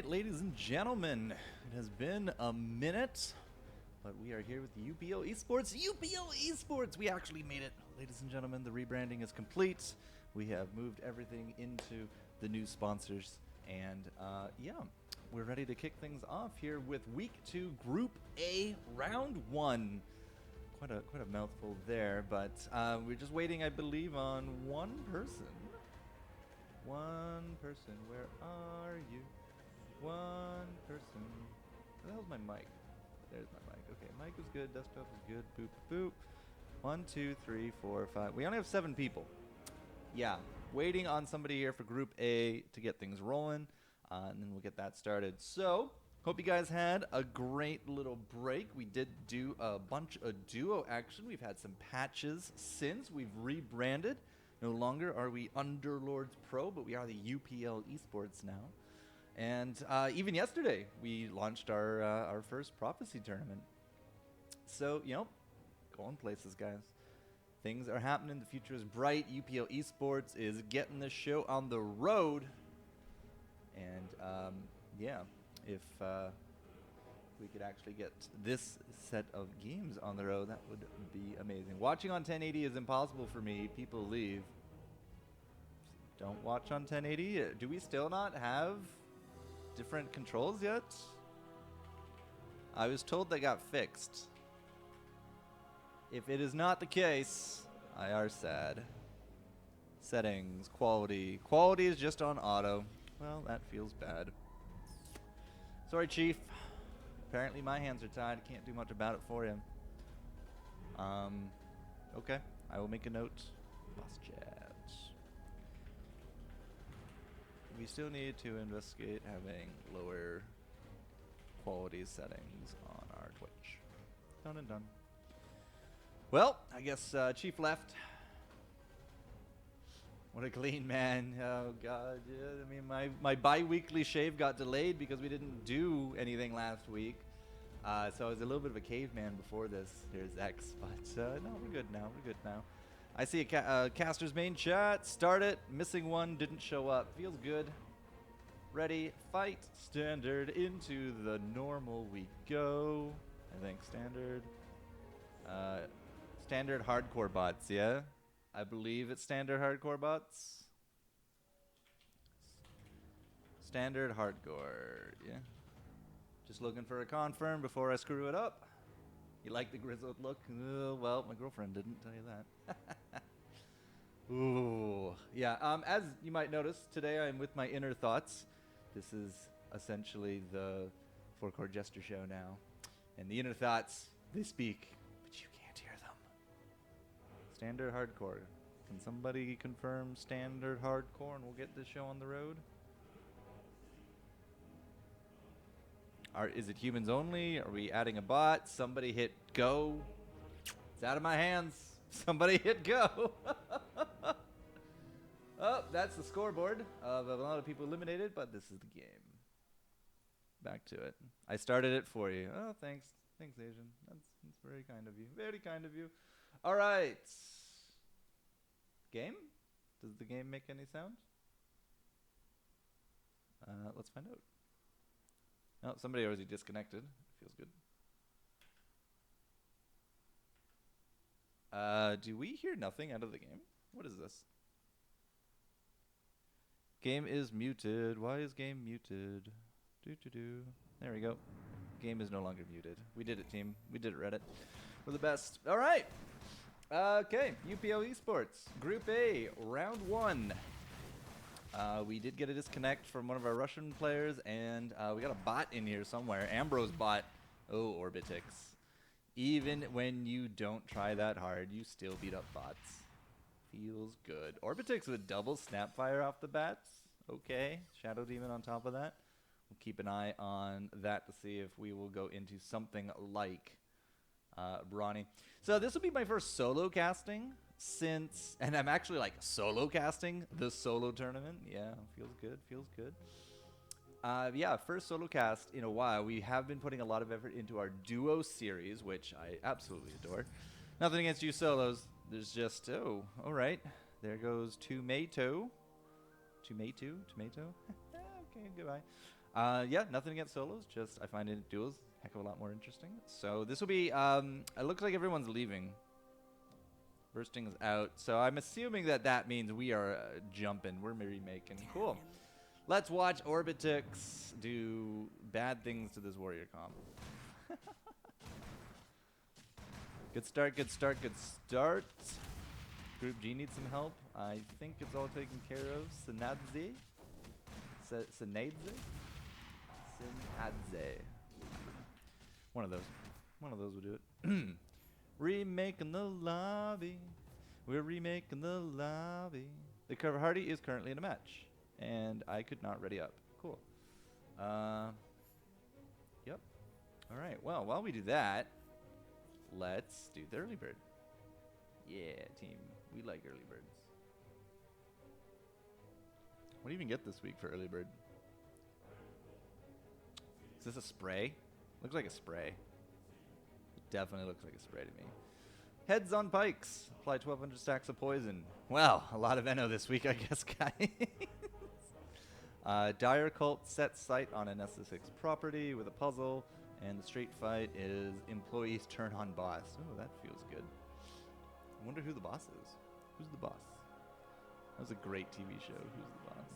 right, ladies and gentlemen, it has been a minute, but we are here with UPL Esports. UPL Esports! We actually made it. Ladies and gentlemen, the rebranding is complete. We have moved everything into the new sponsors, and yeah, we're ready to kick things off here with Week 2, Group A, Round 1. Quite a mouthful there, but we're just waiting, I believe, on one person. One person, where are you? One person. Where the hell's my mic? There's my mic. Okay, mic is good, desktop is good. Boop, boop. 1, 2, 3, 4, 5. We only have 7 people. Yeah, waiting on somebody here for Group A to get things rolling, and then we'll get that started. So, hope you guys had a great little break. We did do a bunch of duo action. We've had some patches since we've rebranded. No longer are we Underlords Pro, but we are the UPL Esports now. And even yesterday, we launched our first Prophecy tournament. So, you know, going places, guys. Things are happening. The future is bright. UPL Esports is getting this show on the road. And, yeah, if we could actually get this set of games on the road, that would be amazing. Watching on 1080 is impossible for me. People leave. Don't watch on 1080. Do we still not have different controls yet? I was told they got fixed. If it is not the case, I are sad. Settings, quality. Quality is just on auto. Well, that feels bad. Sorry, Chief. Apparently my hands are tied. I can't do much about it for you. Okay. I will make a note. Boss chat. We still need to investigate having lower quality settings on our Twitch. Done and done. Well, I guess Chief left. What a clean man. Oh, God. Yeah, I mean, my bi-weekly shave got delayed because we didn't do anything last week. So I was a little bit of a caveman before this. Here's X. But no, we're good now. We're good now. I see a caster's main chat. Start it. Missing one. Didn't show up. Feels good. Ready. Fight. Standard. Into the normal we go. I think standard. Standard hardcore bots, yeah? I believe it's standard hardcore bots. Standard hardcore, yeah. Just looking for a confirm before I screw it up. You like the grizzled look? Well, my girlfriend didn't tell you that. Ooh, yeah. As you might notice, today I'm with my inner thoughts. This is essentially the four-chord gesture show now. And the inner thoughts, they speak, but you can't hear them. Standard hardcore. Can somebody confirm standard hardcore and we'll get this show on the road? Is it humans only? Are we adding a bot? Somebody hit go. It's out of my hands. Somebody hit go. Oh, that's the scoreboard of a lot of people eliminated, but this is the game. Back to it. I started it for you. Oh, thanks. Thanks, Asian. That's very kind of you. Very kind of you. All right. Game? Does the game make any sound? Let's find out. Oh, somebody already disconnected. Feels good. Do we hear nothing out of the game? What is this? Game is muted. Why is game muted? There we go. Game is no longer muted. We did it, team. We did it, Reddit. We're the best. All right. Okay, UPL Esports, Group A, Round 1. We did get a disconnect from one of our Russian players, and we got a bot in here somewhere. Ambrose bot. Oh, Orbitix. Even when you don't try that hard, you still beat up bots. Feels good. Orbitix with double Snapfire off the bats. Okay, Shadow Demon on top of that. We'll keep an eye on that to see if we will go into something like Brawny. So this will be my first solo casting since, and I'm actually like solo casting the solo tournament. Yeah, feels good, feels good. Yeah, first solo cast in a while. We have been putting a lot of effort into our duo series, which I absolutely adore. Nothing against you solos. There's just, oh, all right. There goes Tomato. Okay, goodbye. Yeah, nothing against solos. Just I find it duos heck of a lot more interesting. So this will be. It looks like everyone's leaving. Bursting is out, so I'm assuming that that means we are jumping. We're remaking. Cool. Let's watch Orbitix do bad things to this warrior comp. Good start, good start, good start. Group G needs some help. I think it's all taken care of. Sinadze? Sinadze? Sinadze. One of those. One of those will do it. Remaking the lobby. We're remaking the lobby. The cover Hardy is currently in a match. And I could not ready up. Cool. Yep. Alright, well, while we do that, let's do the early bird. Yeah, team. We like early birds. What do you even get this week for early bird? Is this a spray? Looks like a spray. It definitely looks like a spray to me. Heads on pikes. Apply 1,200 stacks of poison. Well, a lot of NO this week, I guess, guys. Dire Cult sets sight on an SS6 property with a puzzle. And the street fight is employees turn on boss. Oh, that feels good. I wonder who the boss is. Who's the boss? That was a great TV show. Who's the boss?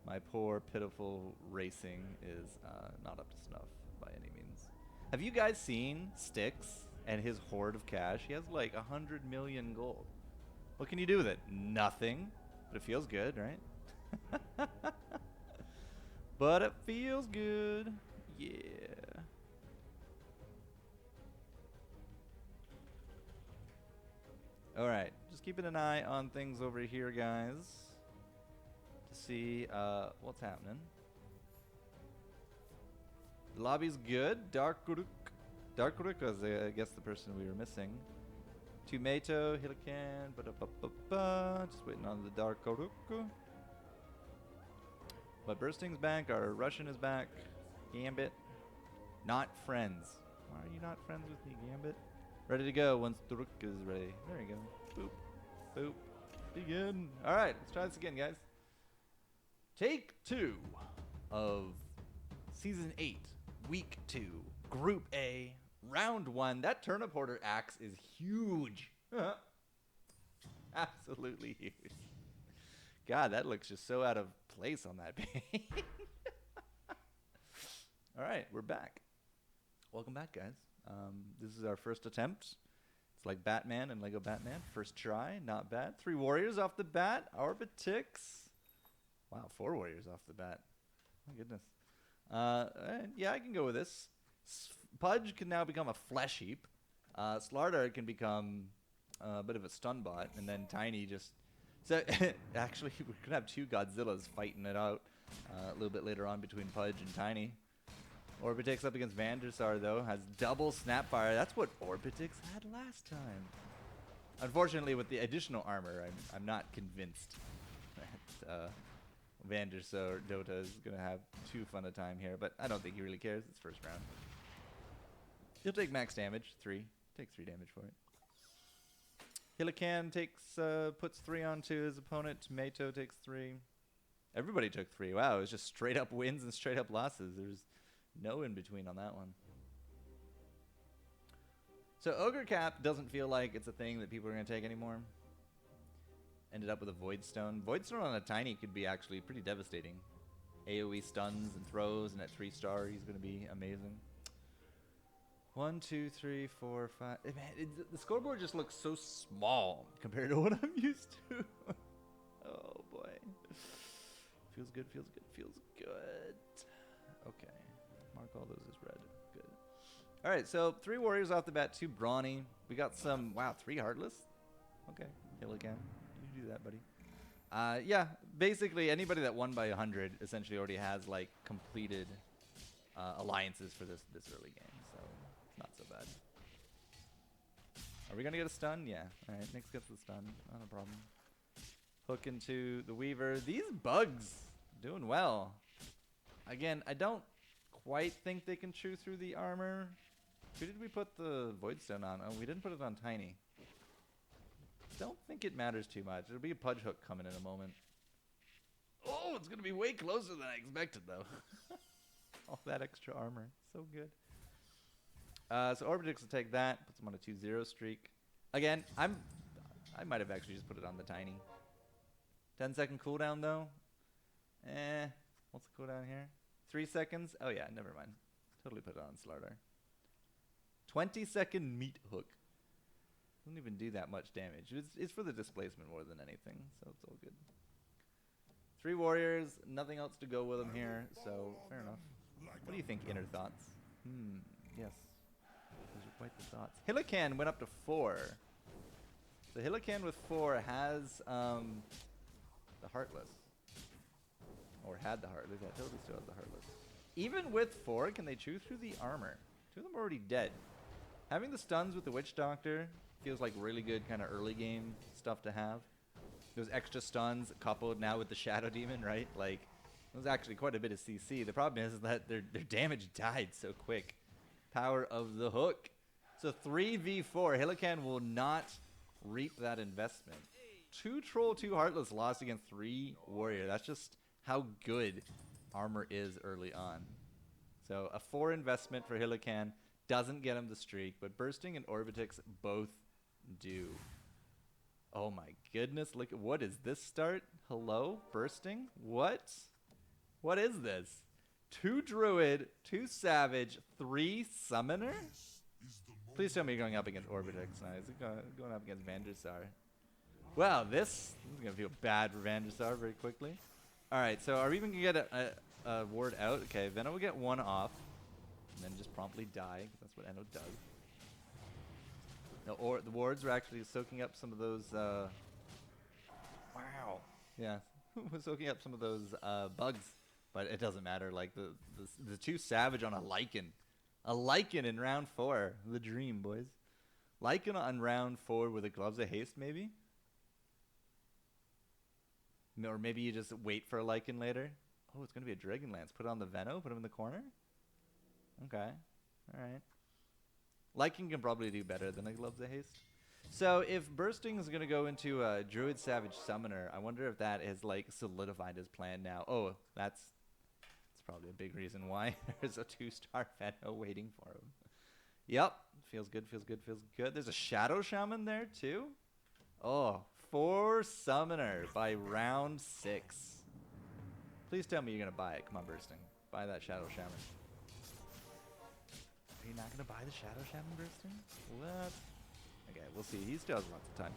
My poor, pitiful racing is not up to snuff by any means. Have you guys seen Styx and his hoard of cash? He has like 100 million gold. What can you do with it? Nothing. But it feels good, right? But it feels good. Yeah. Alright, just keeping an eye on things over here, guys, to see what's happening. The lobby's good. Darkuruk was, I guess, the person we were missing. Tomato, Hilican, just waiting on the Darkuruk. But Bursting's back, our Russian is back. Gambit, not friends. Why are you not friends with me, Gambit? Ready to go once the rook is ready. There you go. Boop. Boop. Begin. Alright, let's try this again, guys. Take 2 of Season 8, Week 2, Group A, Round 1. That turnip hoarder axe is huge. Absolutely huge. God, that looks just so out of place on that page. Alright, we're back. Welcome back, guys. This is our first attempt. It's like Batman and Lego Batman. First try, not bad. 3 warriors off the bat. Orbitix. Wow, 4 warriors off the bat. My goodness. Yeah, I can go with this. Pudge can now become a flesh heap. Slardar can become a bit of a stun bot. And then Tiny just... So, actually, we're going to have 2 Godzillas fighting it out a little bit later on between Pudge and Tiny. Orbitix up against Vandersar, though, has double Snapfire. That's what Orbitix had last time. Unfortunately, with the additional armor, I'm not convinced that Vandersar Dota is going to have too fun a time here. But I don't think he really cares. It's first round. He'll take max damage, 3. Takes 3 damage for it. Hilican takes, puts 3 onto his opponent. Tomato takes 3. Everybody took 3. Wow, it was just straight up wins and straight up losses. There's no in between on that one. So Ogre Cap doesn't feel like it's a thing that people are going to take anymore. Ended up with a Void Stone. Void Stone on a Tiny could be actually pretty devastating. AoE stuns and throws, and at 3-star he's going to be amazing. 1, 2, 3, 4, 5. Man, the scoreboard just looks so small compared to what I'm used to. Oh boy. Feels good, feels good, feels good. Okay. Mark all those as red. Good. Alright, so 3 warriors off the bat, 2 brawny. We got some, wow, 3 heartless? Okay, kill again. You do that, buddy. Yeah, basically anybody that won by 100 essentially already has, like, completed alliances for this early game, so it's not so bad. Are we gonna get a stun? Yeah. Alright, Nyx gets the stun. Not a problem. Hook into the Weaver. These bugs doing well. Again, I don't quite think they can chew through the armor. Who did we put the Void Stone on? Oh, we didn't put it on Tiny. Don't think it matters too much. There'll be a Pudge Hook coming in a moment. Oh, it's going to be way closer than I expected, though. All that extra armor. So good. So Orbitix will take that. Puts him on a 2-0 streak. Again, I might have actually just put it on the tiny. 10-second cooldown, though. What's the cooldown here? 3 seconds? Oh, yeah, never mind. Totally put it on Slardar. 20-second meat hook. Doesn't even do that much damage. It's for the displacement more than anything, so it's all good. 3 warriors, nothing else to go with them here, so fair enough. What do you think, Inner Thoughts? Yes. Those are quite the thoughts. Hillican went up to 4. So Hillican with 4 has the Heartless. Or had the Heartless. Yeah, totally still has the Heartless. Even with 4, can they chew through the armor? 2 of them are already dead. Having the stuns with the Witch Doctor feels like really good kind of early game stuff to have. Those extra stuns coupled now with the Shadow Demon, right? Like, there's actually quite a bit of CC. The problem is that their damage died so quick. Power of the hook. So 3v4. Hillican will not reap that investment. 2 Troll, 2 Heartless lost against 3 Warrior. That's just how good armor is early on. So a 4 investment for Hillican doesn't get him the streak, but Bursting and Orbitix both do. Oh my goodness, look at what is this start? Hello? Bursting? What? What is this? 2 Druid, 2 Savage, 3 Summoner? Please tell me you're going up against Orbitix. No, is it going up against Vandersar? Wow, this is going to feel bad for Vandersar very quickly. Alright, so are we even going to get a ward out? Okay, Venno will get 1 off. And then just promptly die, because that's what Enno does. No, the wards are actually soaking up some of those, wow. Yeah, soaking up some of those bugs. But it doesn't matter, like the 2 Savage on a Lycan. A Lycan in round 4. The dream, boys. Lycan on round 4 with the Gloves of Haste, maybe? Or maybe you just wait for a Lycan later. Oh, it's going to be a Dragonlance. Put it on the Venno, put him in the corner? Okay. Alright. Lycan can probably do better than a Gloves of Haste. So if Bursting is going to go into a Druid Savage Summoner, I wonder if that has like solidified his plan now. Oh, that's probably a big reason why there's a 2-star Venno waiting for him. Yep. Feels good, feels good, feels good. There's a Shadow Shaman there too. Oh, 4 Summoner by round 6. Please tell me you're going to buy it. Come on, Bursting. Buy that Shadow Shaman. Are you not going to buy the Shadow Shaman, Bursting? What? Okay, we'll see. He still has lots of time.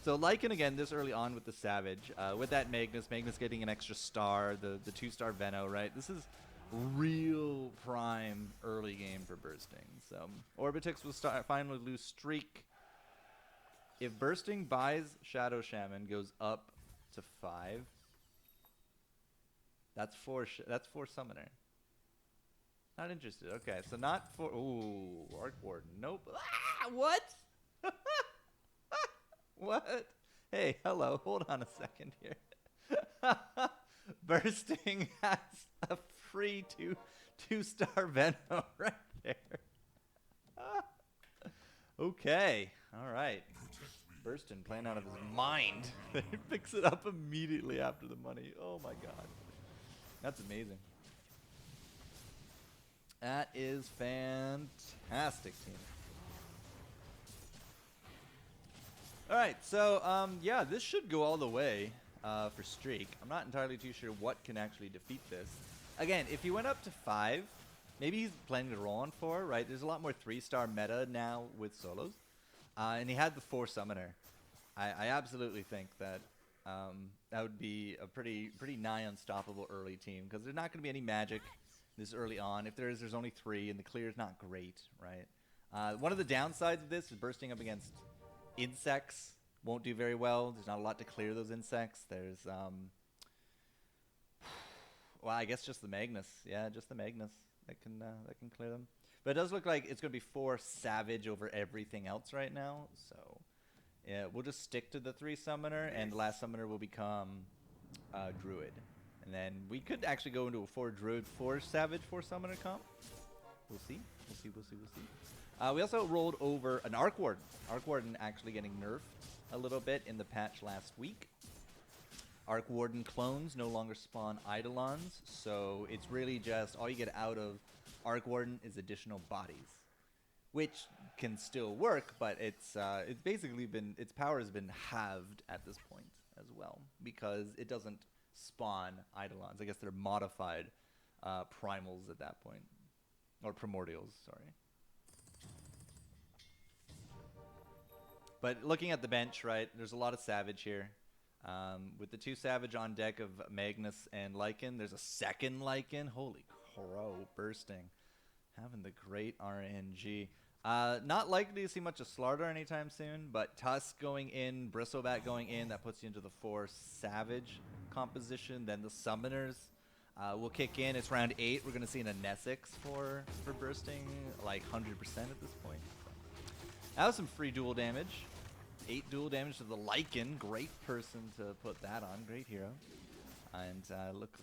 So Lycan again this early on with the Savage. With that Magnus getting an extra star, the 2-star Venno, right? This is real prime early game for Bursting. So Orbitix will finally lose streak. If Bursting buys Shadow Shaman, goes up to 5, that's 4 Summoner. Not interested. Okay, so not for... Ooh, Arc Warden. Nope. Ah, what? What? Hey, hello. Hold on a second here. Bursting has a free 2-star Venno right there. Okay. All right. Bursting playing out of his mind. He picks it up immediately after the money. Oh, my God. That's amazing. That is fantastic, team. All right, so yeah, this should go all the way for streak. I'm not entirely too sure what can actually defeat this. Again, if he went up to 5, maybe he's planning to roll on 4, right? There's a lot more 3-star meta now with solos. And he had the 4 Summoner. I absolutely think that that would be a pretty nigh unstoppable early team, because there's not going to be any magic this early on. If there's only 3, and the clear is not great, right? One of the downsides of this is Bursting up against insects won't do very well. There's not a lot to clear those insects. There's well, I guess just the Magnus. Yeah, just the Magnus that can clear them. But it does look like it's going to be 4 Savage over everything else right now. So yeah, we'll just stick to the 3 Summoner, and the last Summoner will become Druid. And then we could actually go into a 4 Druid, 4 Savage, 4 Summoner comp. We'll see. We'll see. We'll see. We'll see. We also rolled over an Arc Warden. Arc Warden actually getting nerfed a little bit in the patch last week. Arc Warden clones no longer spawn Eidolons, so it's really just all you get out of Arc Warden is additional bodies, which can still work, but it's basically been, its power has been halved at this point as well, because it doesn't spawn Eidolons. I guess they're modified primals at that point, or primordials, sorry. But looking at the bench, right, there's a lot of Savage here. With the 2 Savage on deck of Magnus and Lycan, there's a second Lycan. Holy crow, bursting. Having the great RNG. Not likely to see much of Slardar anytime soon, but Tusk going in, Bristleback going in, that puts you into the 4 Savage composition. Then the Summoners will kick in. It's round 8. We're going to see an Nesix for bursting, like 100% at this point. So. That was some free dual damage. 8 dual damage to the Lycan. Great person to put that on. Great hero. And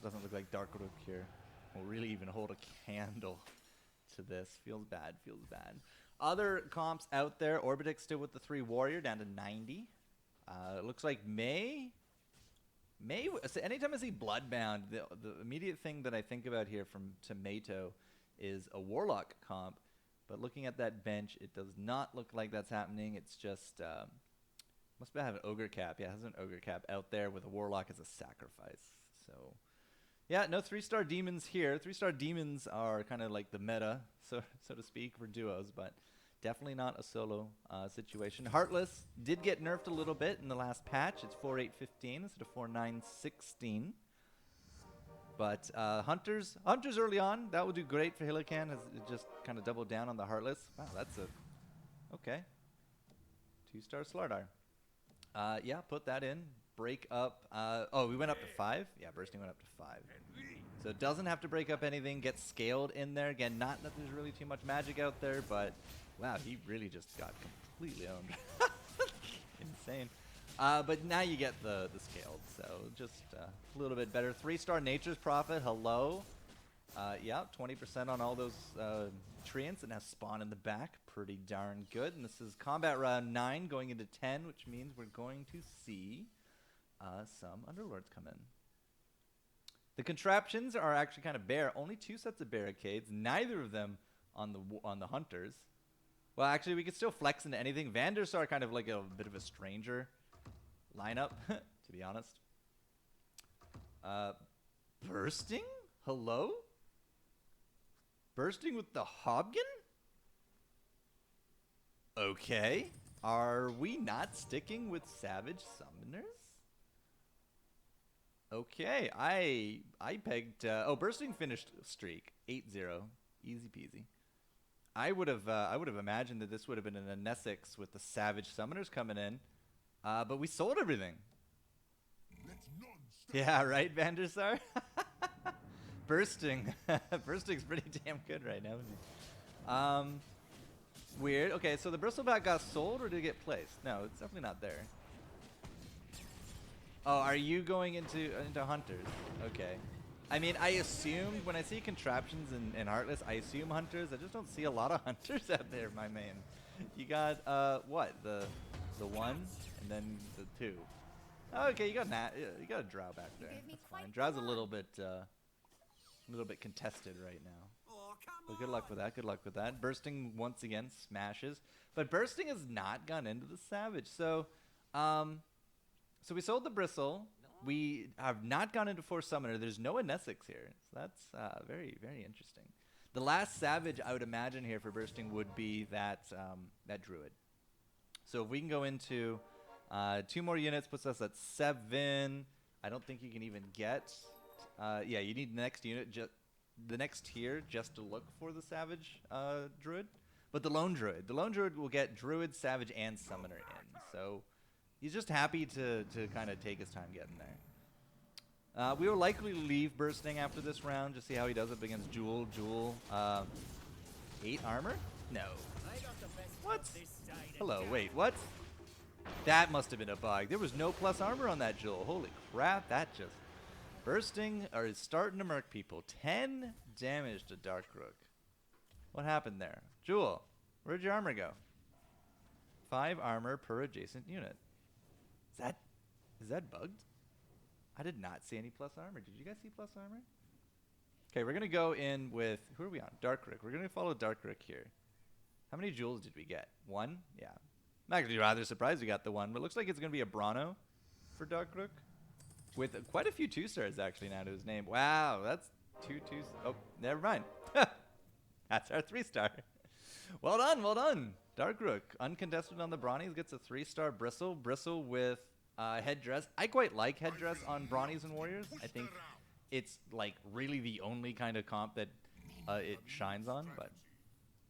doesn't look like Darkrook here will really even hold a candle to this. Feels bad. Feels bad. Other comps out there. Orbitix still with the 3 Warrior down to 90. It looks like May. Anytime I see Bloodbound, the immediate thing that I think about here from Tomato is a Warlock comp. But looking at that bench, it does not look like that's happening. It's just must have an Ogre Cap. Yeah, it has an Ogre Cap out there with a Warlock as a sacrifice. So, yeah, no 3-star demons here. 3-star demons are kind of like the meta, so to speak, for duos, but definitely not a solo situation. Heartless did get nerfed a little bit in the last patch. It's 4.8.15 instead of 4.9.16. But Hunters early on, that would do great for Hillican, as it just kind of doubled down on the Heartless. Wow, that's a... Okay. 2-star Slardar. Yeah, put that in. Break up... oh, we went up to 5? Yeah, Bursting went up to 5. So it doesn't have to break up anything. Gets scaled in there. Again, not that there's really too much magic out there, but... Wow, he really just got completely owned. Insane. But now you get the scaled, so just a little bit better. 3-star Nature's Prophet, hello. Yeah, 20% on all those treants, and now spawn in the back. Pretty darn good. And this is combat round 9 going into 10, which means we're going to see some Underlords come in. The contraptions are actually kind of bare. Only 2 sets of barricades, neither of them on the Hunters. Well, actually, we could still flex into anything. Vandersar kind of like a bit of a stranger lineup, to be honest. Bursting? Hello? Bursting with the Hobgon? Okay. Are we not sticking with Savage Summoners? Okay, I pegged... oh, Bursting finished streak. 8-0. Easy peasy. I would have imagined that this would have been an Nesix with the Savage Summoners coming in. But we sold everything. Yeah, right, Vandersar? Bursting. Bursting's pretty damn good right now, isn't he? Weird. Okay, so the Bristleback got sold or did it get placed? No, it's definitely not there. Oh, are you going into Hunters? Okay. I mean, I assumed when I see contraptions in Heartless, I assume Hunters. I just don't see a lot of Hunters out there, my man. You got what? The 1 and then the 2. Oh, okay, you got you got a Drow back there. That's fine. Drow's a little bit contested right now. But good luck with that. Good luck with that. Bursting once again smashes, but Bursting has not gone into the Savage. So, so we sold the Bristle. We have not gone into 4 Summoner. There's no Nesix here. So that's very, very interesting. The last Savage I would imagine here for Bursting would be that Druid. So if we can go into 2 more units, puts us at 7. I don't think you can even get... yeah, you need the next unit, the next tier, just to look for the Savage Druid. But the Lone Druid will get Druid, Savage, and Summoner in. So he's just happy to kind of take his time getting there. We will likely leave Bursting after this round, just see how he does up against Jewel. 8 armor? No. What? Hello, wait, what? That must have been a bug. There was no plus armor on that Jewel. Holy crap, that just... Bursting is starting to murk people. 10 damage to Darkrook. What happened there? Jewel, where'd your armor go? 5 armor per adjacent unit. Is that bugged? I did not see any plus armor. Did you guys see plus armor? Okay, we're going to go in with, who are we on? Dark Rook. We're going to follow Dark Rook here. How many jewels did we get? 1? Yeah. I'm actually rather surprised we got the 1, but it looks like it's going to be a Bronno for Dark Rook. With quite a few 2-stars actually now to his name. Wow, that's 2 2s. Oh, never mind. That's our 3-star. Well done, well done. Dark Rook, uncontested on the Brawnies, gets a 3-star Bristle. Bristle with headdress. I quite like headdress on Brawnies and Warriors. I think it's like really the only kind of comp that it shines on. But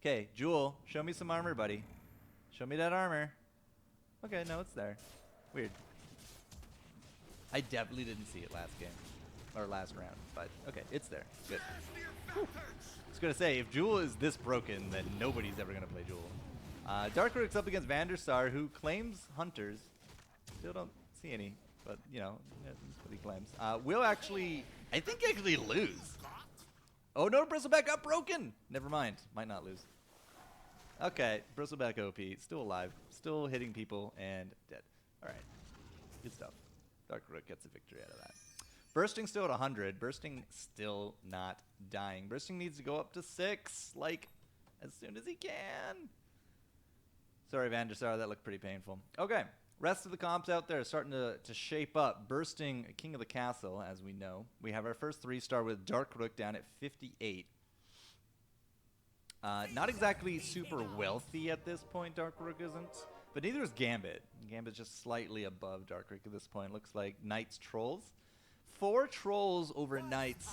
okay, Jewel, show me some armor, buddy. Show me that armor. Okay, no, it's there. Weird. I definitely didn't see it last game. Or last round. But, okay, it's there. Good. Whew. I was going to say, if Jewel is this broken, then nobody's ever going to play Jewel. Dark Rook's up against Vanderstar, who claims Hunters. Still don't see any, but, you know, that's what he claims. Will actually, I think actually lose. Oh, no, Bristleback got broken. Never mind. Might not lose. Okay, Bristleback OP, still alive, still hitting people, and dead. All right, good stuff. Dark Rook gets a victory out of that. Bursting still at 100. Bursting still not dying. Bursting needs to go up to 6, like, as soon as he can. Sorry, Vanderstar, that looked pretty painful. Okay, rest of the comps out there are starting to shape up. Bursting, King of the Castle, as we know. We have our first 3-star with Dark Rook down at 58. Not exactly super wealthy at this point, Dark Rook isn't. But neither is Gambit. Gambit's just slightly above Dark Rook at this point. Looks like Knights Trolls. 4 Trolls over Knights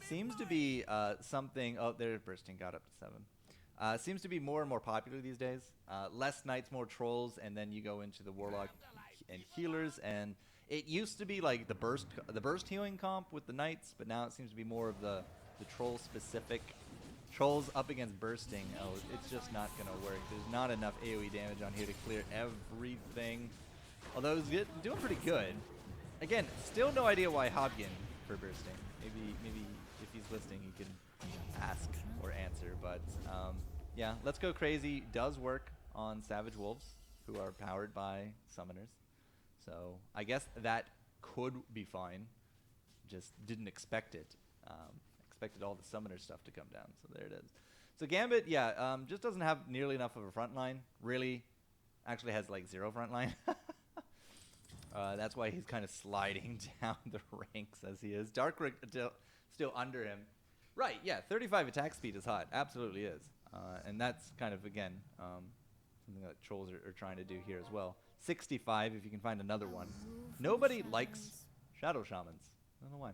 seems to be something... Oh, there, Bursting got up to 7. Seems to be more and more popular these days. Less Knights, more Trolls, and then you go into the Warlock and Healers. And it used to be like the burst healing comp with the Knights, but now it seems to be more of the Troll-specific... Trolls up against Bursting. Oh, it's just not going to work. There's not enough AoE damage on here to clear everything. Although he's doing pretty good. Again, still no idea why Hobgin for Bursting. Maybe if he's listening, he can ask or answer. But yeah, Let's Go Crazy does work on Savage Wolves, who are powered by Summoners. So I guess that could be fine. Just didn't expect it. Expected all the Summoner stuff to come down, so there it is. So Gambit, yeah, just doesn't have nearly enough of a front line. Really, actually has like 0 front line. That's why he's kind of sliding down the ranks as he is. Dark Rook still under him. Right, yeah, 35 attack speed is hot. Absolutely is. And that's kind of, again, something that Trolls are trying to do here as well. 65 if you can find another one. Nobody likes Shadow Shamans. I don't know why.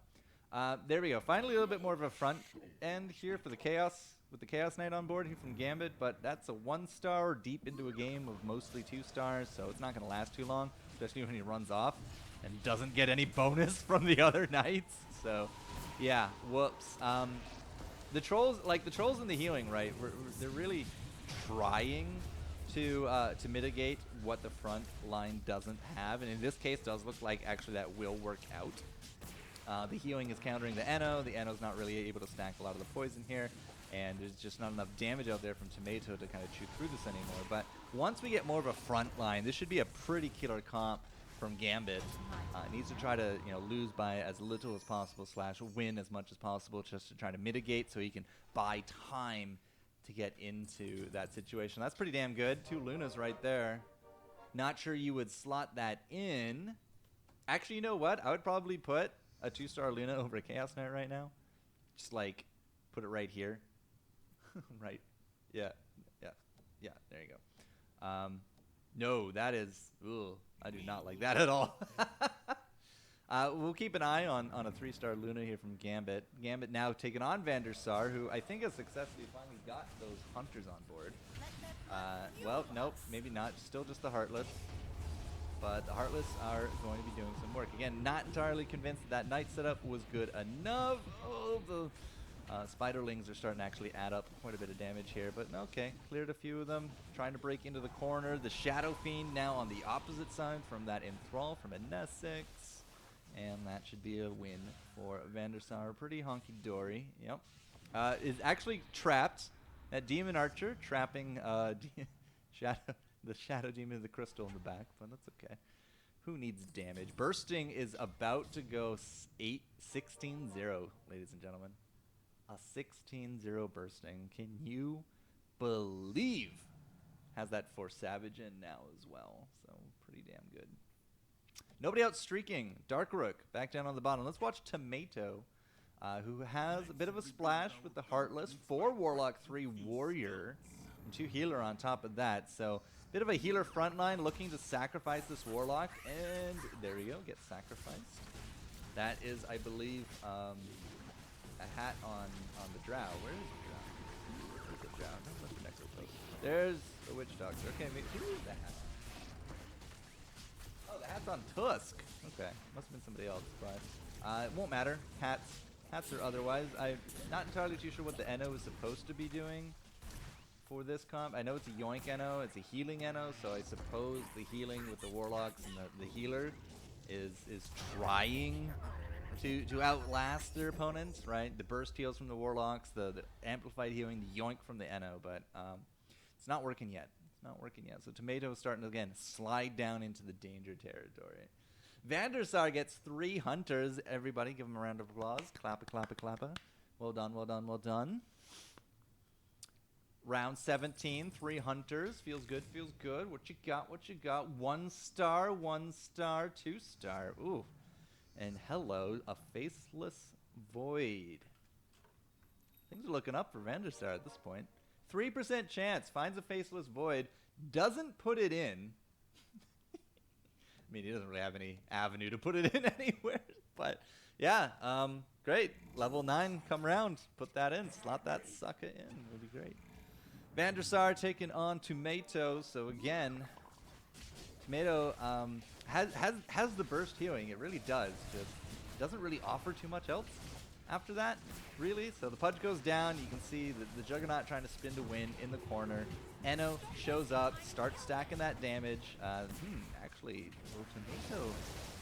There we go. Finally, a little bit more of a front end here for the Chaos, with the Chaos Knight on board here from Gambit, but that's a 1-star deep into a game of mostly 2-stars, so it's not going to last too long, especially when he runs off and doesn't get any bonus from the other Knights. So, yeah, whoops. The Trolls, like the Trolls in the healing, right, they're really trying to mitigate what the front line doesn't have, and in this case, does look like actually that will work out. The healing is countering the Eno. The Eno's not really able to stack a lot of the poison here, and there's just not enough damage out there from Tomato to kind of chew through this anymore. But once we get more of a front line, this should be a pretty killer comp from Gambit. Needs to try to lose by as little as possible / win as much as possible, just to try to mitigate so he can buy time to get into that situation. That's pretty damn good. 2 Lunas right there. Not sure you would slot that in. Actually, you know what? I would probably put a 2-star Luna over a Chaos Knight right now. Just like put it right here. Right. Yeah. There you go. No, that is. Ugh, I do not like that at all. We'll keep an eye on a 3-star Luna here from Gambit. Gambit now taking on Vanderstar, who I think has successfully finally got those Hunters on board. Well, nope, maybe not. Still just the Heartless. But the Heartless are going to be doing some work. Again, not entirely convinced that Knight setup was good enough. Oh, the Spiderlings are starting to actually add up quite a bit of damage here. But okay, cleared a few of them. Trying to break into the corner. The Shadow Fiend now on the opposite side from that Enthrall from a Nesix. And that should be a win for Vanderstar. Pretty honky-dory. Yep. Is actually trapped. That Demon Archer trapping the Shadow Demon of the Crystal in the back, but that's okay. Who needs damage? Bursting is about to go 16-0, ladies and gentlemen. A 16-0 bursting. Can you believe? Has that Force Savage in now as well. So pretty damn good. Nobody out streaking. Dark Rook back down on the bottom. Let's watch Tomato, who has a bit of a splash with the Heartless. 4 Warlock, 3 Warrior, and 2 Healer on top of that. So bit of a healer frontline looking to sacrifice this Warlock. And there we go. Get sacrificed. That is, I believe, a hat on the Drow. Where is the Drow? Where's the Drow? No, that's the next post. There's a Witch Doctor. Okay, who is the hat? Oh, the hat's on Tusk. Okay, must have been somebody else, but it won't matter. Hats or otherwise. I'm not entirely too sure what the Eno is supposed to be doing for this comp. I know it's a Yoink Eno, it's a healing Eno, so I suppose the healing with the Warlocks and the healer is trying to outlast their opponents, right? The burst heals from the Warlocks, the amplified healing, the Yoink from the Eno, but it's not working yet. It's not working yet. So Tomato is starting to, again, slide down into the danger territory. Vandersar gets 3 Hunters. Everybody give him a round of applause. Clappa, clappa, clappa. Well done, well done, well done. Round 17, 3 Hunters. Feels good, feels good. What you got, what you got? 1 star, 1 star, 2 star. Ooh. And hello, a Faceless Void. Things are looking up for Vandersar at this point. 3% chance, finds a Faceless Void, doesn't put it in. I mean, he doesn't really have any avenue to put it in anywhere. But, yeah, great. Level 9, come around. Put that in. Slot that sucker in. It'll be great. Vandersar taking on Tomato. So, again, Tomato has the burst healing. It really does. Just doesn't really offer too much else after that, really. So the Pudge goes down. You can see the Juggernaut trying to spin to win in the corner. Eno shows up, starts stacking that damage. Actually, will Tomato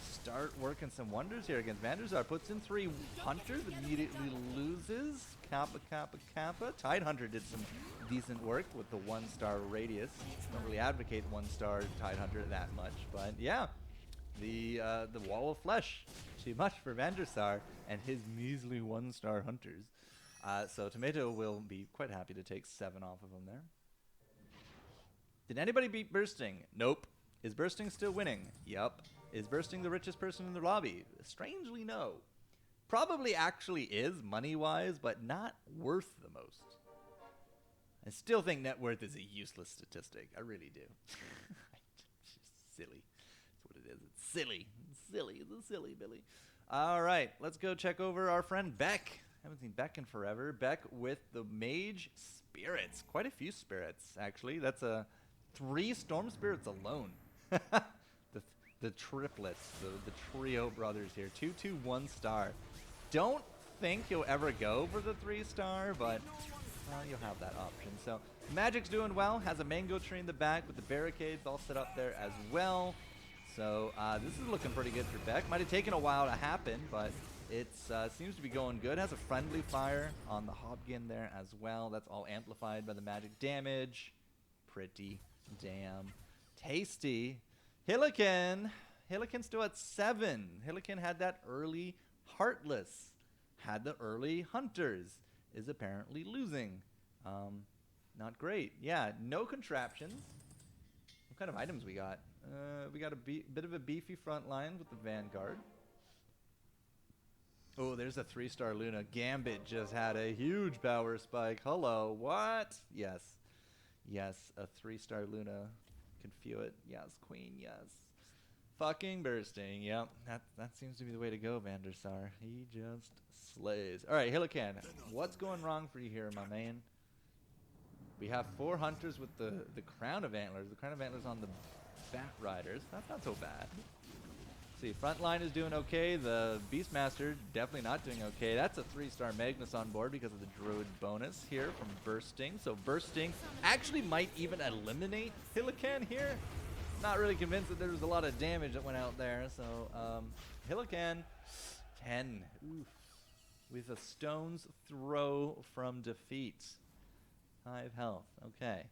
start working some wonders here against Vandersar? Puts in 3 Hunters, immediately loses. Kappa, Kappa, Kappa. Tidehunter did some decent work with the 1-star radius. Don't really advocate 1-star Tidehunter that much, but yeah, the Wall of Flesh. Too much for Vandersar and his measly 1-star Hunters. So Tomato will be quite happy to take 7 off of him there. Did anybody beat Bursting? Nope. Is Bursting still winning? Yup. Is Bursting the richest person in the lobby? Strangely, no. Probably actually is, money-wise, but not worth the most. I still think net worth is a useless statistic. I really do. It's just silly. That's what it is. It's silly. It's silly. It's silly, Billy. All right, let's go check over our friend Beck. Haven't seen Beck in forever. Beck with the Mage Spirits. Quite a few spirits, actually. That's 3 Storm Spirits alone. the triplets, the trio brothers here. 2/2 1-star. Don't think you'll ever go for the 3-star, but you'll have that option. So Magic's doing well. Has a mango tree in the back with the barricades all set up there as well. So this is looking pretty good for Beck. Might have taken a while to happen, but it seems to be going good. Has a friendly fire on the Hobgin there as well. That's all amplified by the magic damage. Pretty damn tasty. Hilliken still at 7. Hilliken had that early Heartless. Had the early Hunters. Is apparently losing. Not great. Yeah, no contraptions. What kind of items we got? We got a bit of a beefy front line with the Vanguard. Oh, there's a 3-star Luna. Gambit just had a huge power spike. Hello, what? Yes. Yes, a 3-star Luna. Can feel it. Yes, Queen, yes. Fucking Bursting. Yep, that seems to be the way to go, Vandersar. He just slays. All right, Hillikan, what's going wrong for you here, my man? We have 4 Hunters with the Crown of Antlers. The Crown of Antlers on the Bat Riders. That's not so bad. See, front line is doing okay. The Beastmaster definitely not doing okay. That's a 3-star Magnus on board because of the Druid bonus here from Bursting. So Bursting actually might even eliminate Hillikan here. Not really convinced that there was a lot of damage that went out there. So Hillikan, 10. Oof. With a stone's throw from defeat. 5 health. Okay.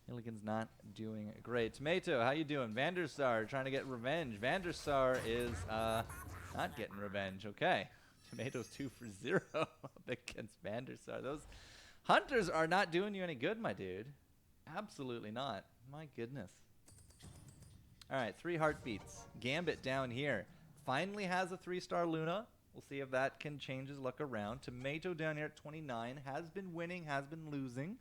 Hilligan's not doing great. Tomato, how you doing? Vanderstar trying to get revenge. Vanderstar is not getting revenge. Okay. Tomato's 2 for 0 against Vanderstar. Those hunters are not doing you any good, my dude. Absolutely not. My goodness. All right, 3 heartbeats. Gambit down here. Finally has a 3-star Luna. We'll see if that can change his luck around. Tomato down here at 29. Has been winning, has been losing.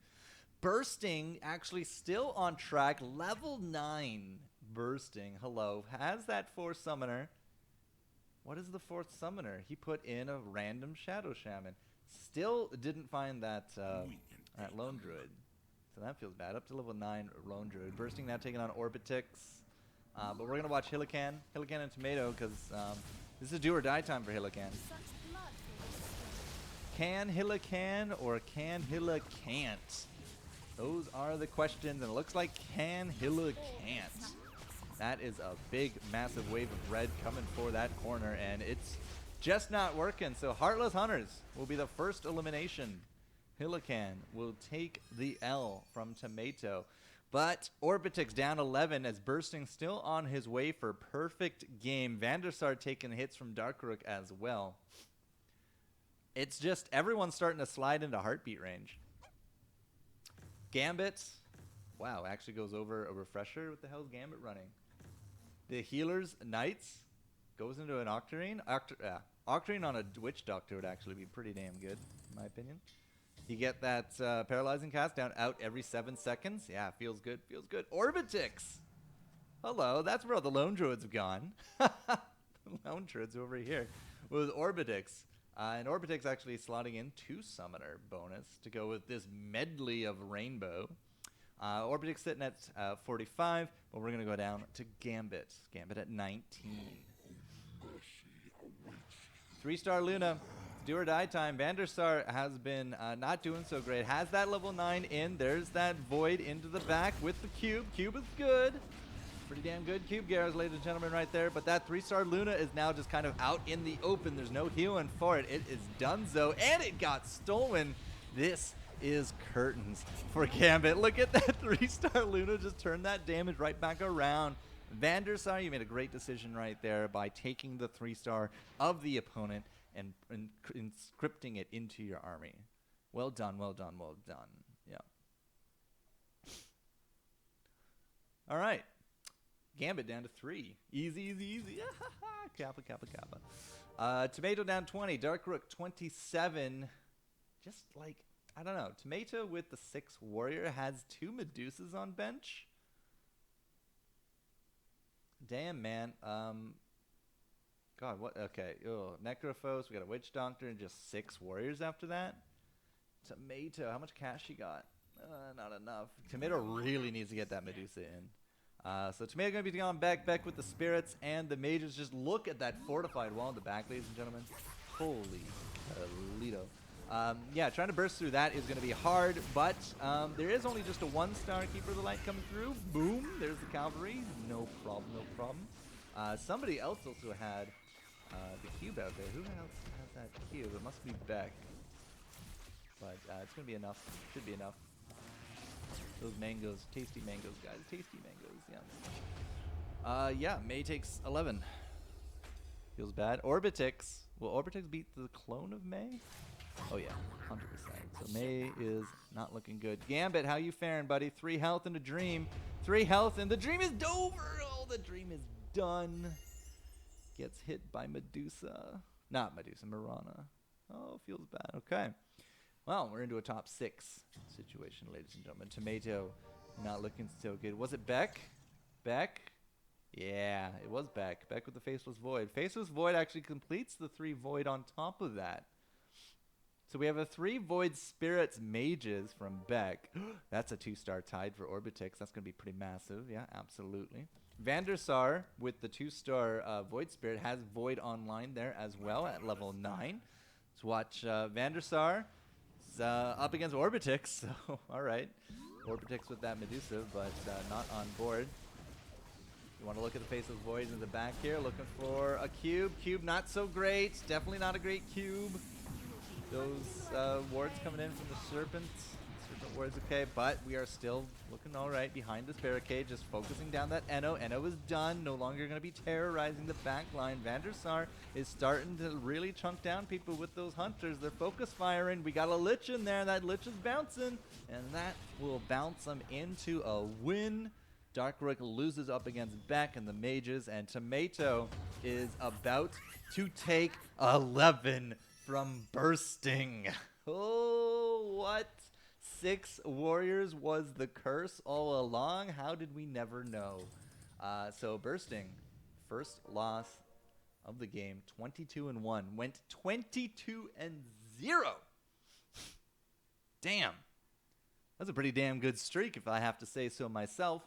Bursting actually still on track. Level 9 Bursting. Hello. Has that 4th summoner. What is the 4th summoner? He put in a random Shadow Shaman. Still didn't find that Lone Druid. So that feels bad. Up to level 9 Lone Druid. Bursting now taking on Orbitix. But we're going to watch Hillican and Tomato because this is do or die time for Hillican. Can Hillican or can Hilla can't? Those are the questions, and it looks like can Hilla can't. That is a big, massive wave of red coming for that corner, and it's just not working. So Heartless Hunters will be the first elimination. Hillican will take the L from Tomato. But Orbitix down 11 as Bursting still on his way for perfect game. Vanderstar taking hits from Darkrook as well. It's just everyone's starting to slide into heartbeat range. Gambit, wow, actually goes over a refresher. What the hell is Gambit running? The Healer's Knights goes into an Octarine. Octarine on a Witch Doctor would actually be pretty damn good, in my opinion. You get that Paralyzing Cast down out every 7 seconds. Yeah, feels good, feels good. Orbitix! Hello, that's where all the Lone Druids have gone. The Lone Druids over here with Orbitix. And Orbitix actually slotting in 2 Summoner bonus to go with this medley of Rainbow. Orbitix sitting at 45, but we're going to go down to Gambit. Gambit at 19. 3-star Luna. Do or die time. Vanderstar has been not doing so great. Has that level 9 in. There's that Void into the back with the Cube. Cube is good. Pretty damn good Cube Garrus, ladies and gentlemen, right there. But that 3-star Luna is now just kind of out in the open. There's no healing for it. It is donezo, and it got stolen. This is curtains for Gambit. Look at that 3-star Luna just turn that damage right back around. Vanderstar, you made a great decision right there by taking the 3-star of the opponent and scripting it into your army. Well done, well done, well done. Yeah. All right. Gambit down to 3. Easy, easy, easy. Kappa, kappa, kappa. Tomato down 20. Darkrook 27. Just like, I don't know. Tomato with the 6 Warrior has 2 Medusas on bench. Damn, man. God, what? Okay. Oh, Necrophos. We got a Witch Doctor and just 6 Warriors after that. Tomato. How much cash you got? Not enough. Tomato really needs to get that Medusa in. So Tomato going to be on Beck with the Spirits and the Mages. Just look at that fortified wall in the back, ladies and gentlemen. Holy Toledo. Yeah, trying to burst through that is going to be hard, but there is only just a 1-star Keeper of the Light coming through. Boom, there's the Cavalry. No problem, no problem. Somebody else also had the cube out there. Who else has that cube? It must be Beck. But it's going to be enough. Should be enough. Those mangoes, tasty mangoes, guys. Tasty mangoes, yeah. Yeah, May takes 11. Feels bad. Orbitix. Will Orbitix beat the clone of May? Oh, yeah, 100%. So May is not looking good. Gambit, how you faring, buddy? 3 health and a dream. 3 health, and the dream is over. Oh, the dream is done. Gets hit by Medusa. Not Medusa, Mirana. Oh, feels bad. Okay. Well, we're into a top 6 situation, ladies and gentlemen. Tomato not looking so good. Was it Beck? Beck? Yeah, it was Beck. Beck with the Faceless Void. Faceless Void actually completes the 3 Void on top of that. So we have a 3 Void Spirits Mages from Beck. That's a 2-star tied for Orbitix. That's going to be pretty massive. Yeah, absolutely. Vanderstar with the 2-star Void Spirit has Void online there as well at level 9. Let's watch Vanderstar. Up against Orbitix, so alright. Orbitix with that Medusa, but not on board. You want to look at the Faceless Voids in the back here, looking for a cube. Cube not so great, definitely not a great cube. Those wards coming in from the Serpent Don't worry, it's okay, but we are still looking all right behind this barricade, just focusing down that Eno. Eno is done, no longer going to be terrorizing the back line. Van der Sar is starting to really chunk down people with those hunters. They're focus firing. We got a Lich in there. That Lich is bouncing, and that will bounce them into a win. Darkrook loses up against Beck and the mages, and Tomato is about to take 11 from Bursting. Oh, what? 6 warriors was the curse all along? How did we never know? So Bursting, first loss of the game, 22-1, went 22-0. Damn. That's a pretty damn good streak if I have to say so myself.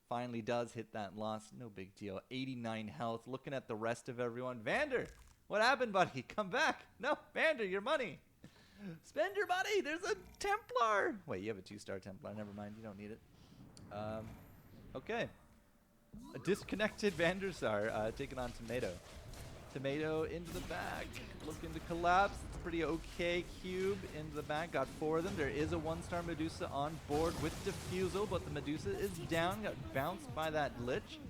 Finally does hit that loss. No big deal. 89 health. Looking at the rest of everyone. Vander, what happened, buddy? Come back. No, Vander, your money. Spend your money. There's a Templar. Wait, you have a 2-star Templar. Never mind. You don't need it. Okay. A disconnected Van der Sar taking on Tomato. Tomato into the back. Looking to collapse. It's a pretty okay cube into the back. Got 4 of them. There is a 1-star Medusa on board with Diffusal, but the Medusa is down. Got bounced by that Lich.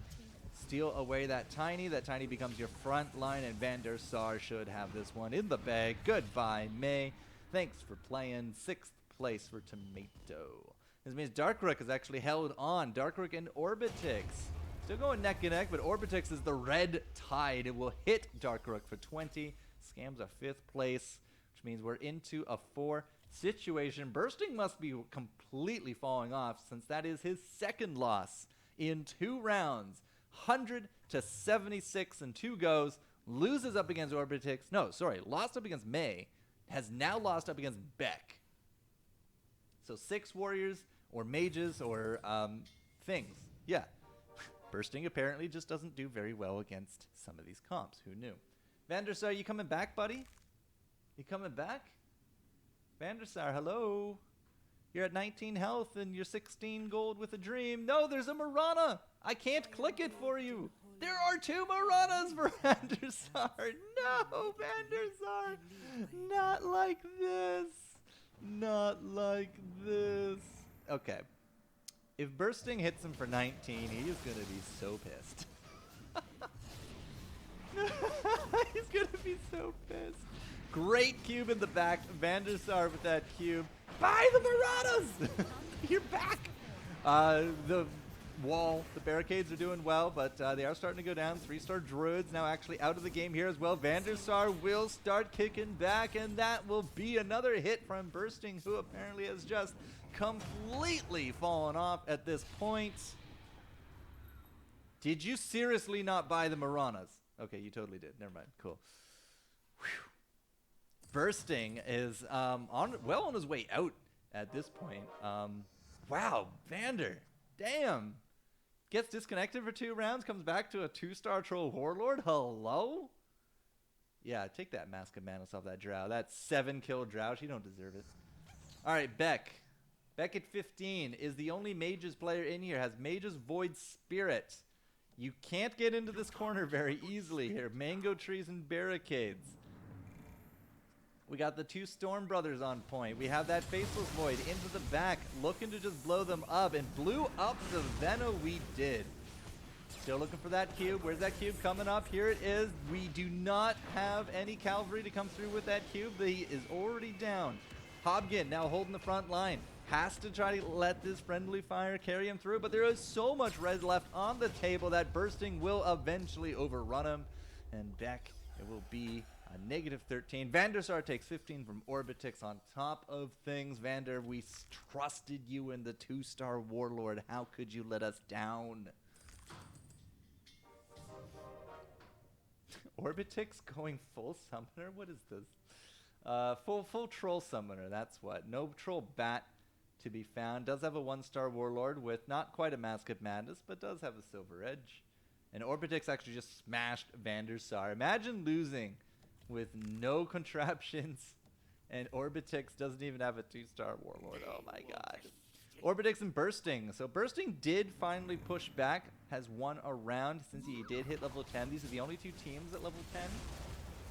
Steal away that Tiny. That Tiny becomes your front line, and Van der Sar should have this one in the bag. Goodbye, May. Thanks for playing. 6th place for Tomato. This means Darkrook has actually held on. Darkrook and Orbitix. Still going neck and neck, but Orbitix is the red tide. It will hit Darkrook for 20. Scams a 5th place, which means we're into a 4 situation. Bursting must be completely falling off since that is his 2nd loss in 2 rounds. 100 to 76 in 2 goes. Loses up against Orbitix. No, sorry. Lost up against May. Has now lost up against Beck. So 6 warriors or mages or things. Yeah. Bursting apparently just doesn't do very well against some of these comps. Who knew? Van der Sar, you coming back, buddy? You coming back? Van der Sar, hello? You're at 19 health and you're 16 gold with a dream. No, there's a Marana. I can't click it for you. There are 2 Maranas for Van der Sar. No, Van der Sar. Not like this. Not like this. Okay. If Bursting hits him for 19, he is going to be so pissed. He's going to be so pissed. Great cube in the back. Van der Sar with that cube. Buy the Maranas! You're back! The wall, the barricades are doing well, but they are starting to go down. 3-star Druids now actually out of the game here as well. Van der Sar will start kicking back, and that will be another hit from Bursting, who apparently has just completely fallen off at this point. Did you seriously not buy the Maranas? Okay, you totally did. Never mind. Cool. Whew. Bursting is well on his way out at this point. Wow, Vander. Damn. Gets disconnected for 2 rounds, comes back to a 2-star Troll Warlord. Hello? Yeah, take that Mask of Manus off that Drow. That 7-kill Drow. You don't deserve it. All right, Beck. Beck at 15 is the only Mages player in here. Has Mages Void Spirit. You can't get into this corner very easily here. Mango trees and barricades. We got the 2 Storm Brothers on point. We have that Faceless Void into the back, looking to just blow them up, and blew up the Veno we did. Still looking for that cube. Where's that cube coming up? Here it is. We do not have any cavalry to come through with that cube. He is already down. Hobgin now holding the front line. Has to try to let this friendly fire carry him through, but there is so much red left on the table that Bursting will eventually overrun him. And Beck, it will be a -13. Van der Sar takes 15 from Orbitix on top of things. Vander, we trusted you in the 2-star Warlord. How could you let us down? Orbitix going full summoner? What is this? Full troll summoner, that's what. No troll bat to be found. Does have a 1-star Warlord with not quite a Mask of Madness, but does have a Silver Edge. And Orbitix actually just smashed Van der Sar. Imagine losing with no contraptions, and Orbitix doesn't even have a 2-star Warlord. Oh my god. Orbitix and Bursting. So Bursting did finally push back, has won a round since he did hit level 10. These are the only 2 teams at level 10.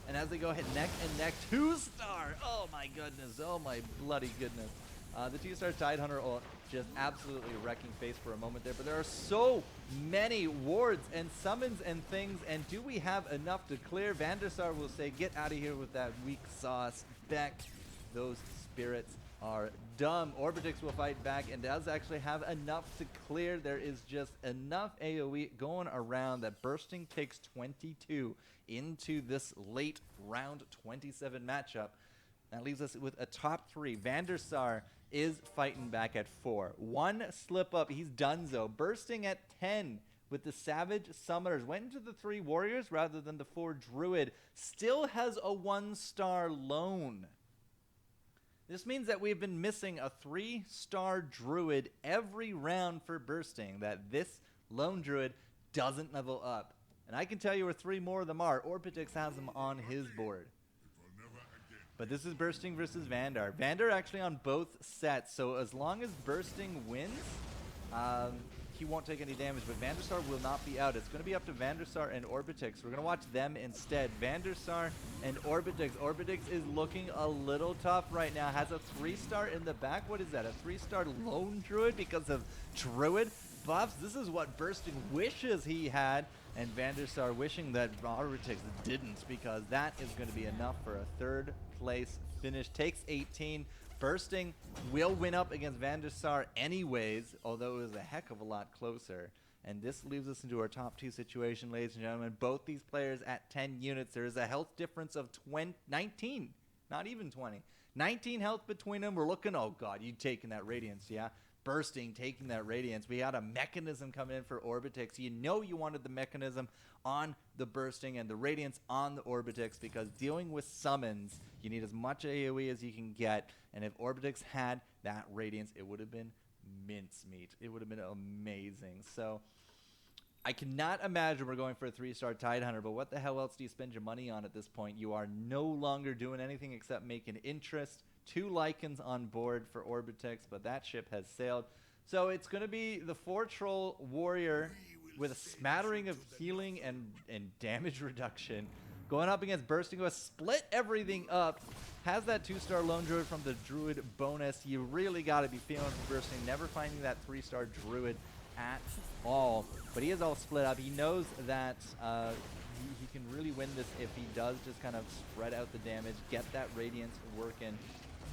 And as they go hit neck and neck, 2-star. Oh my goodness. Oh my bloody goodness. The 2-star Tidehunter just absolutely wrecking face for a moment there, but there are so many wards and summons and things, and do we have enough to clear? Vandersar will say, get out of here with that weak sauce. Beck, those spirits are dumb. Orbitix will fight back and does actually have enough to clear. There is just enough AoE going around that Bursting takes 22 into this late round 27 matchup. That leaves us with a top 3. Vandersar is fighting back at 4. One slip up, he's donezo. Bursting at 10 with the Savage Summoners. Went into the 3 Warriors rather than the 4 Druid. Still has a 1-star lone. This means that we've been missing a 3-star Druid every round for Bursting, that this lone Druid doesn't level up. And I can tell you where 3 more of them are. Orbitix has them on his board. But this is Bursting versus Vandar. Vandar actually on both sets, so as long as Bursting wins, he won't take any damage, but Vandersar will not be out. It's going to be up to Vandersar and Orbitix. We're going to watch them instead. Vandersar and Orbitix. Orbitix is looking a little tough right now. Has a 3-star in the back. What is that? A 3-star lone Druid because of Druid buffs? This is what Bursting wishes he had, and Vandersar wishing that Orbitix didn't, because that is going to be enough for a 3rd place finish. Takes 18. Bursting will win up against Vandersar anyways, although it was a heck of a lot closer. And this leaves us into our top 2 situation, ladies and gentlemen. Both these players at 10 units. There is a health difference of 19, not even 20. 19 health between them. We're looking, oh god, you taking that Radiance, yeah? Bursting, taking that Radiance. We had a mechanism coming in for Orbitix. You know you wanted the mechanism on the Bursting and the Radiance on the Orbitix, because dealing with summons, you need as much AoE as you can get. And if Orbitix had that Radiance, it would have been mincemeat. It would have been amazing. So I cannot imagine we're going for a 3-star Tidehunter, but what the hell else do you spend your money on at this point? You are no longer doing anything except making interest. 2 Lycans on board for Orbitix, but that ship has sailed. So it's going to be the 4-troll warrior with a smattering of healing and damage reduction, going up against Bursting, who has split everything up. Has that 2-star lone druid from the druid bonus. You really got to be feeling for Bursting, never finding that 3-star druid at all. But he is all split up. He knows that he can really win this if he does just kind of spread out the damage, get that Radiance working.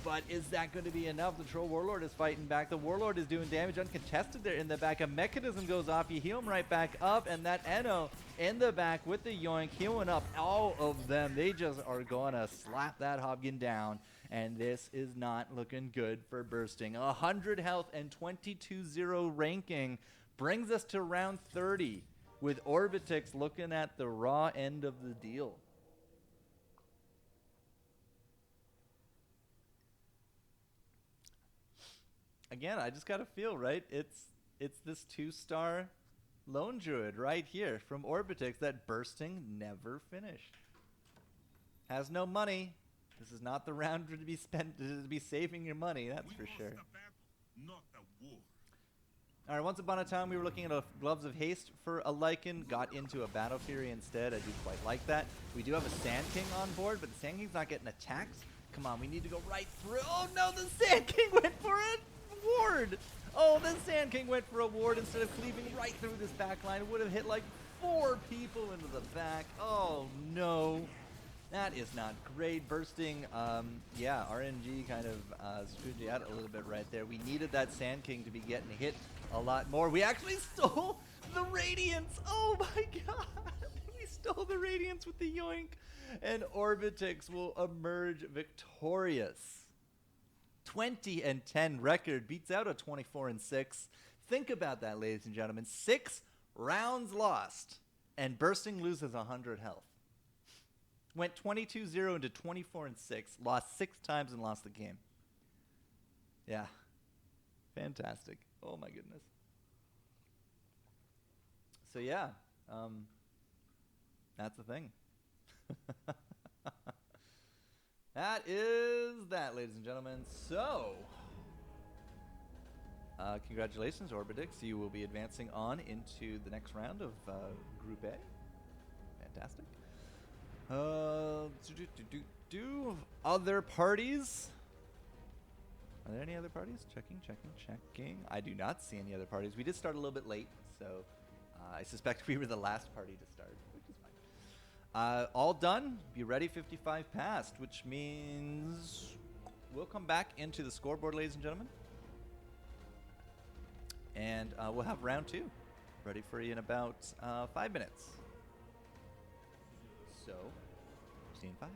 But is that going to be enough? The Troll Warlord is fighting back. The Warlord is doing damage uncontested there in the back. A mechanism goes off. You heal him right back up. And that Eno in the back with the Yoink healing up all of them. They just are going to slap that Hobgon down. And this is not looking good for Bursting. 100 health and 22-0 ranking brings us to round 30 with Orbitix looking at the raw end of the deal. Again, I just gotta feel, right? It's this 2-star lone druid right here from Orbitix that Bursting never finished. Has no money. This is not the round to be spent to be saving your money, that's for sure. Alright, once upon a time we were looking at a Gloves of Haste for a Lycan, got into a Battle Fury instead. I do quite like that. We do have a Sand King on board, but the Sand King's not getting attacks. Come on, we need to go right through. Oh no, the Sand King went for it! Ward! Oh, the Sand King went for a ward instead of cleaving right through this back line. It would have hit like 4 people into the back. Oh no. That is not great. Bursting, yeah, RNG kind of screwed you out a little bit right there. We needed that Sand King to be getting hit a lot more. We actually stole the Radiance. Oh my god. We stole the Radiance with the Yoink. And Orbitix will emerge victorious. 20-10 record beats out a 24-6. Think about that, ladies and gentlemen. 6 rounds lost, and Bursting loses 100 health. Went 22-0 into 24-6, lost 6 times and lost the game. Yeah, fantastic. Oh my goodness. So yeah, that's the thing. That is that, ladies and gentlemen. So, congratulations, Orbitix. You will be advancing on into the next round of Group A. Fantastic. Other parties. Are there any other parties? Checking. I do not see any other parties. We did start a little bit late, so I suspect we were the last party to start, which is fine. All done. Be ready. 55 past, which means we'll come back into the scoreboard, ladies and gentlemen. And we'll have round 2 ready for you in about 5 minutes. So, see you in 5.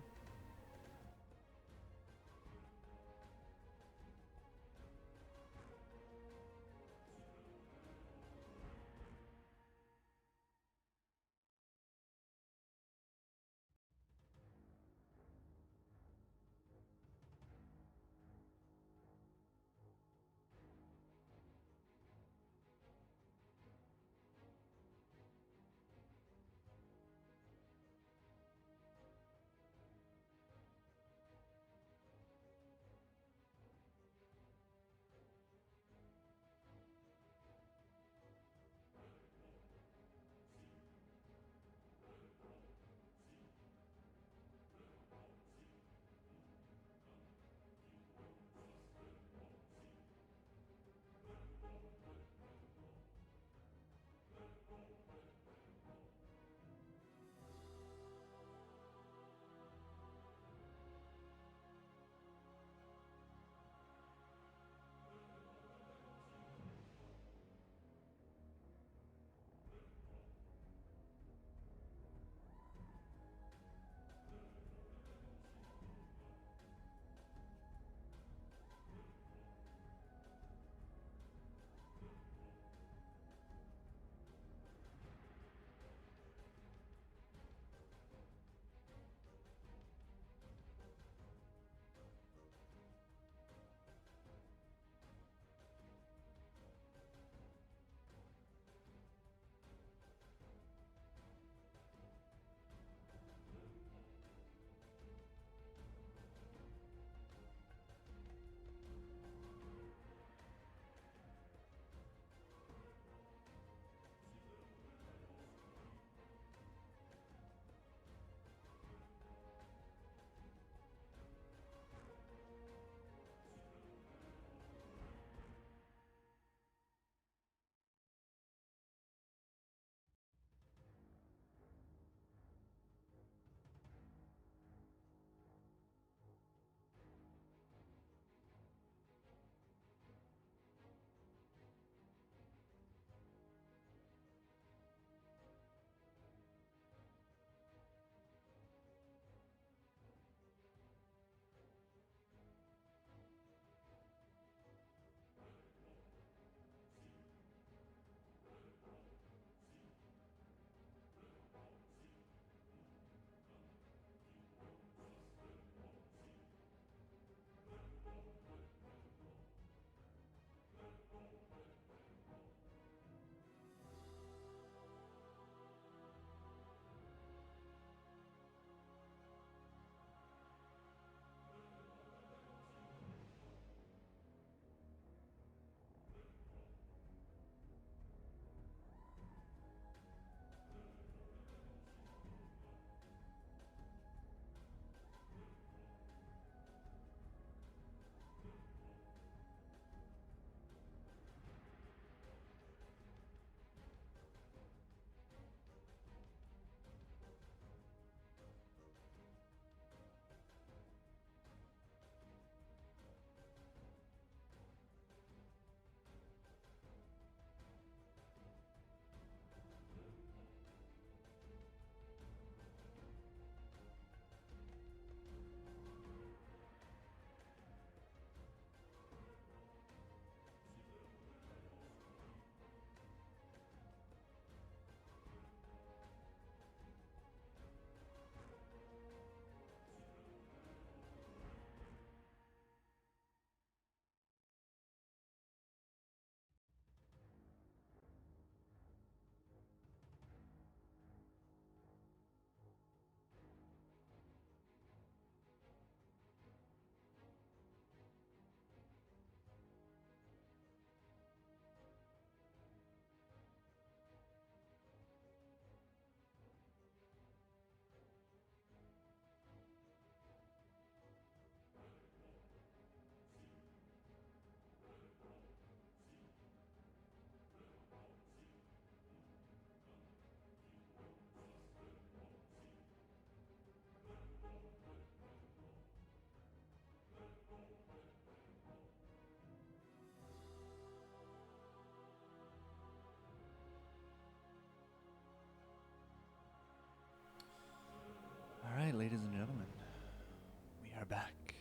are back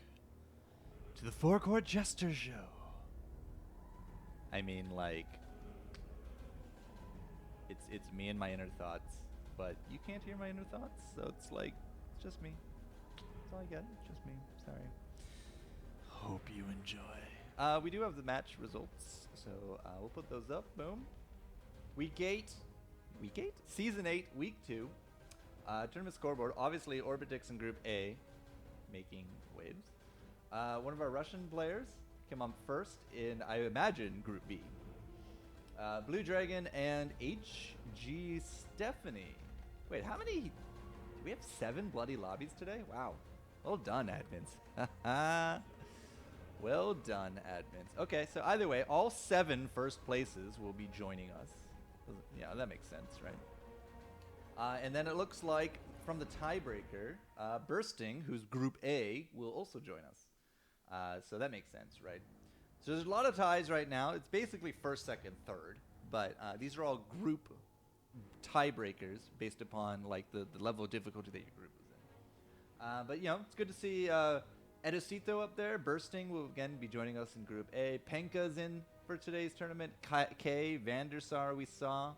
to the Four Court Jester Show. I mean, like, it's me and my inner thoughts, but you can't hear my inner thoughts, so it's like, it's just me. That's all I get. It's just me. Sorry. Hope you enjoy. We do have the match results, so we'll put those up. Boom. Week 8? Season 8, Week 2. Tournament scoreboard. Obviously, Orbitix in Group A making waves. One of our Russian players came on first in, I imagine, Group B. Blue Dragon and HG Stephanie. Wait, how many? Do we have 7 bloody lobbies today? Wow. Well done, admins. Well done, admins. Okay, so either way, all 7 first places will be joining us. Yeah, that makes sense, right? And then it looks like from the tiebreaker, Bursting, who's Group A, will also join us. So that makes sense, right? So there's a lot of ties right now. It's basically first, second, third. But these are all group tiebreakers based upon like the level of difficulty that your group is in. But, you know, it's good to see Edicito up there. Bursting will again be joining us in Group A. Penka's in for today's tournament. K, Vandersar we saw.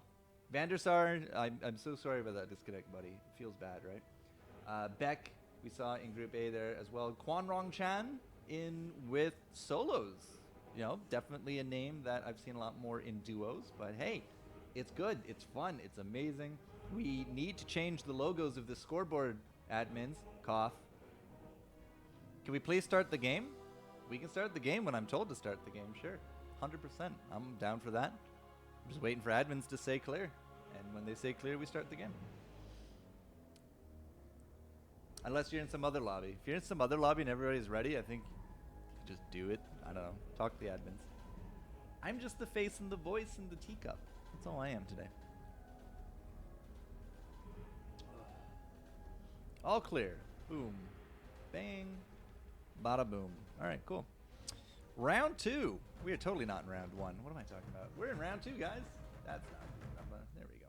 Vandersar, I'm so sorry about that disconnect, buddy. It feels bad, right? Beck, we saw in Group A there as well. Kwanrong Chan in with solos. You know, definitely a name that I've seen a lot more in duos. But hey, it's good. It's fun. It's amazing. We need to change the logos of the scoreboard, admins. Cough. Can we please start the game? We can start the game when I'm told to start the game, sure. 100%. I'm down for that. I'm just waiting for admins to say clear. And when they say clear, we start the game. Unless you're in some other lobby. If you're in some other lobby and everybody's ready, I think you just do it. I don't know. Talk to the admins. I'm just the face and the voice and the teacup. That's all I am today. All clear. Boom. Bang. Bada boom. All right, cool. Round 2. We are totally not in round 1. What am I talking about? We're in round 2, guys. That's not. There we go.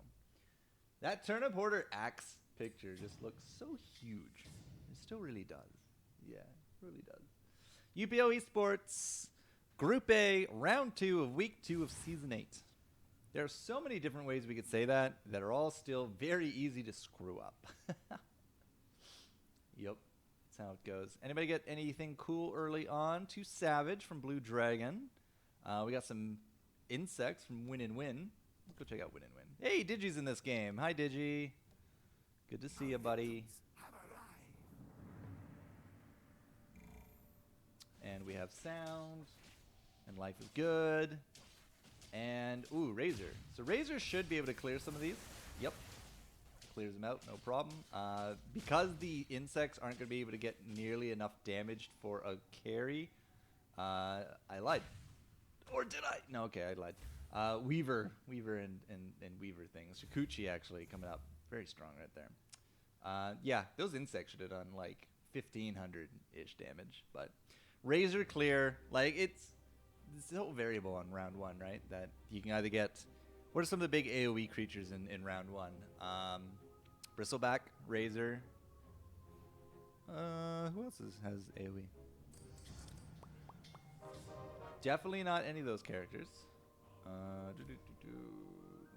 That turnip hoarder axe picture just looks so huge. It still really does. Yeah, it really does. UPO Esports, Group A, Round 2 of Week 2 of Season 8. There are so many different ways we could say that are all still very easy to screw up. Yep. That's how it goes. Anybody get anything cool early on? Too Savage from Blue Dragon. We got some insects from Win and Win. Let's go check out Win and Win. Hey, Digi's in this game. Hi, Digi. Good to see you, buddy. And we have sound. And life is good. And, ooh, Razor. So Razor should be able to clear some of these. Yep. Clears them out, no problem. Because the insects aren't going to be able to get nearly enough damage for a carry, I lied. Or did I? No, okay, I lied. Weaver and Weaver things. Shikuchi actually coming up very strong right there. Yeah, those insects should have done like 1,500-ish damage. But Razor clear, like it's so variable on round 1, right? That you can either get... What are some of the big AoE creatures in round 1? Bristleback, Razor. Who else has AoE? Definitely not any of those characters.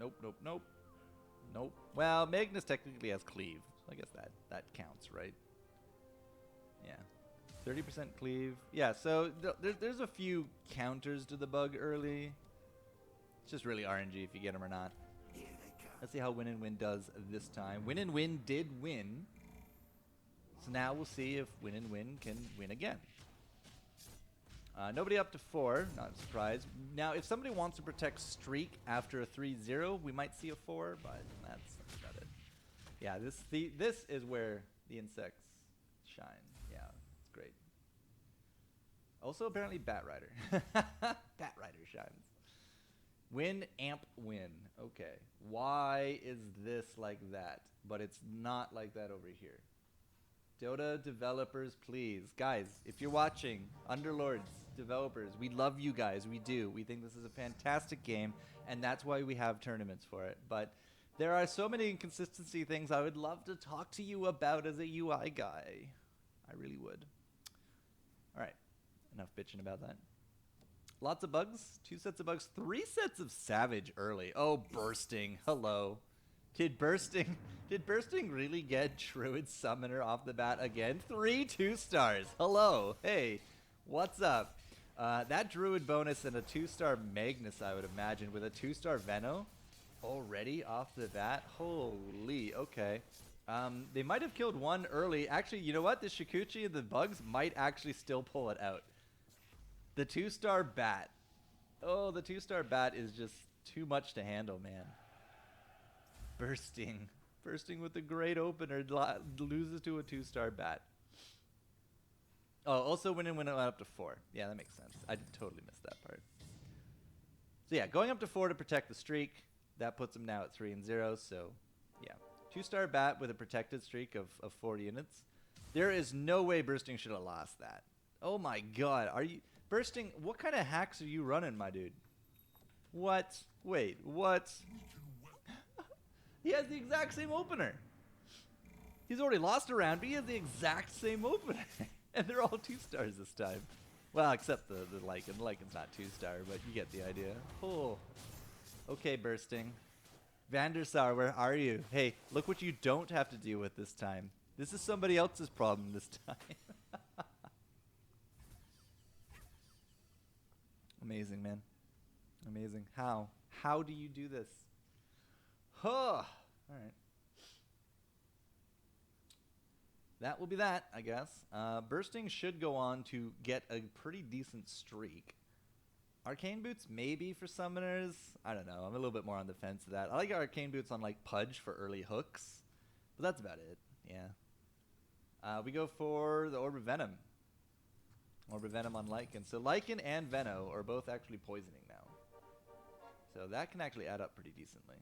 Nope. Well, Magnus technically has Cleave. So I guess that counts, right? Yeah. 30% Cleave. Yeah, so there's a few counters to the bug early. It's just really RNG if you get them or not. Let's see how Win and Win does this time. Win and Win did win. So now we'll see if Win and Win can win again. Nobody up to 4. Not a surprise. Now, if somebody wants to protect Streak after a 3-0, we might see a 4, but that's about it. Yeah, this is where the insects shine. Yeah, it's great. Also, apparently, Bat Rider. Bat Rider shines. Win, amp, win. Okay. Why is this like that? But it's not like that over here. Dota developers, please. Guys, if you're watching, Underlords developers, we love you guys. We do. We think this is a fantastic game, and that's why we have tournaments for it. But there are so many inconsistency things I would love to talk to you about as a UI guy. I really would. bitching about that. Lots of bugs. 2 sets of bugs. 3 sets of savage early. Oh, bursting. Hello. Did bursting really get Druid Summoner off the bat again? 3 2-stars. Hello. Hey, what's up? That Druid bonus and a 2-star Magnus, I would imagine, with a 2-star Veno already off the bat. Holy, okay. They might have killed 1 early. Actually, you know what? The Shikuchi and the bugs might actually still pull it out. The 2-star bat. Oh, the 2-star bat is just too much to handle, man. Bursting with a great opener, loses to a 2-star bat. Oh, also when it went up to 4. Yeah, that makes sense. I totally missed that part. So yeah, going up to 4 to protect the streak. That puts him now at 3-0. So yeah, 2-star bat with a protected streak of 4 units. There is no way Bursting should have lost that. Oh my god, are you... Bursting, what kind of hacks are you running, my dude? What? Wait, what? He has the exact same opener. He's already lost a round, but he has the exact same opener. And they're all 2-stars this time. Well, except the Lycan. The Lycan's not 2-star, but you get the idea. Oh. Okay, Bursting. Vandersar, where are you? Hey, look what you don't have to deal with this time. This is somebody else's problem this time. Amazing, man. Amazing. How? How do you do this? Huh. All right. That will be that, I guess. Bursting should go on to get a pretty decent streak. Arcane Boots maybe for summoners. I don't know. I'm a little bit more on the fence of that. I like Arcane Boots on like Pudge for early hooks. But that's about it. Yeah. We go for the Orb of Venom. Orb of Venom on Lycan. So Lycan and Veno are both actually poisoning now. So that can actually add up pretty decently.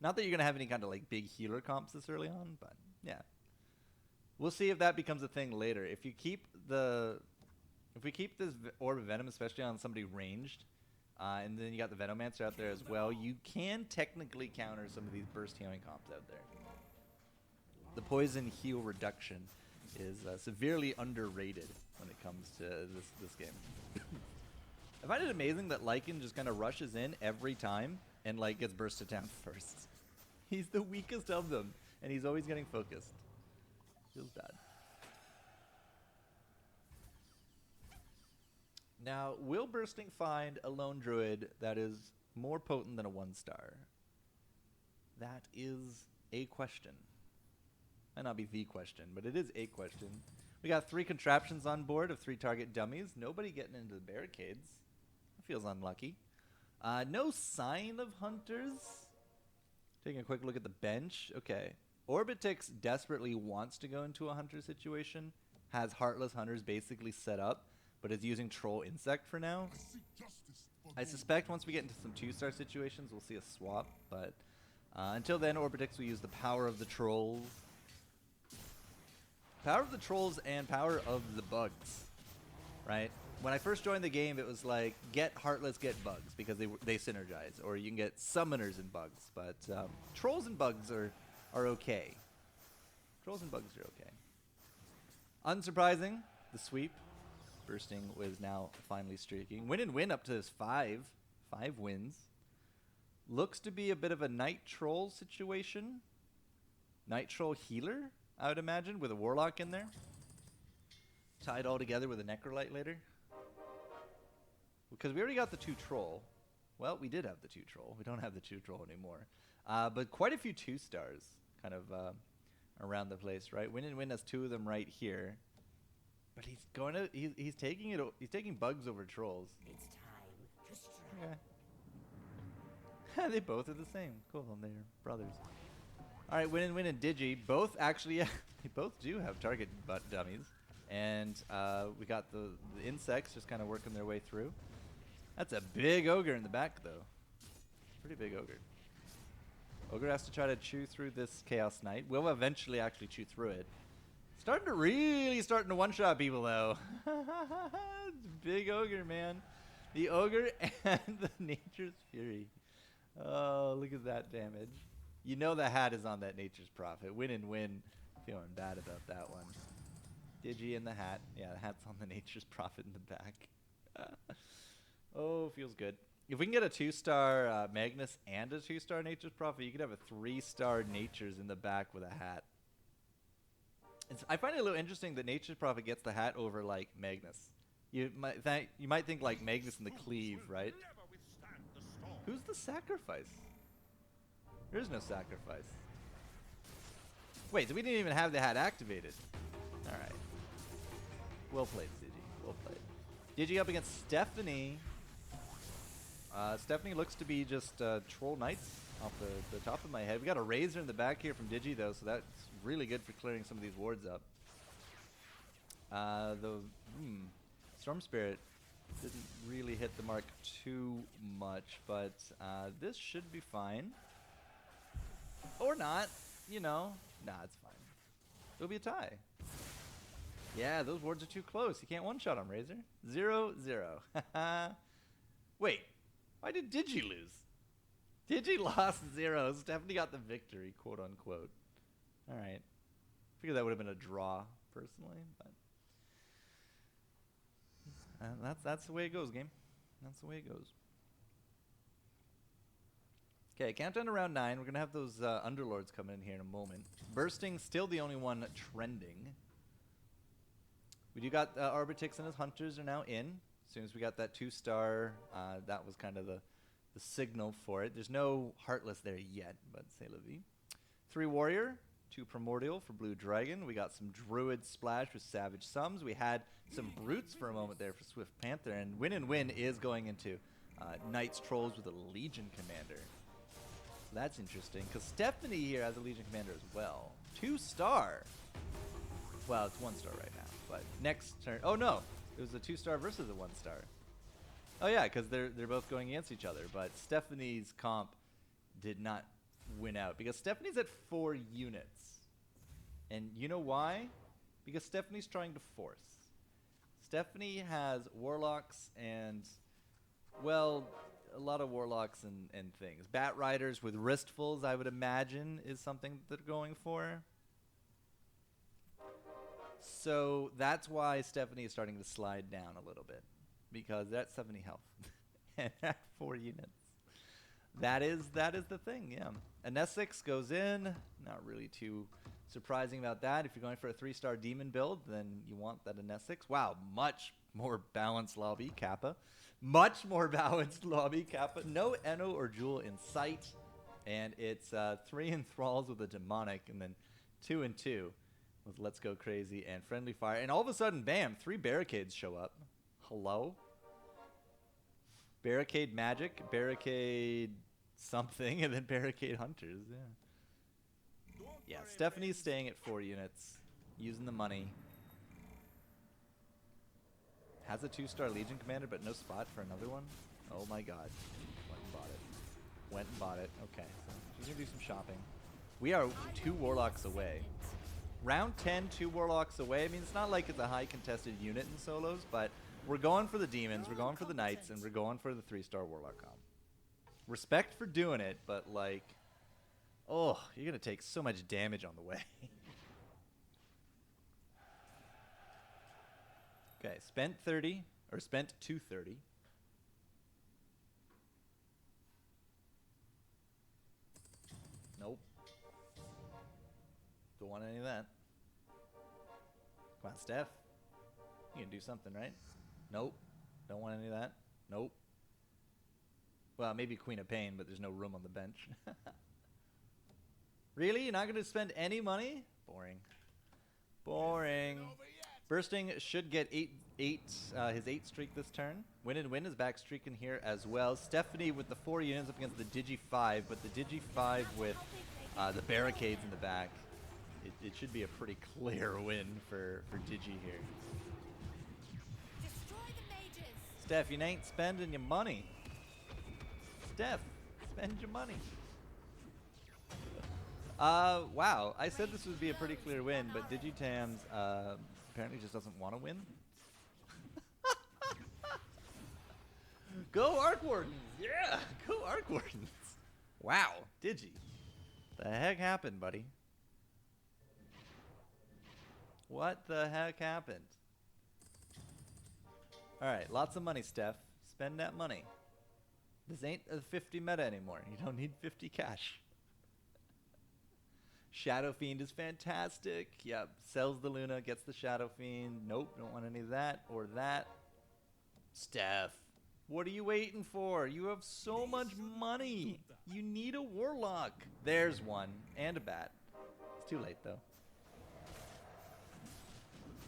Not that you're going to have any kind of like big healer comps this early on, but yeah. We'll see if that becomes a thing later. If we keep this Orb of Venom, especially on somebody ranged, and then you got the Venomancer out there as well, you can technically counter some of these burst healing comps out there. The poison heal reduction is severely underrated when it comes to this game. I find it amazing that Lycan just kind of rushes in every time and like gets bursted down first. He's the weakest of them, and he's always getting focused. Feels bad. Now, will Bursting find a lone druid that is more potent than a 1-star? That is a question. Might not be the question, but it is a question. We got 3 contraptions on board of 3 target dummies. Nobody getting into the barricades. That feels unlucky. No sign of hunters. Taking a quick look at the bench. Okay. Orbitix desperately wants to go into a hunter situation. Has Heartless Hunters basically set up, but is using Troll Insect for now. I suspect once we get into some 2-star situations, we'll see a swap. But until then, Orbitix will use the power of the Trolls. Power of the Trolls and power of the bugs, right? When I first joined the game, it was like, get Heartless, get bugs, because they synergize. Or you can get summoners and bugs. But Trolls and bugs are okay. Trolls and bugs are okay. Unsurprising, the sweep. Bursting was now finally streaking. Win and win up to his 5 wins. Looks to be a bit of a Night Troll situation. Night Troll healer, I would imagine, with a Warlock in there. Tied all together with a Necrolite later. Because we already got the 2 Troll. Well, we did have the 2 Troll. We don't have the 2 Troll anymore. But quite a few 2-stars kind of around the place, right? Win and win has 2 of them right here. But he's going to he's taking bugs over Trolls. It's time to strike. Okay. They both are the same. Cool, they're brothers. All right, Win and Digi both actually they both do have target dummies, and we got the insects just kind of working their way through. That's a big ogre in the back though. Pretty big ogre. Ogre has to try to chew through this Chaos Knight. We'll eventually actually chew through it. Starting to one-shot people though. Big ogre, man. The ogre and the Nature's Fury. Oh, look at that damage. You know the hat is on that Nature's Prophet. Win and win. Feeling bad about that one. Digi in the hat. Yeah, the hat's on the Nature's Prophet in the back. Oh, feels good. If we can get a 2-star Magnus and a 2-star Nature's Prophet, you could have a 3-star Nature's in the back with a hat. I find it a little interesting that Nature's Prophet gets the hat over, like, Magnus. You might think, like, Magnus and the Cleave, right? Who's the sacrifice? There is no sacrifice. Wait, so we didn't even have the hat activated. Alright. Well played, Digi. Well played. Digi up against Stephanie. Stephanie looks to be just Troll Knights off the top of my head. We got a Razor in the back here from Digi, though, so that's really good for clearing some of these wards up. Storm Spirit didn't really hit the mark too much, but this should be fine. Or not, you know. Nah, it's fine. It'll be a tie. Yeah, those wards are too close. You can't one-shot them, Razor. 0-0. Wait, why did Digi lose? Digi lost 0. Stephanie got the victory, quote unquote. All right. Figured that would have been a draw, personally, but that's the way it goes, game. That's the way it goes. Okay, countdown to round 9. We're gonna have those Underlords come in here in a moment. Bursting, still the only one trending. We do got Arbitix and his Hunters are now in. As soon as we got that 2-star, that was kind of the signal for it. There's no Heartless there yet, but c'est la vie. 3 Warrior, 2 Primordial for Blue Dragon. We got some Druid Splash with Savage Sums. We had some Brutes for a moment there for Swift Panther. And Win is going into Knights Trolls with a Legion Commander. So that's interesting, because Stephanie here has a Legion Commander as well. 2-star. Well, it's 1-star right now, but next turn. Oh no, it was a 2-star versus a 1-star. Oh yeah, because they're both going against each other. But Stephanie's comp did not win out because Stephanie's at 4 units, and you know why? Because Stephanie's trying to force. Stephanie has Warlocks and, well, a lot of Warlocks and things. Bat Riders with Wristfuls, I would imagine, is something that they're going for. So that's why Stephanie is starting to slide down a little bit, because they're at 70 health and at 4 units. That is the thing, yeah. An S6 goes in, not really too surprising about that. If you're going for a 3-star demon build, then you want that an S6. Wow, much more balanced lobby, Kappa. Much more balanced lobby, Kappa. No Eno or Jewel in sight, and it's 3 Enthralls with a Demonic, and then 2 and 2 with Let's Go Crazy and Friendly Fire. And all of a sudden, bam, 3 Barricades show up. Hello? Barricade Magic, Barricade something, and then Barricade Hunters, yeah. Yeah, Stephanie's staying at 4 units, using the money. Has a 2-star Legion Commander, but no spot for another one? Oh my god. Went and bought it. Went and bought it. Okay, so she's gonna do some shopping. We are 2 Warlocks away. Round 10, 2 Warlocks away. I mean, it's not like it's a high contested unit in solos, but we're going for the Demons, we're going for the Knights, and we're going for the 3-star Warlock comp. Respect for doing it, but like, oh, you're gonna take so much damage on the way. Okay, spent 30, or spent 230. Nope. Don't want any of that. Come on, Steph. You can do something, right? Nope. Don't want any of that. Nope. Well, maybe Queen of Pain, but there's no room on the bench. Really? You're not going to spend any money? Boring. Boring. Bursting should get his 8 streak this turn. Win is back streaking here as well. Stephanie with the 4 units up against the Digi 5, but the Digi 5 with the Barricades in the back. It should be a pretty clear win for Digi here. Steph, you ain't spending your money. Steph, spend your money. Wow. I said this would be a pretty clear win, but Digitams apparently just doesn't want to win. Go Arc Wardens! Yeah! Go Arc Wardens! Wow, Digi. The heck happened, buddy? What the heck happened? Alright, lots of money, Steph. Spend that money. This ain't a 50 meta anymore. You don't need 50 cash. Shadow Fiend is fantastic. Yep, sells the Luna, gets the Shadow Fiend. Nope, don't want any of that or that. Steph, what are you waiting for? You have so much money. You need a Warlock. There's one, and a Bat. It's too late, though.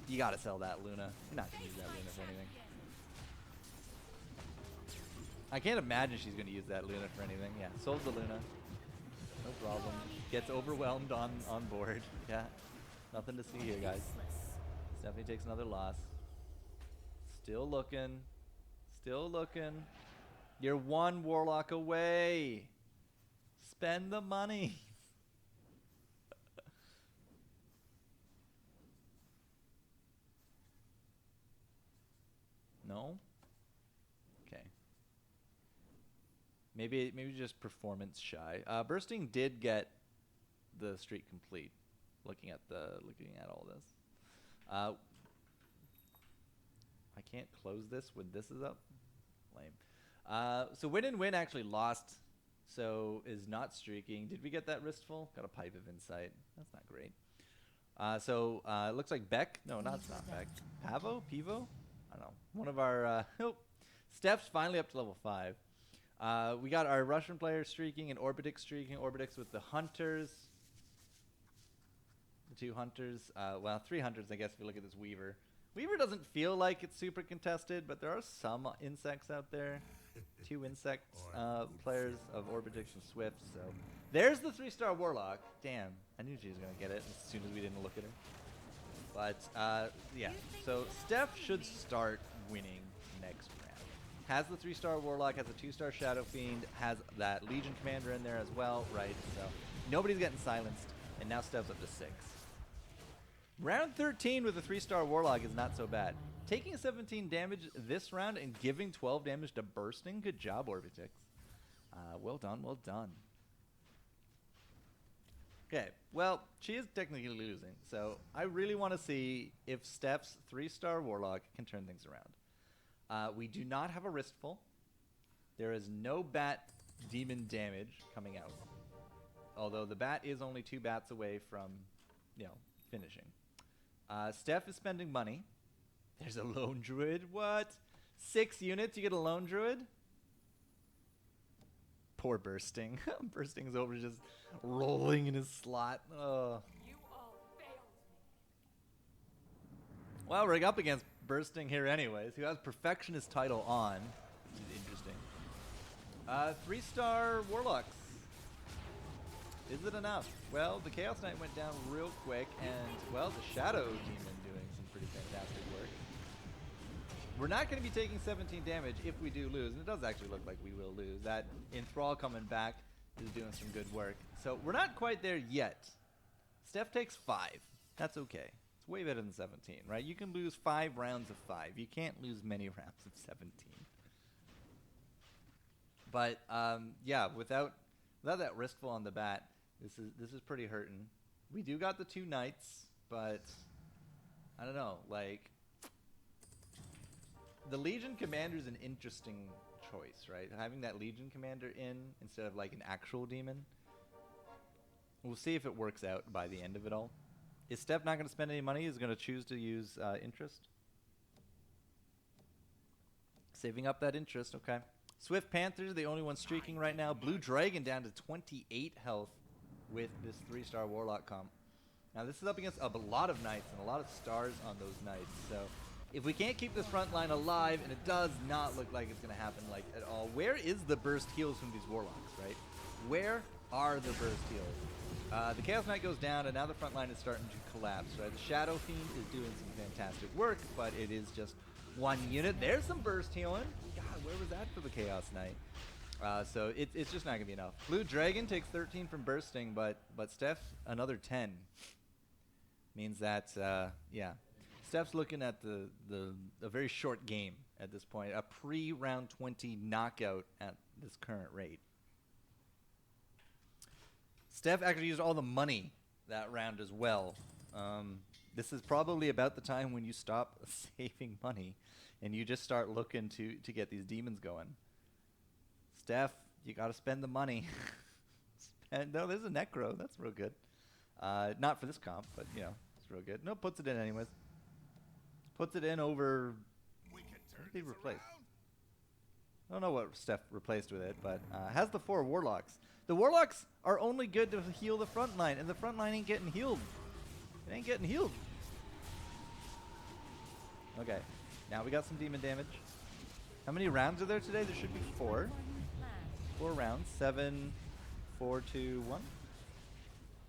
You gotta sell that Luna. You're not gonna use that Luna for anything. I can't imagine she's gonna use that Luna for anything. Yeah, sold the Luna. No problem. Gets overwhelmed on board. Yeah, nothing to see here, guys. Stephanie takes another loss. Still looking. Still looking. You're one Warlock away. Spend the money. No? Okay. Maybe just performance shy. Bursting did get the streak complete. Looking at all this. I can't close this when this is up. Lame. So Win and Win actually lost, so is not streaking. Did we get that wristful? Got a Pipe of Insight. That's not great. So it looks like Beck. No, it's not Beck. Pivo? I don't know. One of our Steph's finally up to level 5. We got our Russian players streaking and Orbitix streaking. Orbitix with the Hunters. The 2 Hunters. Well, 3 Hunters, I guess, if you look at this Weaver. Weaver doesn't feel like it's super contested, but there are some insects out there. 2 insect players of Orbitix and Swift. So there's the 3-star Warlock. Damn, I knew she was going to get it as soon as we didn't look at her. But, yeah. So Steph should start winning next round. Has the 3-star Warlock, has a 2-star Shadow Fiend, has that Legion Commander in there as well, right? So nobody's getting silenced, and now Steph's up to 6. Round 13 with a 3-star Warlock is not so bad. Taking 17 damage this round and giving 12 damage to Bursting. Good job, Orbitix. Well done, well done. Okay, well, she is technically losing, so I really want to see if Steph's 3-star Warlock can turn things around. We do not have a Wristful. There is no Bat Demon damage coming out. Although the Bat is only 2 bats away from, finishing. Steph is spending money. There's a Lone Druid. What? 6 units, you get a Lone Druid? Poor Bursting. Bursting's over just rolling in his slot. Oh. You all failed me. Well, we're up against Bursting here anyways, who has Perfectionist title on. Which is interesting. 3-star Warlocks. Is it enough? Well, the Chaos Knight went down real quick, and, well, the Shadow Demon doing some pretty fantastic work. We're not going to be taking 17 damage if we do lose, and it does actually look like we will lose. That Enthrall coming back is doing some good work. So we're not quite there yet. Steph takes 5. That's okay. It's way better than 17, right? You can lose 5 rounds of 5. You can't lose many rounds of 17. But, yeah, without that Wristful on the bat, this is pretty hurting. We do got the 2 Knights, but I don't know, like, the Legion Commander is an interesting choice, right? Having that Legion Commander in instead of like an actual demon. We'll see if it works out by the end of it all. Is Steph not going to spend any money? Is going to choose to use interest? Saving up that interest, okay. Swift Panthers, the only one streaking right now. Blue Dragon down to 28 health with this 3-star Warlock comp. Now this is up against a lot of Knights and a lot of stars on those Knights. So if we can't keep this front line alive, and it does not look like it's going to happen like at all, where is the burst heals from these Warlocks, right? Where are the burst heals? The Chaos Knight goes down, and now the front line is starting to collapse, right? The Shadow Fiend is doing some fantastic work, but it is just 1 unit. There's some burst healing. God, where was that for the Chaos Knight? So it's just not going to be enough. Blue Dragon takes 13 from bursting, but Steph, another 10. Means that, yeah. Steph's looking at a very short game at this point. A pre-round 20 knockout at this current rate. Steph actually used all the money that round as well. This is probably about the time when you stop saving money and you just start looking to get these demons going. Steph, you got to spend the money. No, there's a Necro. That's real good. Not for this comp, but, you know, it's real good. No, puts it in anyways. Puts it in over... What did he replace? I don't know what Steph replaced with it, but has the 4 Warlocks. The Warlocks are only good to heal the front line, and the front line ain't getting healed. It ain't getting healed. Okay, now we got some demon damage. How many rounds are there today? There should be 4. 4 rounds. 7, 4, 2, 1.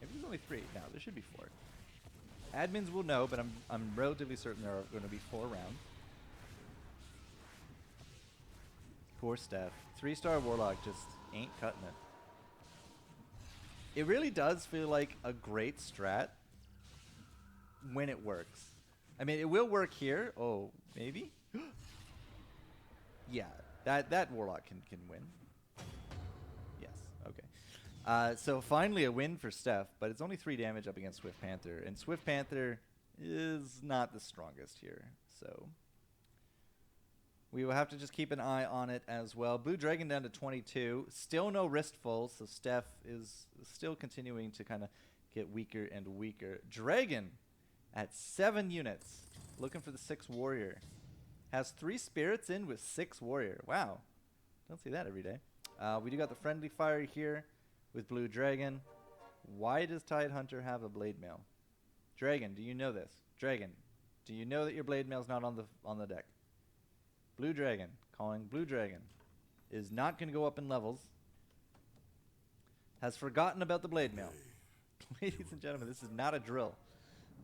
Maybe there's only 3. No, there should be 4. Admins will know, but I'm relatively certain there are going to be 4 rounds. Poor Steph. 3-star Warlock just ain't cutting it. It really does feel like a great strat when it works. I mean, it will work here. Oh, maybe? Yeah, that Warlock can win. Yes, okay. So finally a win for Steph, but it's only 3 damage up against Swift Panther. And Swift Panther is not the strongest here, so... we will have to just keep an eye on it as well. Blue Dragon down to 22. Still no Wristful, so Steph is still continuing to kind of get weaker and weaker. Dragon at 7 units. Looking for the 6 Warrior. Has 3 Spirits in with 6 Warrior. Wow. Don't see that every day. We do got the Friendly Fire here with Blue Dragon. Why does Tide Hunter have a Blade Mail? Dragon, do you know this? Dragon, do you know that your Blade Mail's not on the deck? Blue Dragon, calling Blue Dragon, is not going to go up in levels. Has forgotten about the Blade Mail. Ladies and gentlemen, this is not a drill.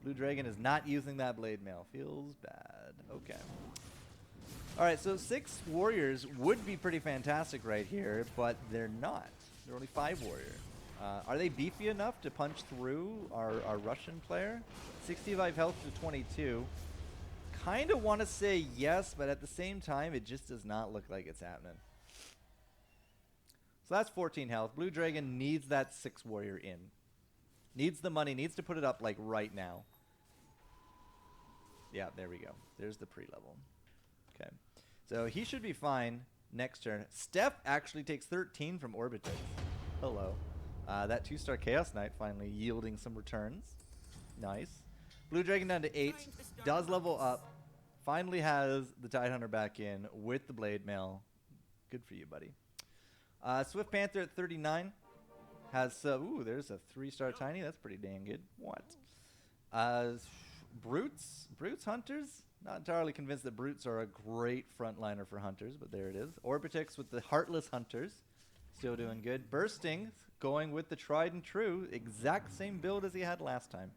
Blue Dragon is not using that Blade Mail. Feels bad. Okay. Alright, so 6 Warriors would be pretty fantastic right here, but they're not. They're only 5 Warrior. Are they beefy enough to punch through our Russian player? 65 health to 22. Kind of want to say yes, but at the same time, it just does not look like it's happening. So that's 14 health. Blue Dragon needs that 6 Warrior in. Needs the money, needs to put it up like right now. Yeah, there we go. There's the pre-level. Okay. So he should be fine next turn. Steph actually takes 13 from Orbitix. Hello. That 2-star Chaos Knight finally yielding some returns. Nice. Blue Dragon down to 8. Does level up. Finally has the Tidehunter back in with the Blade Mail. Good for you, buddy. Swift Panther at 39. Has, ooh, there's a 3-star Tiny. That's pretty dang good. What? Brutes? Brutes Hunters? Not entirely convinced that Brutes are a great frontliner for Hunters, but there it is. Orbitix with the Heartless Hunters. Still doing good. Bursting, going with the tried and true. Exact same build as he had last time.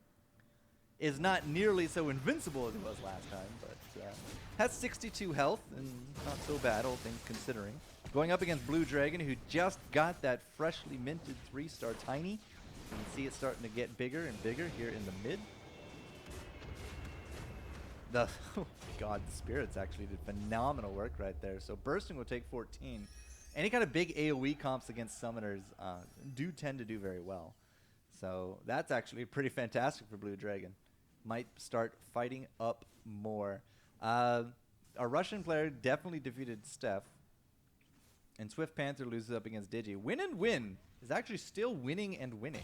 Is not nearly so invincible as it was last time, but has 62 health, and not so bad, all things considering. Going up against Blue Dragon, who just got that freshly minted 3-star Tiny. You can see it starting to get bigger and bigger here in the mid. Oh my god, the Spirits actually did phenomenal work right there. So Bursting will take 14. Any kind of big AoE comps against Summoners do tend to do very well. So that's actually pretty fantastic for Blue Dragon. Might start fighting up more. Our Russian player definitely defeated Steph. And Swift Panther loses up against Digi. Win and Win is actually still winning and winning.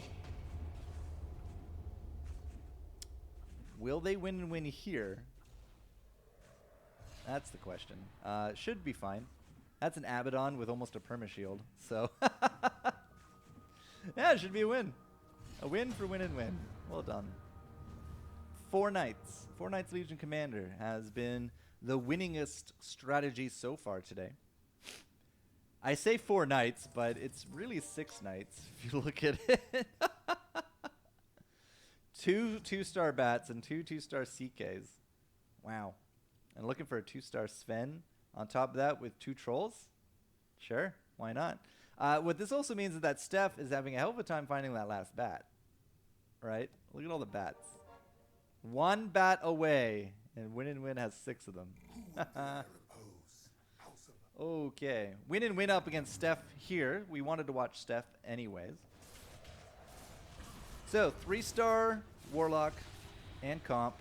Will they win and win here? That's the question. Should be fine. That's an Abaddon with almost a perma-shield. So, yeah, it should be a win. A win for Win and Win. Well done. 4 Knights. 4 Knights Legion Commander has been the winningest strategy so far today. I say 4 Knights, but it's really 6 Knights if you look at it. 2 2-star Bats and 2 2-star CKs. Wow. And looking for a 2-star Sven on top of that with 2 Trolls? Sure, why not? What this also means is that Steph is having a hell of a time finding that last bat. Right? Look at all the bats. 1 bat away, and Win and Win has 6 of them. Okay. Win and Win up against Steph here. We wanted to watch Steph anyways. So, 3-star Warlock, and comp.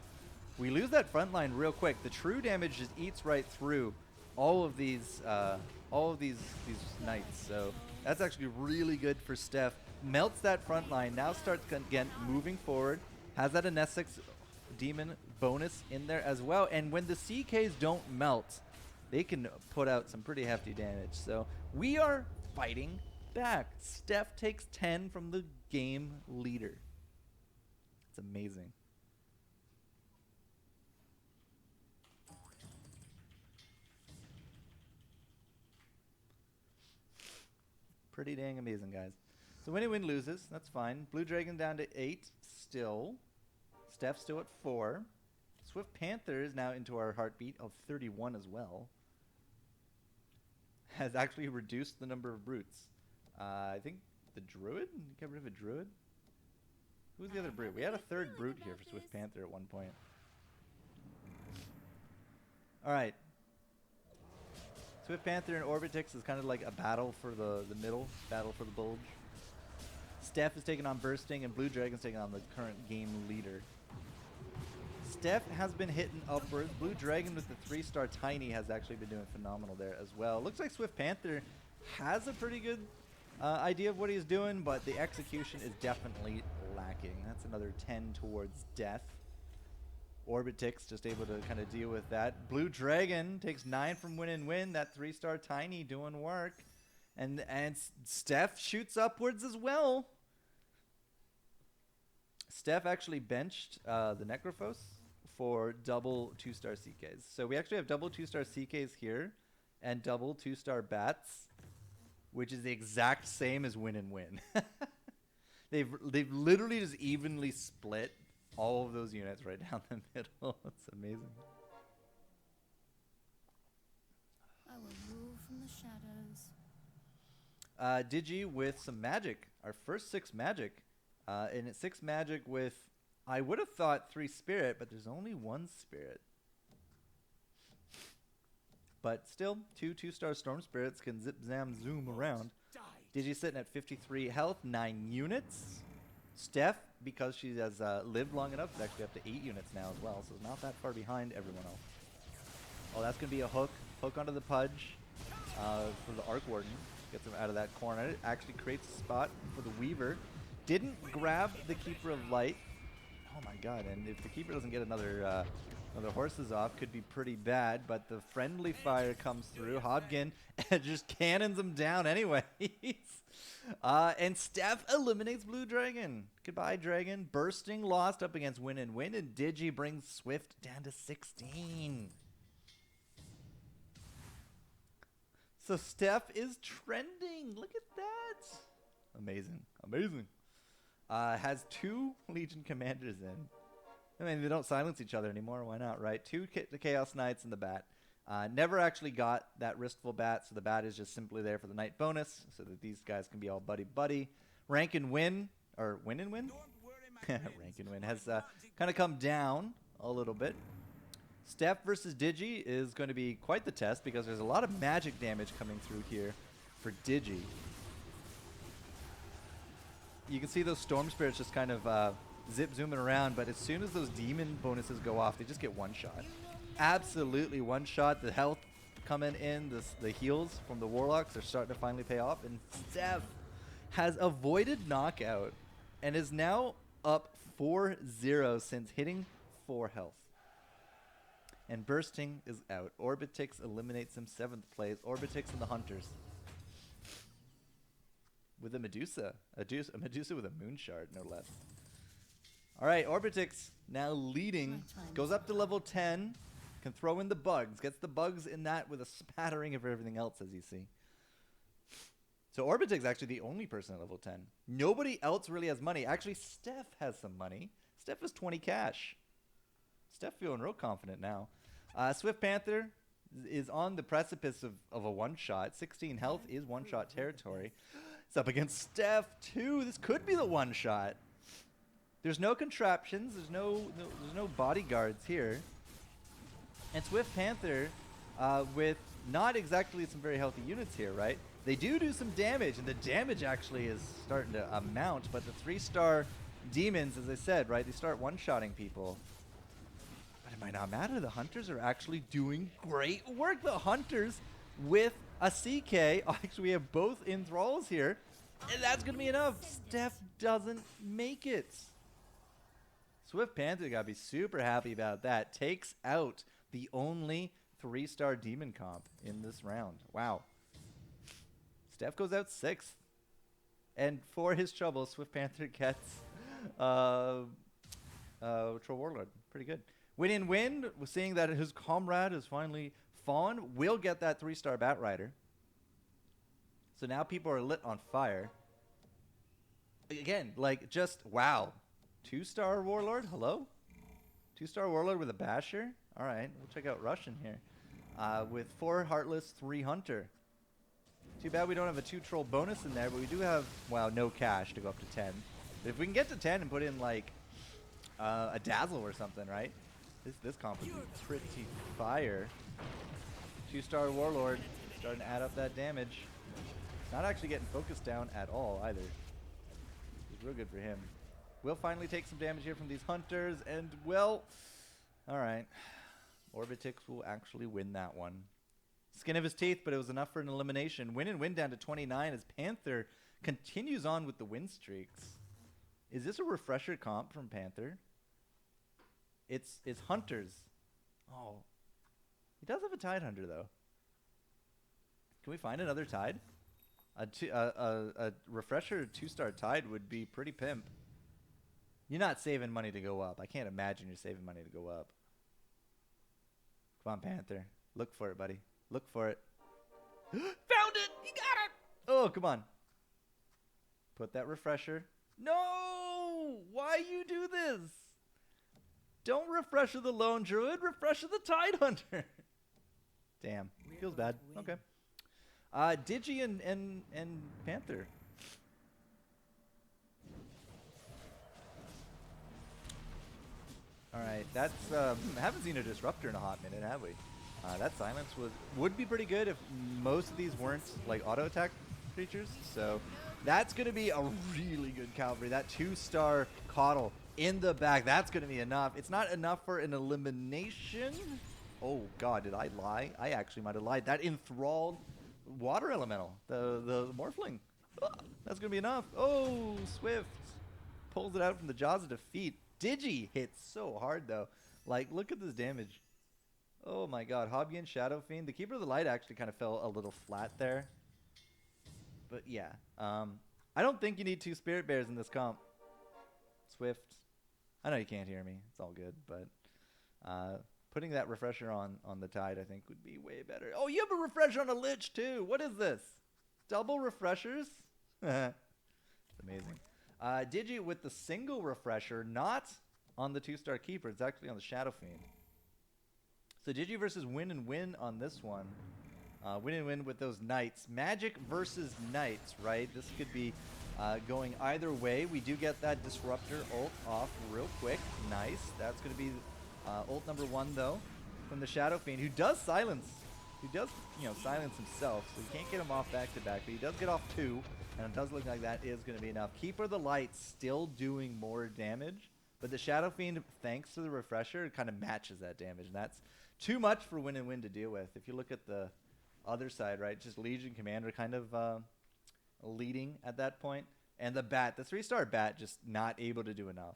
We lose that front line real quick. The true damage just eats right through all of these knights. So that's actually really good for Steph. Melts that front line. Now starts again moving forward. Has that Nessex demon bonus in there as well. And when the CKs don't melt, they can put out some pretty hefty damage. So we are fighting back. Steph takes 10 from the game leader. It's amazing. Pretty dang amazing, guys. So win loses. That's fine. Blue Dragon down to 8 still. Steph still at 4. Swift Panther is now into our heartbeat of 31 as well. Has actually reduced the number of brutes. I think the Druid? Get rid of a Druid? Who's the other brute? We had a third brute here for Swift Panther at one point. Alright. Swift Panther and Orbitix is kind of like a battle for the middle, battle for the bulge. Steph is taking on Bursting, and Blue Dragon's taking on the current game leader. Steph has been hitting upwards. Blue Dragon with the 3-star Tiny has actually been doing phenomenal there as well. Looks like Swift Panther has a pretty good idea of what he's doing, but the execution is definitely lacking. That's another 10 towards death. Orbitix just able to kind of deal with that. Blue Dragon takes 9 from win. That 3-star Tiny doing work. And Steph shoots upwards as well. Steph actually benched the Necrophos for double 2-star CKs. So we actually have double 2-star CKs here and double 2-star bats, which is the exact same as win. They've literally just evenly split all of those units right down the middle. That's amazing. I will move from the shadows. Digi with some magic. Our first 6 magic. And it's 6 magic with, I would have thought 3 spirit, but there's only 1 spirit. But still, 2-star storm spirits can zip, zam, zoom around. Digi sitting at 53 health, 9 units. Steph, because she has lived long enough, is actually up to 8 units now as well, so it's not that far behind everyone else. Oh, that's going to be a hook. Hook onto the Pudge for the Arc Warden. Gets him out of that corner. It actually creates a spot for the Weaver. Didn't grab the Keeper of Light. Oh my god, and if the Keeper doesn't get another horses off, could be pretty bad, but the friendly fire comes through. Hodgkin just cannons him down anyways. And Steph eliminates Blue Dragon. Goodbye, Dragon. Bursting lost up against win, and Digi brings Swift down to 16. So Steph is trending. Look at that. Amazing. Amazing. Has 2 Legion Commanders in. I mean, they don't silence each other anymore. Why not, right? 2 the Chaos Knights and the Bat. Never actually got that Wristful Bat, so the Bat is just simply there for the Knight bonus, so that these guys can be all buddy-buddy. Rank and Win, or Win and Win? Rank and Win has kind of come down a little bit. Steph versus Digi is going to be quite the test, because there's a lot of magic damage coming through here for Digi. You can see those Storm Spirits just kind of zip zooming around, but as soon as those demon bonuses go off, they just get one shot. Absolutely one shot. The health coming in, the heals from the Warlocks are starting to finally pay off, and Steph has avoided knockout and is now up 4-0 since hitting 4 health. And Bursting is out. Orbitix eliminates him 7th place. Orbitix and the Hunters. With a Medusa. A Medusa with a Moon Shard, no less. Alright, Orbitix now leading. Goes up to level 10. Can throw in the bugs. Gets the bugs in that with a spattering of everything else, as you see. So Orbitix is actually the only person at level 10. Nobody else really has money. Actually, Steph has some money. Steph has 20 cash. Steph feeling real confident now. Swift Panther is on the precipice of a one-shot. 16 health is one-shot territory. It's up against Steph, too. This could be the one-shot. There's no contraptions. There's no bodyguards here. And Swift Panther, with not exactly some very healthy units here, right? They do some damage, and the damage actually is starting to mount, but the 3-star demons, as I said, right? They start one-shotting people. But it might not matter. The hunters are actually doing great work. The hunters with a CK. Actually, we have both enthralls here. And that's going to be enough. Steph doesn't make it. Swift Panther got to be super happy about that. Takes out the only 3-star demon comp in this round. Wow. Steph goes out 6th. And for his trouble, Swift Panther gets Troll Warlord. Pretty good. Win in Win, seeing that his comrade has finally fallen, will get that 3-star Bat Rider. So now people are lit on fire. Again, like, just, wow. 2-star Warlord? Hello? 2-star Warlord with a Basher? All right, we'll check out Russian here. With 4 Heartless, 3 Hunter. Too bad we don't have a 2-Troll bonus in there, but we do have, well, no cash to go up to 10. But if we can get to 10 and put in, like, a Dazzle or something, right? This comp would be pretty fire. 2-star Warlord starting to add up that damage. Not actually getting focused down at all either. It's real good for him. We'll finally take some damage here from these hunters, and, well, alright. Orbitix will actually win that one. Skin of his teeth, but it was enough for an elimination. Win and Win down to 29 as Panther continues on with the win streaks. Is this a refresher comp from Panther? It's Hunters. Oh. He does have a Tide Hunter, though. Can we find another Tide? A refresher 2-star Tide would be pretty pimp. You're not saving money to go up. I can't imagine you're saving money to go up. Come on, Panther. Look for it, buddy. Look for it. Found it! You got it! Oh, come on. Put that refresher. No! Why you do this? Don't refresher the Lone Druid. Refresher the Tide Hunter. Damn. Feels bad. Okay. Digi and Panther. Alright, that's, haven't seen a Disruptor in a hot minute, have we? That silence would be pretty good if most of these weren't, like, auto-attack creatures. So, that's going to be a really good cavalry. That 2-star Coddle in the back, that's going to be enough. It's not enough for an elimination. Oh, God, did I lie? I actually might have lied. That enthralled Water Elemental, the Morphling. That's going to be enough. Oh, Swift pulls it out from the jaws of defeat. Digi hits so hard, though. Like, look at this damage. Oh, my God. Hobby and Shadow Fiend. The Keeper of the Light actually kind of fell a little flat there. But, yeah. I don't think you need 2 Spirit Bears in this comp. Swift. I know you can't hear me. It's all good. But putting that refresher on the Tide, I think, would be way better. Oh, you have a refresher on a Lich, too. What is this? Double refreshers? It's amazing. Digi with the single refresher, not on the 2-star Keeper. It's actually on the Shadow Fiend. So Digi versus Win and Win on this one. Win and Win with those Knights. Magic versus Knights, right? This could be going either way. We do get that Disruptor ult off real quick. Nice. That's going to be ult number 1, though, from the Shadow Fiend, who does silence. He does, silence himself, so you can't get him off back-to-back, but he does get off 2. And it does look like that is going to be enough. Keeper of the Light still doing more damage. But the Shadow Fiend, thanks to the refresher, kind of matches that damage. And that's too much for Win and Win to deal with. If you look at the other side, right, just Legion Commander kind of leading at that point. And the Bat, the 3-star Bat, just not able to do enough.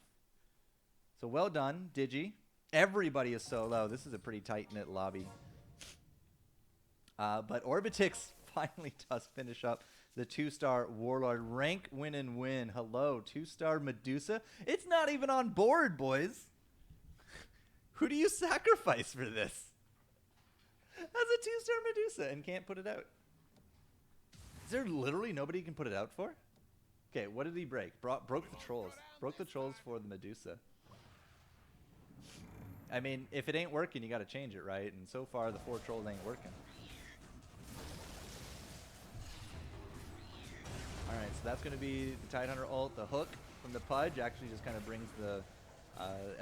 So well done, Digi. Everybody is so low. This is a pretty tight-knit lobby. But Orbitix finally does finish up the 2-star Warlord. Rank Win and Win. Hello, 2-star Medusa. It's not even on board, boys. Who do you sacrifice for this? That's a 2-star Medusa and can't put it out. Is there literally nobody you can put it out for? Okay, what did he break? Broke the trolls. Broke the trolls for the Medusa. I mean, if it ain't working, you got to change it, right? And so far, the 4 trolls ain't working. Alright, so that's going to be the Tide Hunter ult. The hook from the Pudge actually just kind of brings the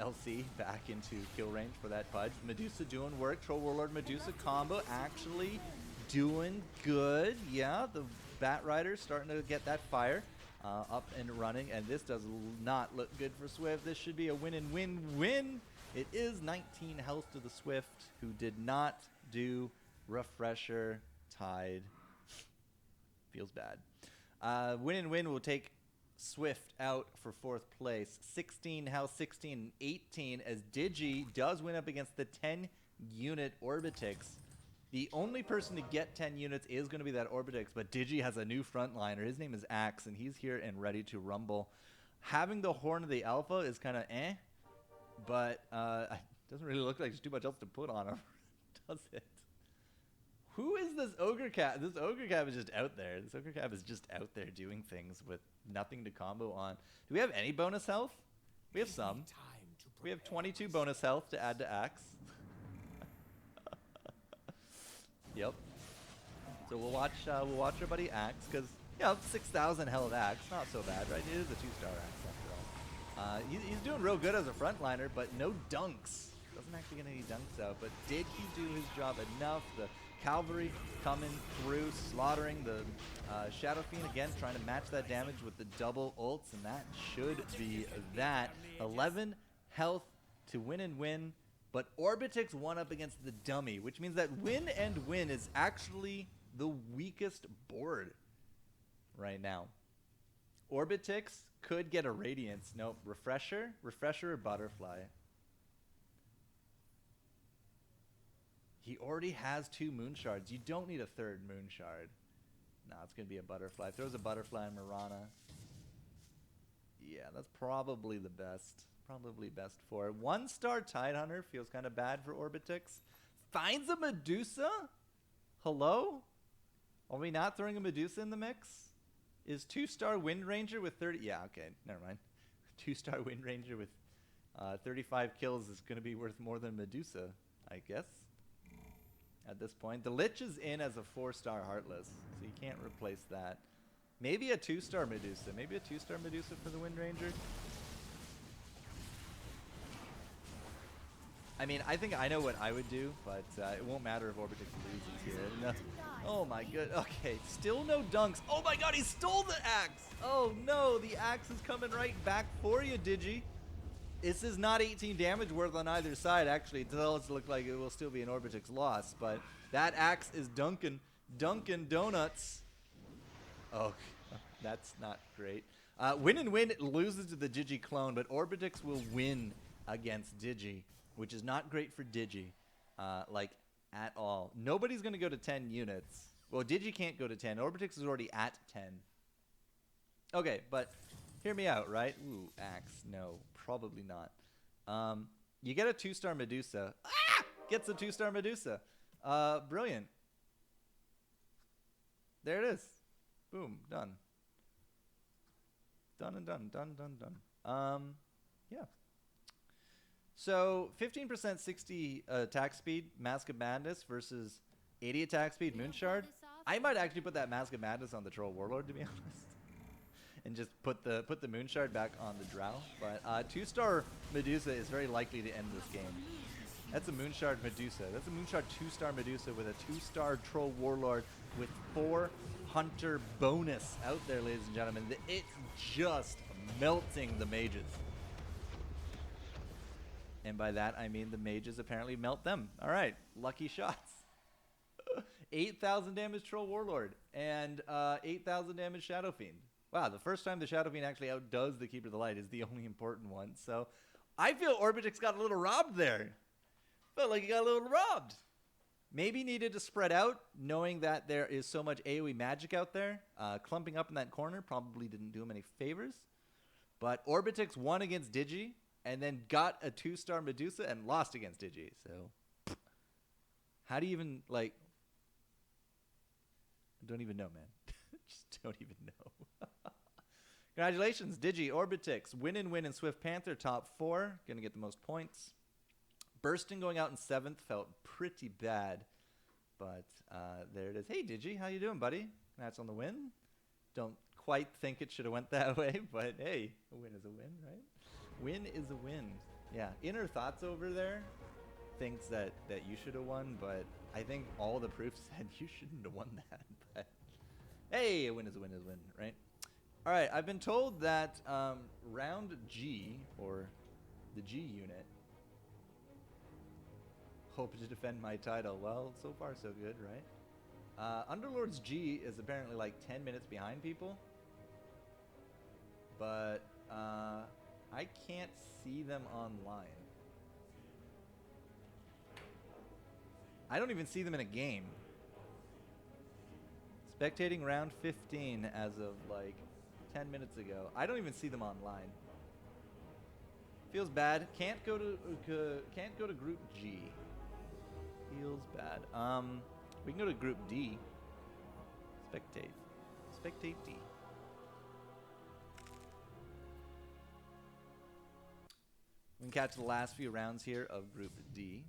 LC back into kill range for that Pudge. Medusa doing work. Troll Warlord Medusa combo actually doing good. Yeah, the Bat Rider starting to get that fire. up and running, and this does not look good for Swift. This should be a win and win-win. It is 19 health to the Swift, who did not do Refresher Tide. Feels bad. Win and win will take Swift out for 4th place. 16 health, 16 and 18, as Digi does win up against the 10-unit Orbitix. The only person to get 10 units is going to be that Orbitix, but Digi has a new frontliner. His name is Axe, and he's here and ready to rumble. Having the Horn of the Alpha is kind of but it doesn't really look like there's too much else to put on him, does it? Who is this Ogre Cat? This Ogre Cat is just out there. This Ogre Cat is just out there doing things with nothing to combo on. Do we have any bonus health? We have some. We have 22 bonus health to add to Axe. Yep. So we'll watch our buddy Axe, because 6,000 health Axe, not so bad, right? It is a 2-star Axe after all. He's doing real good as a frontliner, but no dunks. Doesn't actually get any dunks out, but did he do his job enough? The Cavalry coming through, slaughtering the Shadow Fiend again, trying to match that damage with the double ults, and that should be that. 11 health to win and win. But Orbitix won up against the dummy, which means that win and win is actually the weakest board right now. Orbitix could get a Radiance. Nope. Refresher or Butterfly. He already has 2 Moon Shards. You don't need a 3rd Moon Shard. No, it's going to be a Butterfly. Throws a Butterfly on Mirana. Yeah, that's probably the best. Probably best for it. 1-star Tidehunter feels kind of bad for Orbitix. Finds a Medusa? Hello? Are we not throwing a Medusa in the mix? Is 2-star Wind Ranger with 30... Yeah, okay, never mind. 2-star Wind Ranger with 35 kills is going to be worth more than Medusa, I guess, at this point. The Lich is in as a 4-star Heartless, so you can't replace that. Maybe a 2-star Medusa. Maybe a 2-star Medusa for the Wind Ranger. I mean, I think I know what I would do, but it won't matter if Orbitix loses here. No. Oh my god. Okay, still no dunks. Oh my god, he stole the Axe! Oh no, the Axe is coming right back for you, Digi. This is not 18 damage worth on either side, actually. It does look like it will still be an Orbitix loss, but that Axe is Dunkin' Donuts. Oh, that's not great. Win and win loses to the Digi clone, but Orbitix will win against Digi, which is not great for Digi, like, at all. Nobody's going to go to 10 units. Well, Digi can't go to 10. Orbitix is already at 10. Okay, but hear me out, right? Ooh, Axe. No, probably not. You get a 2-star Medusa. Ah! Gets a 2-star Medusa. Brilliant. There it is. Boom. Done. Done and done. Done. Yeah. So 15% 60 attack speed, Mask of Madness versus 80 attack speed, Moonshard. I might actually put that Mask of Madness on the Troll Warlord, to be honest, and just put the Moonshard back on the Drow. But 2-star Medusa is very likely to end this game. That's a Moonshard Medusa. That's a Moonshard 2-star Medusa with a 2-star Troll Warlord with 4 Hunter bonus out there, ladies and gentlemen. It's just melting the mages. And by that, I mean the mages apparently melt them. All right, lucky shots. 8,000 damage Troll Warlord and 8,000 damage Shadow Fiend. Wow, the first time the Shadow Fiend actually outdoes the Keeper of the Light is the only important one. So I feel Orbitix got a little robbed there. Felt like he got a little robbed. Maybe needed to spread out, knowing that there is so much AoE magic out there. Clumping up in that corner probably didn't do him any favors. But Orbitix won against Digi, and then got a 2-star Medusa and lost against Digi. So, how do you even, like... I don't even know, man. Just don't even know. Congratulations, Digi, Orbitix, win and win in Swift Panther, top 4. Gonna get the most points. Bursting going out in 7th felt pretty bad. But there it is. Hey, Digi, how you doing, buddy? Congrats on the win. Don't quite think it should have went that way, but hey, a win is a win, right? Win is a win. Yeah, Inner Thoughts over there thinks that you should have won, but I think all the proof said you shouldn't have won that. But hey, a win is a win is a win, right? All right, I've been told that round G, or the G unit, hope to defend my title. Well, so far so good, right? Underlords G is apparently like 10 minutes behind people, but I can't see them online. I don't even see them in a game. Spectating round 15 as of like 10 minutes ago. I don't even see them online. Feels bad. Can't go to group G. Feels bad. We can go to group D. Spectate D. We can catch the last few rounds here of group D.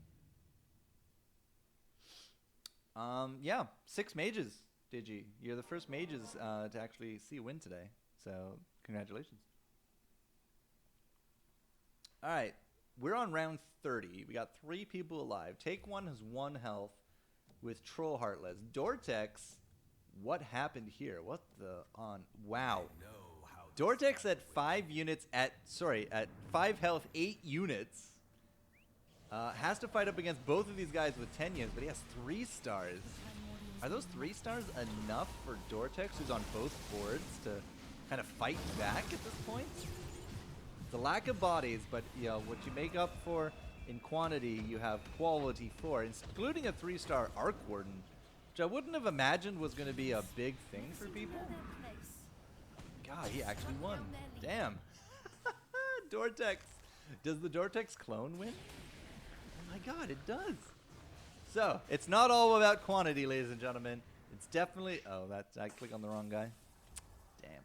Yeah, 6 mages, Digi. You're the first mages to actually see a win today. So, congratulations. All right, we're on round 30. We got 3 people alive. Take One has 1 health with Troll Heartless. Dortex, what happened here? What the on? Wow. Dortex at 5 units at 5 health, 8 units. Has to fight up against both of these guys with 10 units, but he has 3 stars. Are those 3 stars enough for Dortex, who's on both boards, to kind of fight back at this point? It's a lack of bodies, but you know what you make up for in quantity, you have quality for, including a 3-star Arc Warden, which I wouldn't have imagined was going to be a big thing for people. God, he actually won. Damn. Dortex. Does the Dortex clone win? Oh my god, it does. So, it's not all about quantity, ladies and gentlemen. It's definitely... Oh, I clicked on the wrong guy. Damn.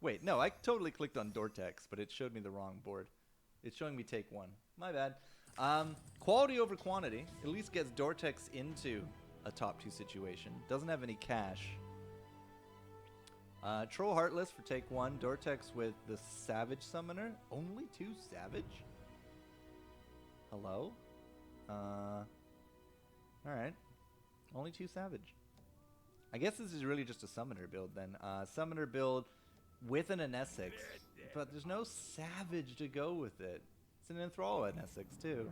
Wait, no, I totally clicked on Dortex, but it showed me the wrong board. It's showing me Take One. My bad. Quality over quantity at least gets Dortex into a top 2 situation. Doesn't have any cash. Troll Heartless for Take One. Dortex with the Savage Summoner. Only 2 Savage? Hello? Alright. Only 2 Savage. I guess this is really just a Summoner build then. Summoner build with an Essex. But there's no Savage to go with it. It's an Enthrall at Essex too.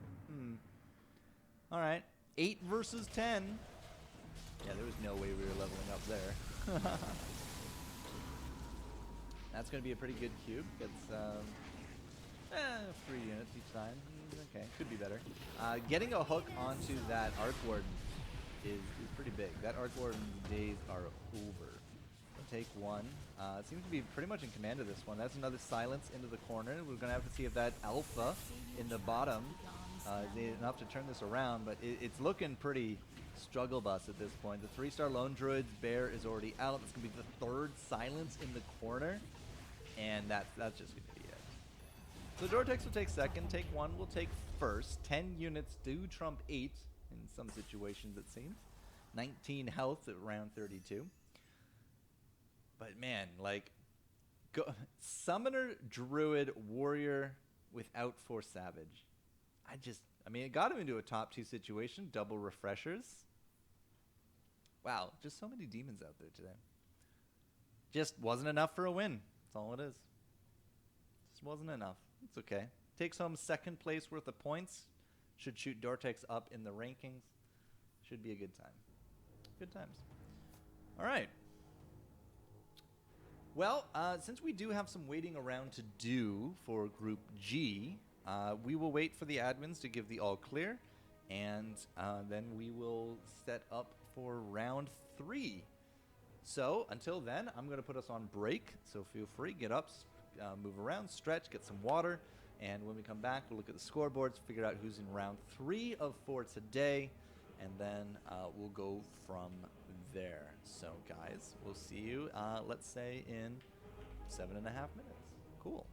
Alright. 8 versus 10. Yeah, there was no way we were leveling up there. That's going to be a pretty good cube. Gets 3 units each time. Okay, could be better. Getting a hook onto that Arc Warden is pretty big. That Arc Warden's days are over. Take One. Seems to be pretty much in command of this one. That's another silence into the corner. We're going to have to see if that Alpha in the bottom is enough to turn this around, but it's looking pretty struggle bus at this point. The 3-star Lone Druid's Bear is already out. It's going to be the 3rd silence in the corner, and that's just going to be it. So Dortex will take 2nd. Take One will take 1st. 10 units do trump 8 in some situations, it seems. 19 health at round 32. But man, like, Summoner, Druid, Warrior without 4 Savage. I mean, it got him into a top 2 situation. Double refreshers. Wow, just so many demons out there today. Just wasn't enough for a win. That's all it is. Just wasn't enough. It's okay. Takes home 2nd place worth of points. Should shoot Dortex up in the rankings. Should be a good time. Good times. All right. Well, since we do have some waiting around to do for Group G, we will wait for the admins to give the all clear, and then we will set up for round 3. So until then, I'm going to put us on break, so feel free, get up, move around, stretch, get some water, and when we come back, we'll look at the scoreboards, figure out who's in round 3 of 4 today, and then we'll go from there. So guys, we'll see you, let's say, in 7.5 minutes. Cool.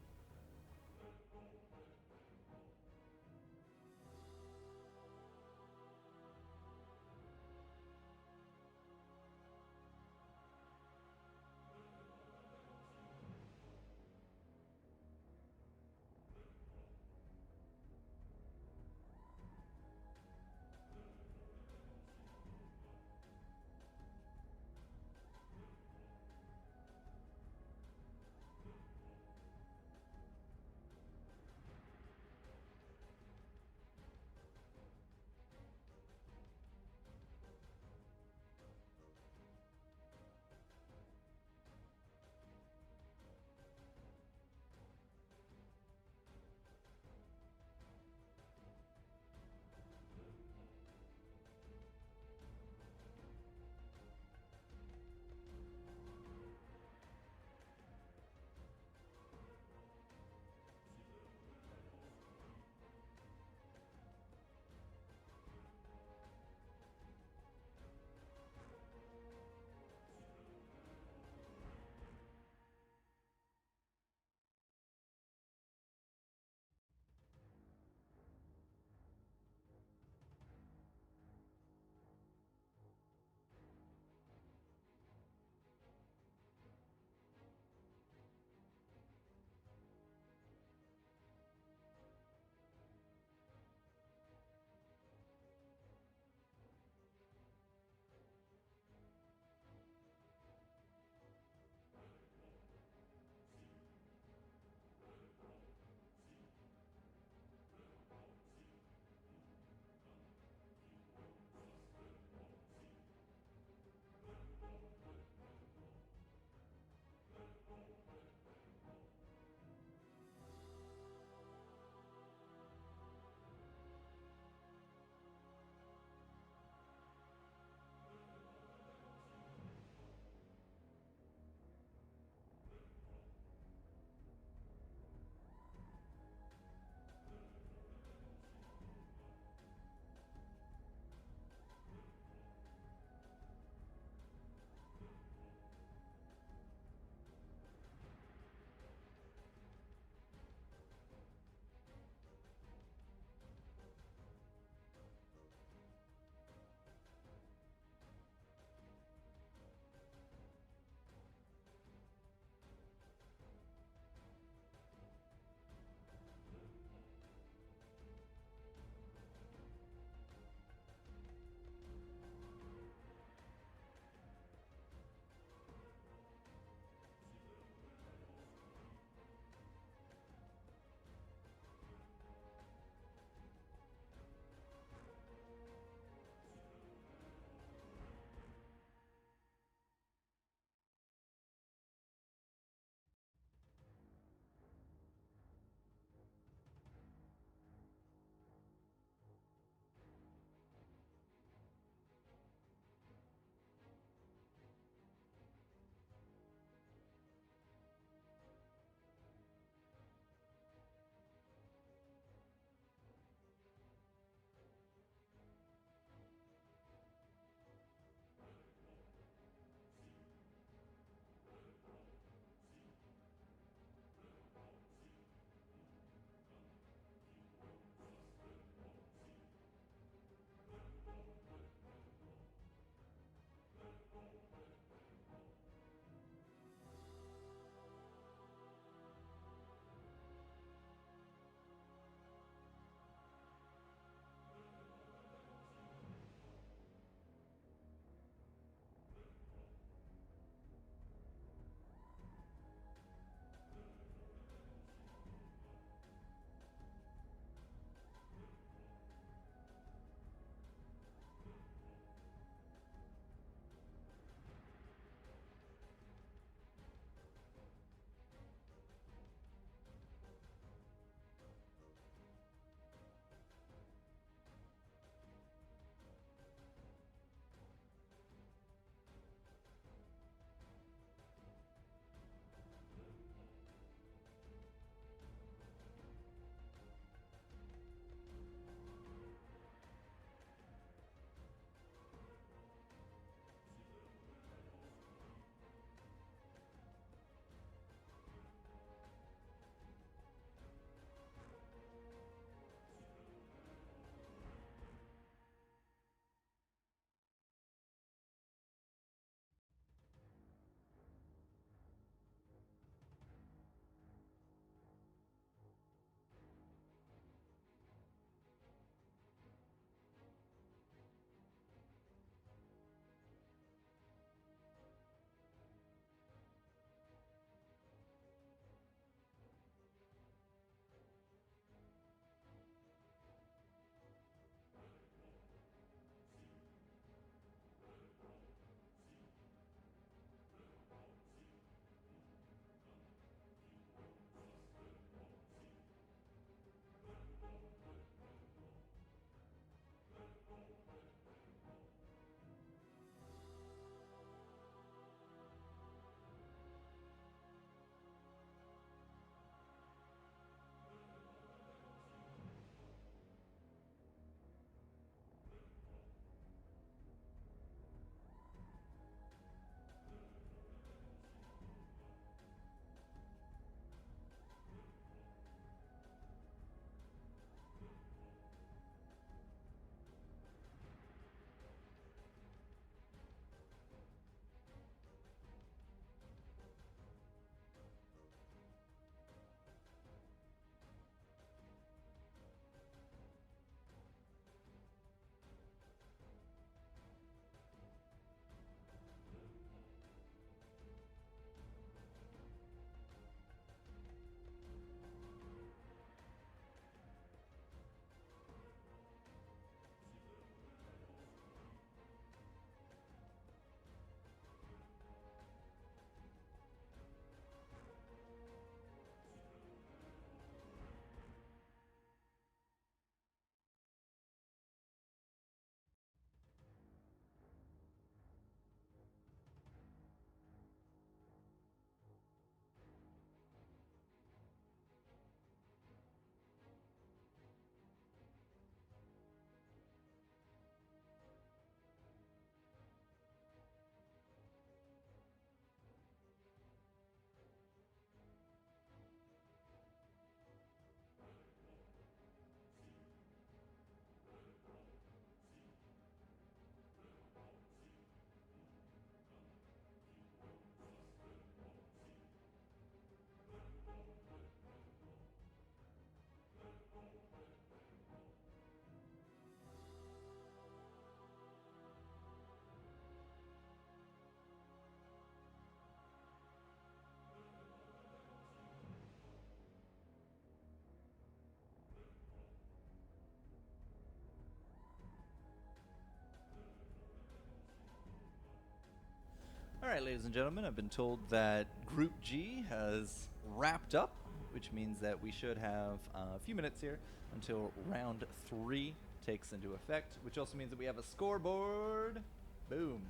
Alright, ladies and gentlemen, I've been told that Group G has wrapped up, which means that we should have a few minutes here until round 3 takes into effect, which also means that we have a scoreboard. Boom.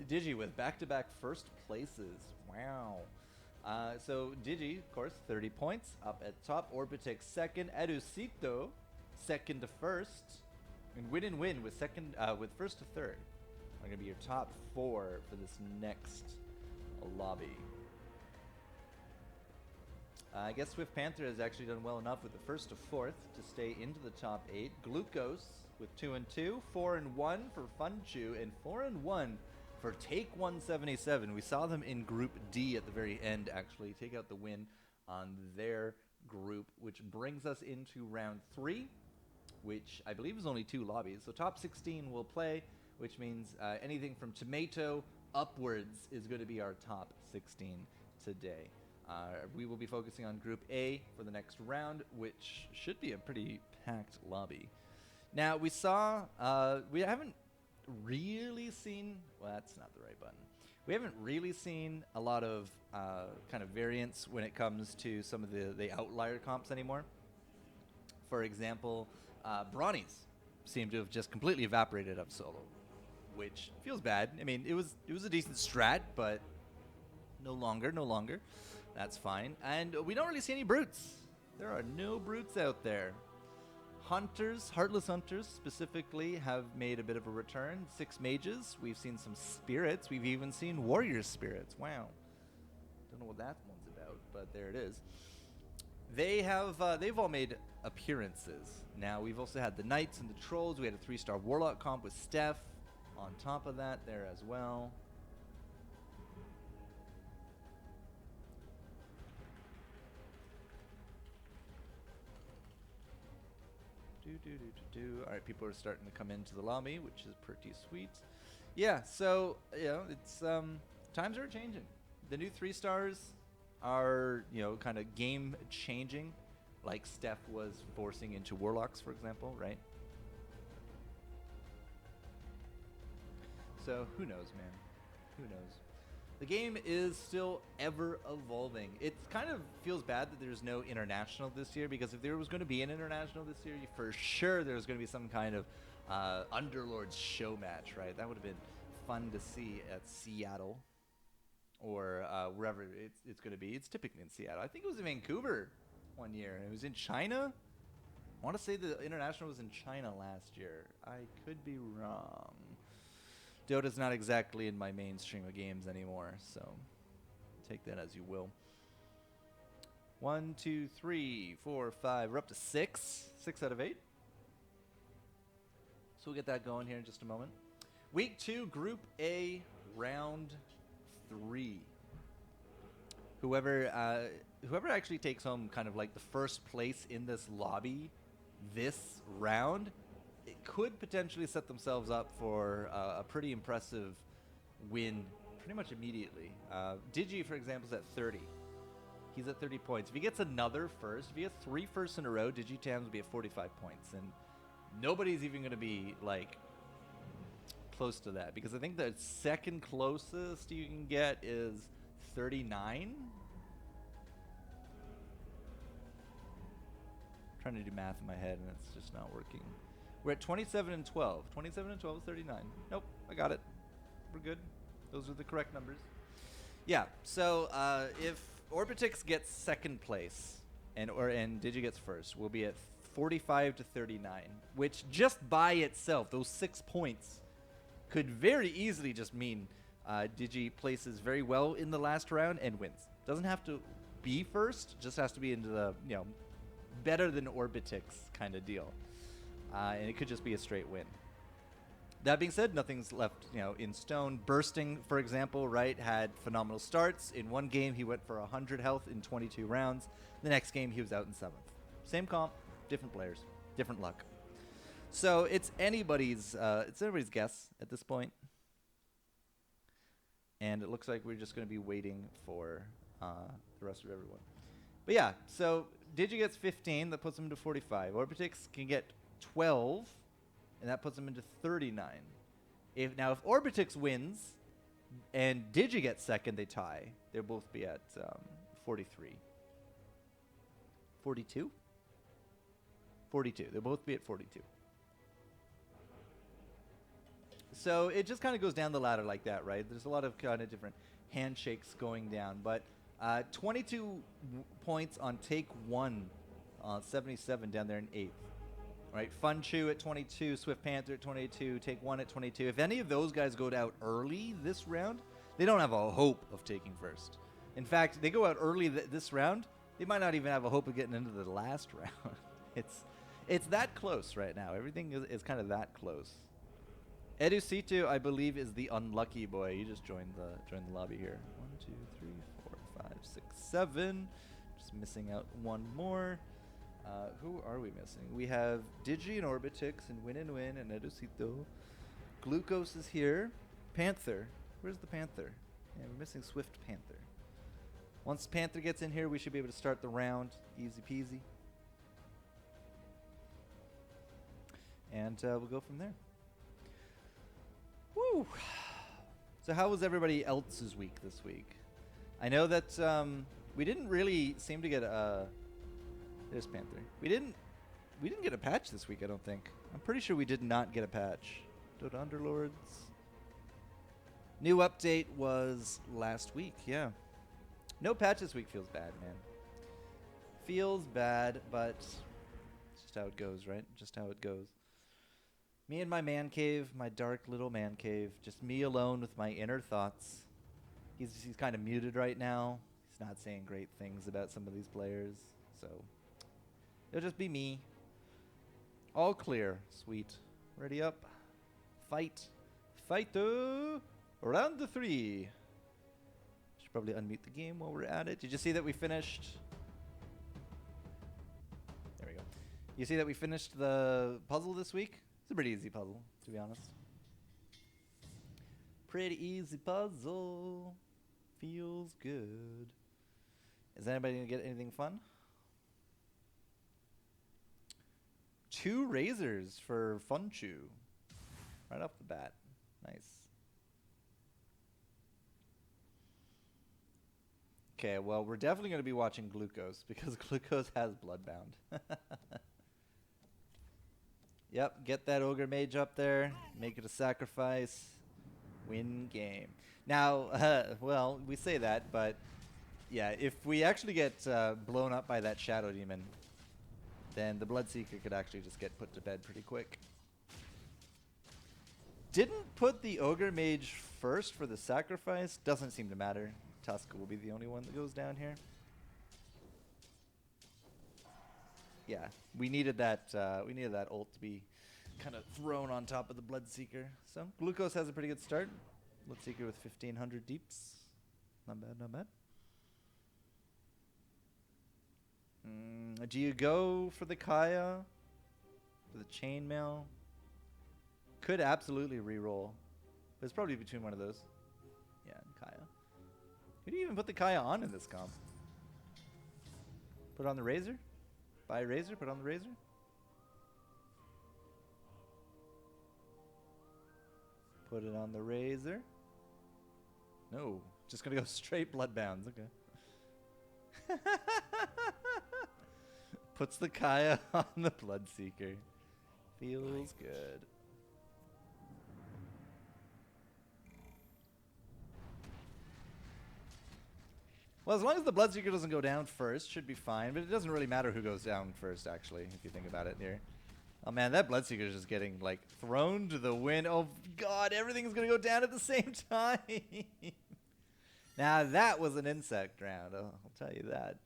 Digi with back-to-back first places. Wow. So Digi, of course, 30 points up at top. Orbitex second. Edusito second to first. And win with second, with first to third are going to be your top 4 for this next lobby. I guess Swift Panther has actually done well enough with the first to fourth to stay into the top 8. Glucose with 2 and 2, 4 and 1 for Funchu, and 4 and 1 for Take 177. We saw them in Group D at the very end, actually, take out the win on their group, which brings us into round 3, which I believe is only 2 lobbies. So top 16 will play, which means anything from Tomato upwards is going to be our top 16 today. We will be focusing on Group A for the next round, which should be a pretty packed lobby. Now, we saw, we haven't really seen, well, that's not the right button. We haven't really seen a lot of kind of variance when it comes to some of the outlier comps anymore. For example, Brawnies seem to have just completely evaporated up solo, which feels bad. I mean, it was a decent strat, but no longer. That's fine. And we don't really see any brutes. There are no brutes out there. Hunters, Heartless Hunters specifically, have made a bit of a return. 6 mages. We've seen some spirits. We've even seen warrior spirits. Wow. Don't know what that one's about, but there it is. They've all made appearances. Now, we've also had the Knights and the Trolls. We had a 3-star Warlock comp with Steph on top of that there as well. Alright, people are starting to come into the lobby, which is pretty sweet. Yeah, so, you know, it's, times are changing. The new 3-stars are, you know, kind of game changing, like Steph was forcing into Warlocks, for example, right? So, who knows, man? Who knows? The game is still ever evolving. It kind of feels bad that there's no international this year, because if there was going to be an international this year, for sure there was going to be some kind of Underlords show match, right? That would have been fun to see at Seattle or wherever it's going to be. It's typically in Seattle. I think it was in Vancouver one year, and it was in China. I want to say the international was in China last year. I could be wrong. Dota's not exactly in my mainstream of games anymore, so take that as you will. 1, 2, 3, 4, 5. We're up to 6. 6 out of 8. So we'll get that going here in just a moment. Week 2, Group A, Round 3. Whoever actually takes home kind of like the first place in this lobby this round, it could potentially set themselves up for a pretty impressive win pretty much immediately. Digi, for example, is at 30. He's at 30 points. If he gets another first, if he gets 3 firsts in a row, Digitams will be at 45 points. And nobody's even going to be, like, close to that. Because I think the second closest you can get is 39. Trying to do math in my head, and it's just not working. We're at 27 and 12. 27 and 12 is 39. Nope, I got it. We're good. Those are the correct numbers. Yeah, so if Orbitex gets second place and Digi gets first, we'll be at 45 to 39, which just by itself, those 6 points, could very easily just mean Digi places very well in the last round and wins. Doesn't have to be first, just has to be into the, you know, better than Orbitex kind of deal. And it could just be a straight win. That being said, nothing's left, you know, in stone. Bursting, for example, right, had phenomenal starts. In one game, he went for 100 health in 22 rounds. The next game, he was out in 7th. Same comp, different players, different luck. So it's anybody's guess at this point. And it looks like we're just going to be waiting for the rest of everyone. But yeah, so Digi gets 15. That puts him to 45. Orbitex can get 12, and that puts him into 39. If Orbitex wins, And Digi gets second, they tie. They'll both be at 43. 42? 42. They'll both be at 42. So it just kind of goes down the ladder like that, right? There's a lot of kind of different handshakes going down. But 22 points on take 1, 77 down there in 8th. Right, Fun Chew at 22, Swift Panther at 22, Take 1 at 22. If any of those guys go out early this round, they don't have a hope of taking first. In fact, they go out early this round, they might not even have a hope of getting into the last round. It's that close right now. Everything is kind of that close. Educito, I believe, is the unlucky boy. You just joined the lobby here. 1, 2, 3, 4, 5, 6, 7. Just missing out one more. Who are we missing? We have Digi and Orbitix and Win and Educito. Glucose is here. Panther. Where's the Panther? Yeah, we're missing Swift Panther. Once Panther gets in here, we should be able to start the round. Easy peasy. And we'll go from there. Woo! So how was everybody else's week this week? I know that we didn't really seem to get a... There's Panther. We didn't get a patch this week, I don't think. I'm pretty sure we did not get a patch. Go to Underlords. New update was last week, yeah. No patch this week feels bad, man. Feels bad, but it's just how it goes, right? Just how it goes. Me and my man cave, my dark little man cave. Just me alone with my inner thoughts. He's kind of muted right now. He's not saying great things about some of these players, so... It'll just be me. All clear. Sweet. Ready up. Fight. Fighter. Round 3. Should probably unmute the game while we're at it. Did you see that we finished? There we go. You see that we finished the puzzle this week? It's a pretty easy puzzle, to be honest. Pretty easy puzzle. Feels good. Is anybody going to get anything fun? 2 razors for Fun Chew. Right off the bat. Nice. Okay, well, we're definitely going to be watching Glucose because Glucose has Bloodbound. Yep, get that Ogre Mage up there. Make it a sacrifice. Win game. Now, well, we say that, but yeah, if we actually get blown up by that Shadow Demon, then the Bloodseeker could actually just get put to bed pretty quick. Didn't put the Ogre Mage first for the sacrifice. Doesn't seem to matter. Tusk will be the only one that goes down here. Yeah, we needed that ult to be kind of thrown on top of the Bloodseeker. So Glucose has a pretty good start. Bloodseeker with 1,500 deeps. Not bad, not bad. Do you go for the Kaya? For the Chainmail? Could absolutely re-roll. But it's probably between one of those. Yeah, and Kaya. Who do you even put the Kaya on in this comp? Put on the Razor? Buy a Razor, put on the Razor? Put it on the Razor. No, just gonna go straight Bloodbounds, okay. Puts the Kaya on the Bloodseeker. Feels good. Well, as long as the Bloodseeker doesn't go down first, should be fine. But it doesn't really matter who goes down first, actually, if you think about it here. Oh, man, that Bloodseeker is just getting, like, thrown to the wind. Oh, God, everything's going to go down at the same time. Now, that was an insect round, I'll tell you that.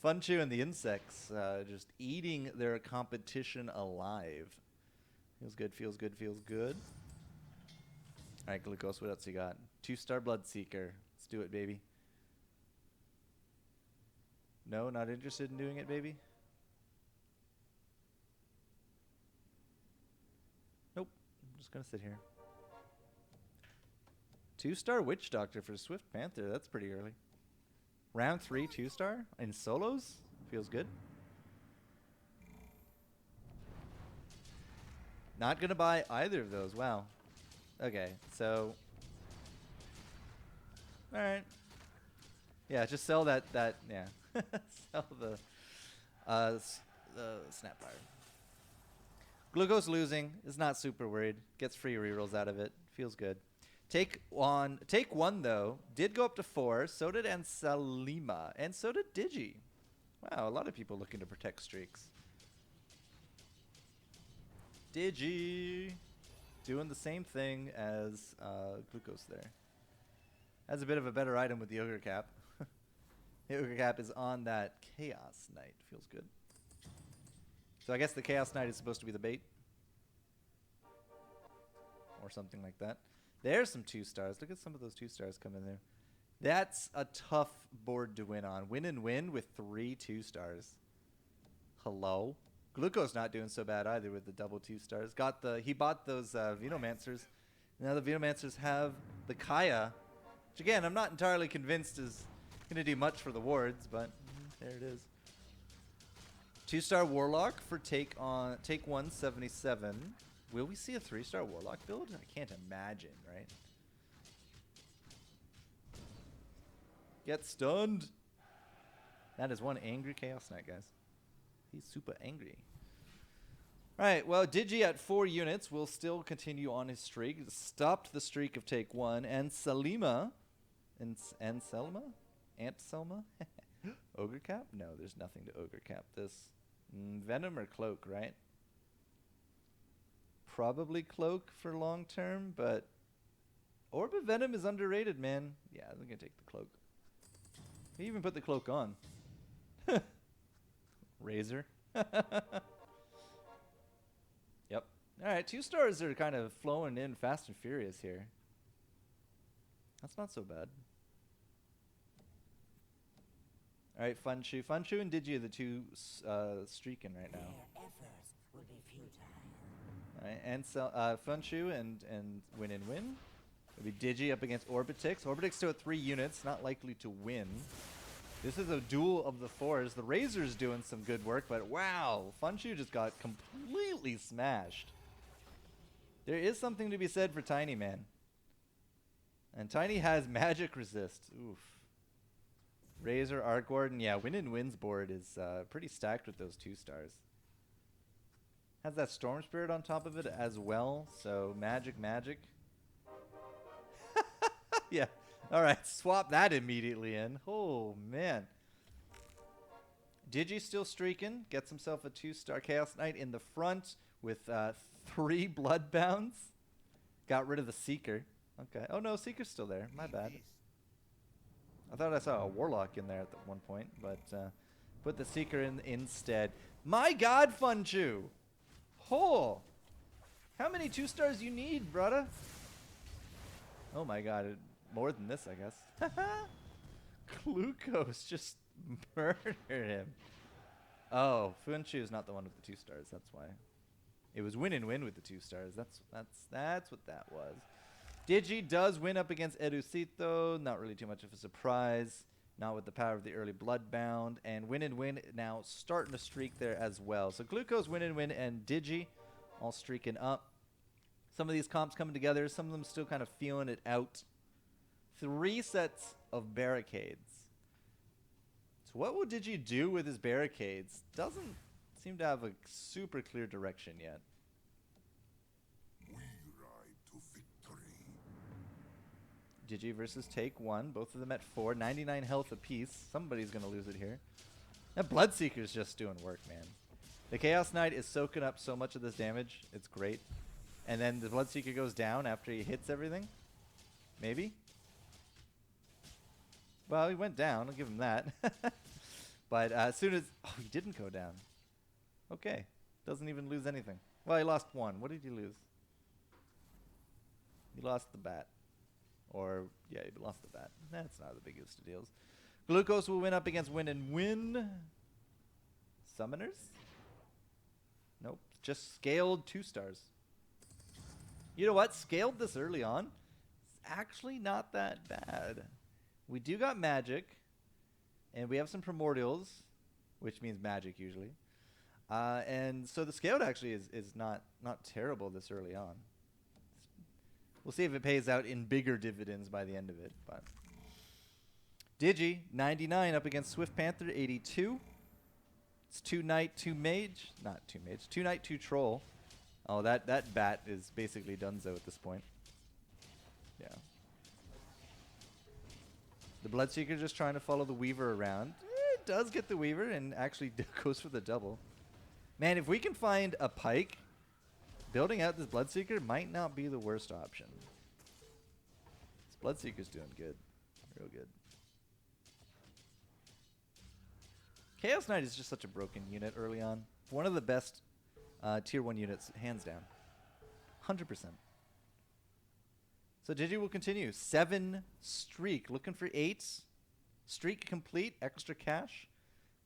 Funchu and the insects just eating their competition alive. Feels good, feels good, feels good. All right, Glucose, what else you got? 2-star Bloodseeker. Let's do it, baby. No, not interested in doing it, baby? Nope. I'm just going to sit here. 2-star Witch Doctor for Swift Panther. That's pretty early. Round 3, 2-star? In solos? Feels good. Not going to buy either of those. Wow. Okay, so... All right. Yeah, just sell that. Yeah, sell the Snapfire. Glucose losing is not super worried. Gets free rerolls out of it. Feels good. Take one though. Did go up to 4. So did Ansalima, and so did Digi. Wow, a lot of people looking to protect streaks. Digi doing the same thing as Glucose there. Has a bit of a better item with the Ogre Cap. The Ogre Cap is on that Chaos Knight. Feels good. So I guess the Chaos Knight is supposed to be the bait. Or something like that. There's some 2 stars. Look at some of those 2 stars coming there. That's a tough board to win on. Win and win with 3 2 stars. Hello? Glucose not doing so bad either with the double 2 stars. He bought those Venomancers. Now the Venomancers have the Kaya. Which again, I'm not entirely convinced is going to do much for the wards, but there it is. 2-star Warlock for take 177. Will we see a 3-star Warlock build? I can't imagine, right? Get stunned. That is one angry Chaos Knight, guys. He's super angry. Right, well, Digi at 4 units will still continue on his streak. Stopped the streak of take 1. And Salima. Anselma? Ogre Cap? No, there's nothing to Ogre Cap this. Venom or Cloak, right? Probably Cloak for long term, but Orb of Venom is underrated, man. Yeah, I'm going to take the Cloak. He even put the Cloak on. Razor. Yep. Alright, 2 stars are kind of flowing in fast and furious here. That's not so bad. Alright, Funshu. Funshu and Digi are the 2 streaking right now. Their efforts will be futile. Alright, and Funshu and Win and Win. It'll be Digi up against Orbitix. Orbitix still at 3 units, not likely to win. This is a duel of the 4s. The Razor's doing some good work, but wow, Funshu just got completely smashed. There is something to be said for Tiny, man. And Tiny has magic resist. Oof. Razor, Arc Warden. Yeah, Win and Win's board is pretty stacked with those 2 stars. Has that Storm Spirit on top of it as well. So magic. Yeah. All right, swap that immediately in. Oh, man. Digi still streaking. Gets himself a 2-star Chaos Knight in the front with 3 Bloodbounds. Got rid of the Seeker. Okay. Oh, no, Seeker's still there. My bad. I thought I saw a Warlock in there at one point, but put the Seeker in instead. My God, Funshu! Oh! How many 2 stars you need, brother? Oh my God, more than this, I guess. Glucose just murdered him. Oh, Funshu is not the one with the 2 stars. That's why. It was Win and Win with the 2 stars. That's what that was. Digi does win up against Educito. Not really too much of a surprise. Not with the power of the early Bloodbound. And Win and Win now starting to streak there as well. So Glucose, Win and Win, and Digi all streaking up. Some of these comps coming together. Some of them still kind of feeling it out. 3 sets of barricades. So what will Digi do with his barricades? Doesn't seem to have a super clear direction yet. We ride to victory. Digi versus Take 1. Both of them at 4. 99 health apiece. Somebody's going to lose it here. That Bloodseeker's just doing work, man. The Chaos Knight is soaking up so much of this damage. It's great. And then the Bloodseeker goes down after he hits everything. Maybe. Well, he went down. I'll give him that. But as soon as... Oh, he didn't go down. Okay. Doesn't even lose anything. Well, he lost 1. What did he lose? He lost the bat. Or, yeah, he lost the bat. That's not the biggest of deals. Glucose will win up against Win and Win. Summoners? Nope. Just scaled 2 stars. You know what? Scaled this early on. It's actually not that bad. We do got magic. And we have some primordials. Which means magic usually. And so the scaled actually is not terrible this early on. We'll see if it pays out in bigger dividends by the end of it. But Digi, 99 up against Swift Panther, 82. It's 2 Knight, 2 Mage. Not 2 Mage. 2 Knight, 2 Troll. Oh, that bat is basically donezo at this point. Yeah. The Bloodseeker just trying to follow the Weaver around. It does get the Weaver and actually goes for the double. Man, if we can find a Pike, building out this Bloodseeker might not be the worst option. This Bloodseeker's doing good. Real good. Chaos Knight is just such a broken unit early on. One of the best tier 1 units, hands down. 100%. So Digi will continue. 7 streak. Looking for 8. Streak complete. Extra cash.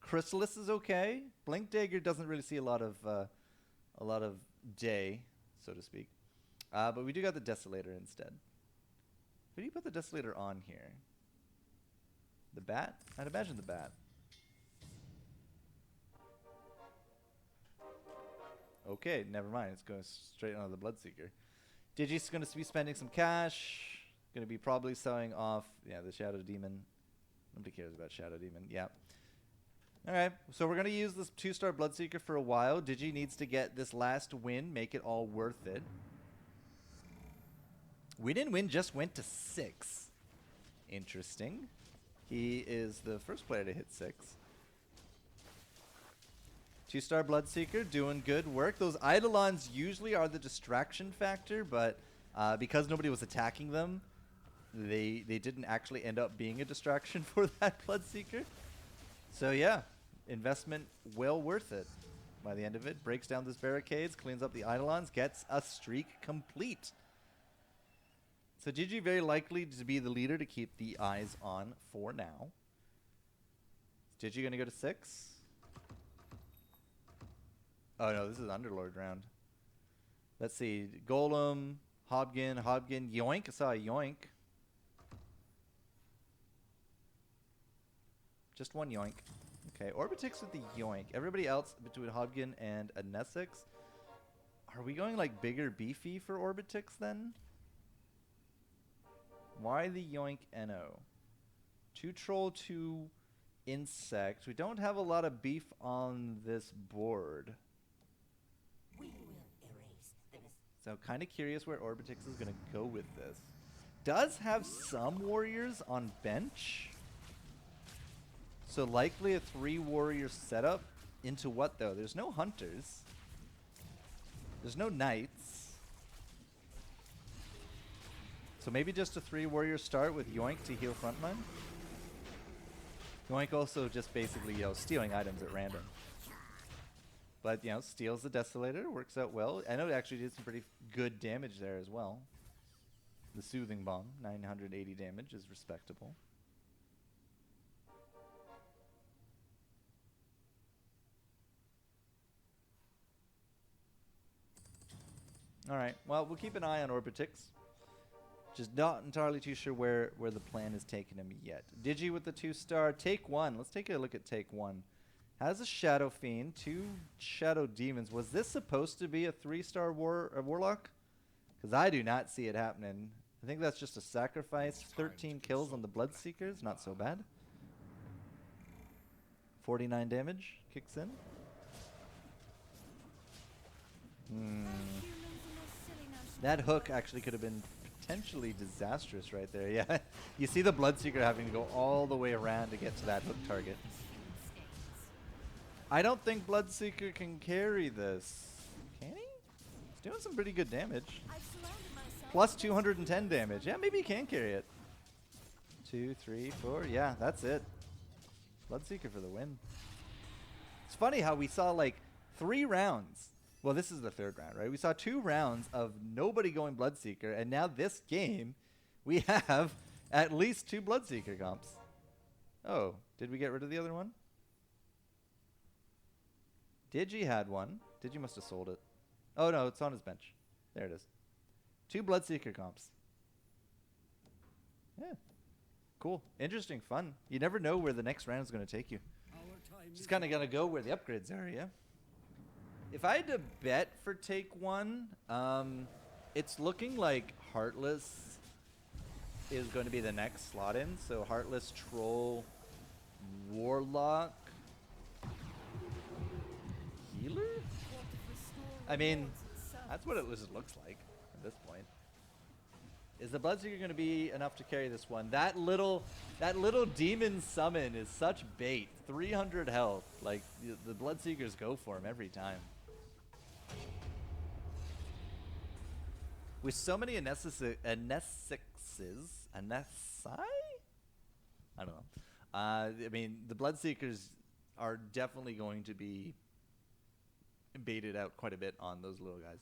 Chrysalis is okay. Blink Dagger doesn't really see a lot of day, so to speak. But we do got the Desolator instead. Who do you put the Desolator on here? The Bat? I'd imagine the Bat. Okay, never mind. It's going straight onto the Bloodseeker. Digi's going to be spending some cash. Going to be probably selling off, yeah, the Shadow Demon. Nobody cares about Shadow Demon. Yeah. Alright, so we're going to use this 2-star Bloodseeker for a while. Digi needs to get this last win, make it all worth it. Win and Win just went to 6. Interesting. He is the first player to hit 6. 2-star Bloodseeker doing good work. Those Eidolons usually are the distraction factor, but because nobody was attacking them, they didn't actually end up being a distraction for that Bloodseeker. So yeah, investment well worth it. By the end of it, breaks down those barricades, cleans up the Eidolons, gets a streak complete. So Gigi very likely to be the leader to keep the eyes on for now. Is Gigi going to go to 6? Oh no, this is Underlord round. Let's see. Golem, Hobgin, Yoink. I saw a Yoink. Just one Yoink. Okay, Orbitix with the Yoink. Everybody else between Hobgin and a Nessix. Are we going like bigger beefy for Orbitix then? Why the Yoink NO? 2 Troll, 2 Insect. We don't have a lot of beef on this board. We will erase the So kind of curious where Orbitix is going to go with this. Does have some warriors on bench. So likely a 3 warrior setup. Into what though? There's no hunters. There's no knights. So maybe just a 3 warrior start with Yoink to heal frontline. Yoink also just basically, stealing items at random. But, steals the Desolator, works out well. I know it actually did some pretty good damage there as well. The Soothing Bomb, 980 damage, is respectable. Alright, well, we'll keep an eye on Orbitix. Just not entirely too sure where the plan is taking him yet. Digi with the 2-star. Take 1. Let's take a look at Take 1. Has a Shadow Fiend, 2 Shadow Demons. Was this supposed to be a 3-star Warlock? Because I do not see it happening. I think that's just a sacrifice. 13 kills on the Bloodseekers. Not so bad. 49 damage. Kicks in. That hook actually could have been potentially disastrous right there. Yeah, you see the Bloodseeker having to go all the way around to get to that hook target. I don't think Bloodseeker can carry this. Can he? He's doing some pretty good damage. Plus 210 damage. Yeah, maybe he can carry it. 2, 3, 4. Yeah, that's it. Bloodseeker for the win. It's funny how we saw like 3 rounds. Well, this is the 3rd round, right? We saw 2 rounds of nobody going Bloodseeker, and now this game, we have at least 2 Bloodseeker comps. Oh, did we get rid of the other one? Digi had one. Digi must have sold it. Oh, no, it's on his bench. There it is. 2 Bloodseeker comps. Yeah. Cool. Interesting. Fun. You never know where the next round is going to take you. Just kind of going to go where the upgrades are, yeah? If I had to bet for Take 1, it's looking like Heartless is going to be the next slot in. So Heartless, Troll, Warlock, Healer? I mean, that's what it looks like at this point. Is the Bloodseeker going to be enough to carry this one? That little demon summon is such bait. 300 health. Like, the Bloodseekers go for him every time. With so many Anessixes, I don't know. I mean, the Bloodseekers are definitely going to be baited out quite a bit on those little guys.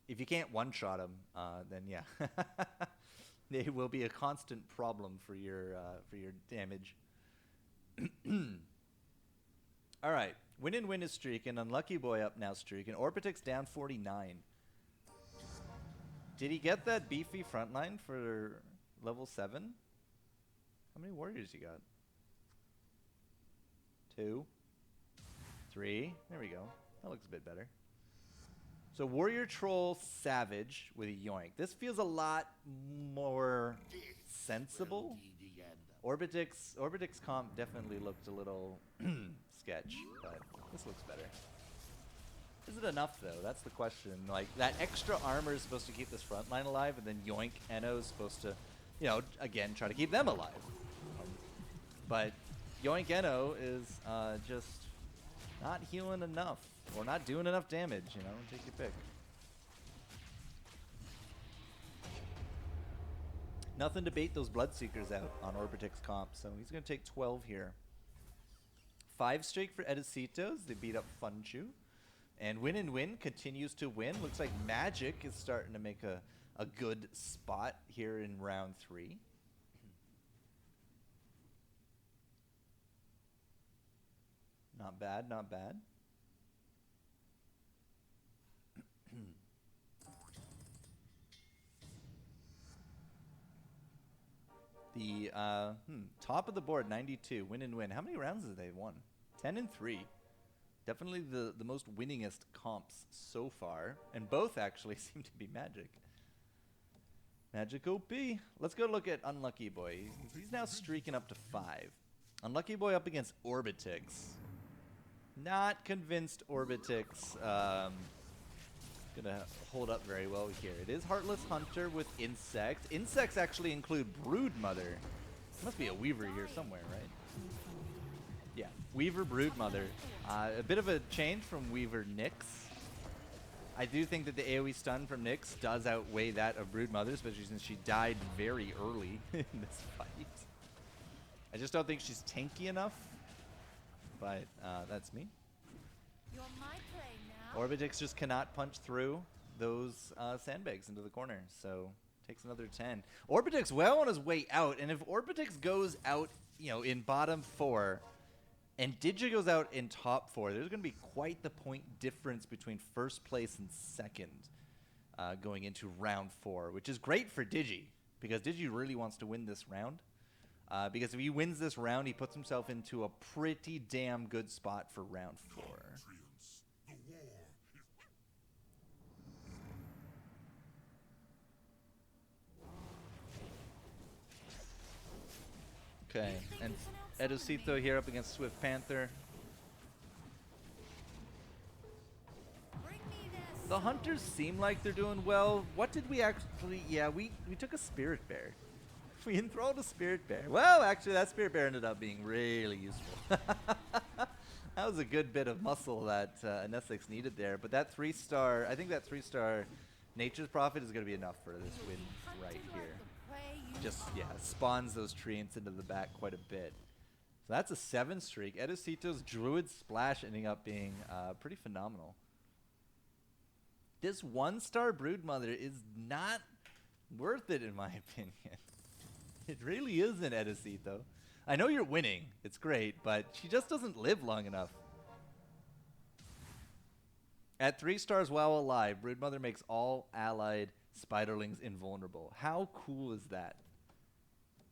If you can't one-shot them, then yeah, they will be a constant problem for your damage. All right, Win is streaking. Unlucky Boy up now streaking. Orbitix down 49. Did he get that beefy frontline for level 7? How many warriors you got? 2, 3. There we go. That looks a bit better. So Warrior, Troll, Savage with a Yoink. This feels a lot more sensible. Orbitix comp definitely looked a little sketch, but this looks better. Is it enough though? That's the question. Like, that extra armor is supposed to keep this front line alive, and then Yoink Eno is supposed to, you know, again, try to keep them alive. But Yoink Eno is just not healing enough. Or not doing enough damage, you know, take your pick. Nothing to bait those Bloodseekers out on Orbitix comp, so he's going to take 12 here. 5 streak for Edicitos. They beat up Funchu. And Win continues to win. Looks like Magic is starting to make a good spot here in round 3. Not bad, not bad. The top of the board, 92. Win. How many rounds have they won? 10 and 3. Definitely the most winningest comps so far. And both actually seem to be Magic. Magic OP. Let's go look at Unlucky Boy. He's now streaking up to 5. Unlucky Boy up against Orbitix. Not convinced Orbitix gonna hold up very well here. It is Heartless Hunter with Insects. Insects actually include Brood Mother. Must be a Weaver here somewhere, right? Yeah, Weaver Brood Mother. A bit of a change from Weaver Nyx. I do think that the AoE stun from Nyx does outweigh that of Brood Mother, especially since she died very early in this fight. I just don't think she's tanky enough, but that's me. You're my prey now. Orbitix just cannot punch through those sandbags into the corner, so takes another 10. Orbitix well on his way out, and if Orbitix goes out, you know, in bottom 4, and Digi goes out in top 4, there's going to be quite the point difference between first place and second going into round 4, which is great for Digi, because Digi really wants to win this round. Because if he wins this round, he puts himself into a pretty damn good spot for round 4. Okay, and Edocito here up against Swift Panther. The hunters seem like they're doing well. What did we actually... Yeah, we took a Spirit Bear. We enthralled a Spirit Bear. Well, actually, that Spirit Bear ended up being really useful. That was a good bit of muscle that Anessix needed there. But that 3-star... I think that 3-star Nature's Prophet is going to be enough for this win right here. Just, yeah, spawns those treants into the back quite a bit. So that's a 7 streak. Edocito's Druid Splash ending up being pretty phenomenal. This 1-star Broodmother is not worth it, in my opinion. It really isn't, Edocito. I know you're winning. It's great, but she just doesn't live long enough. At 3 stars while alive, Broodmother makes all allied Spiderlings invulnerable. How cool is that?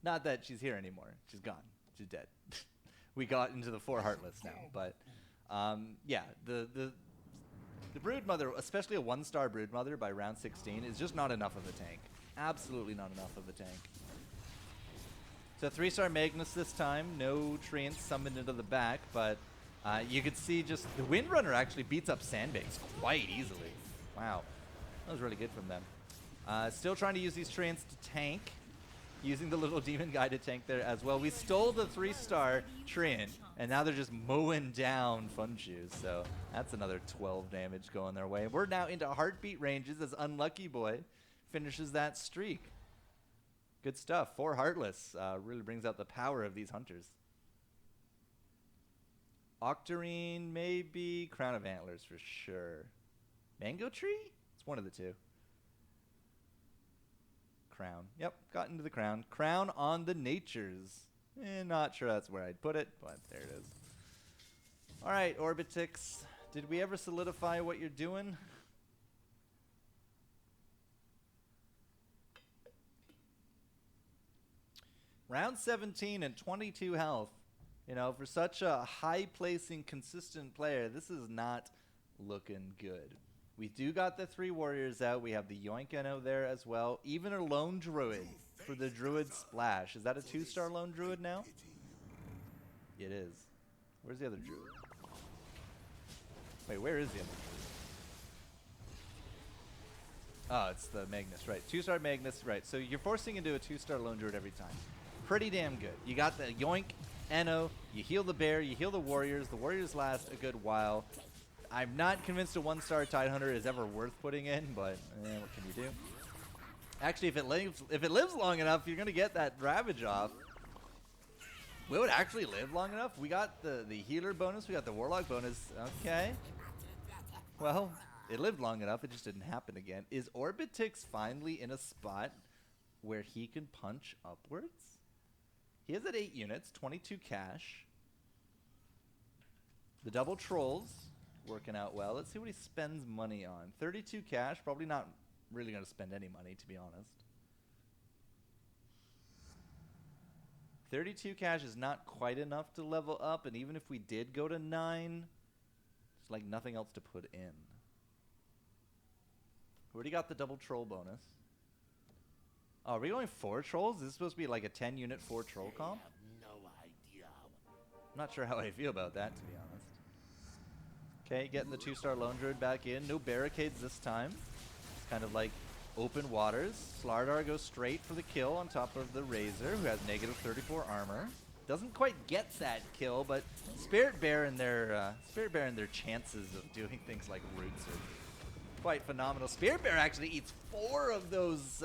Not that she's here anymore. She's gone. She's dead. We got into the 4 Heartless now, but yeah, the Broodmother, especially a 1-star Broodmother by round 16, is just not enough of a tank. absolutely not enough of a tank. So 3-star Magnus this time, no Treants summoned into the back, but you could see just the Windrunner actually beats up Sandbags quite easily. Wow, that was really good from them. Still trying to use these Treants to tank, using the little demon guy to tank there as well. We stole the 3-star Treant, and now they're just mowing down Fun Shoes, so that's another 12 damage going their way. We're now into heartbeat ranges as Unlucky Boy finishes that streak. Good stuff. 4 Heartless really brings out the power of these hunters. Octarine, maybe. Crown of Antlers for sure. Mango Tree? It's one of the two. Crown. Yep, got into the crown. Crown on the Natures. Not sure that's where I'd put it, but there it is. All right, Orbitix. Did we ever solidify what you're doing? Round 17 and 22 health. You know, for such a high-placing, consistent player, this is not looking good. We do got the 3 warriors out. We have the Yoinkeno there as well. Even a lone druid for the druid splash. Is that a 2-star lone druid now? It is. Where's the other druid? Wait, where is the other druid? Oh, it's the Magnus, right. 2-star Magnus, right. So you're forcing into a 2-star lone druid every time. Pretty damn good. You got the Yoink, Eno, you heal the bear, you heal the warriors. The warriors last a good while. I'm not convinced a 1-star Tidehunter is ever worth putting in, but what can you do? Actually, if it lives long enough, you're going to get that Ravage off. Will it actually live long enough? We got the healer bonus, we got the warlock bonus. Okay. Well, it lived long enough, it just didn't happen again. Is Orbitix finally in a spot where he can punch upwards? He is at 8 units, 22 cash. The double trolls working out well. Let's see what he spends money on. 32 cash, probably not really going to spend any money, to be honest. 32 cash is not quite enough to level up, and even if we did go to 9, it's like nothing else to put in. Already got the double troll bonus. Oh, are we going 4 trolls? Is this supposed to be like a 10-unit 4 troll comp? I'm not sure how I feel about that, to be honest. Okay, getting the 2-star lone druid back in. No barricades this time. It's kind of like open waters. Slardar goes straight for the kill on top of the Razor, who has negative 34 armor. Doesn't quite get that kill, but Spirit Bear and their chances of doing things like roots are quite phenomenal. Spirit Bear actually eats 4 of those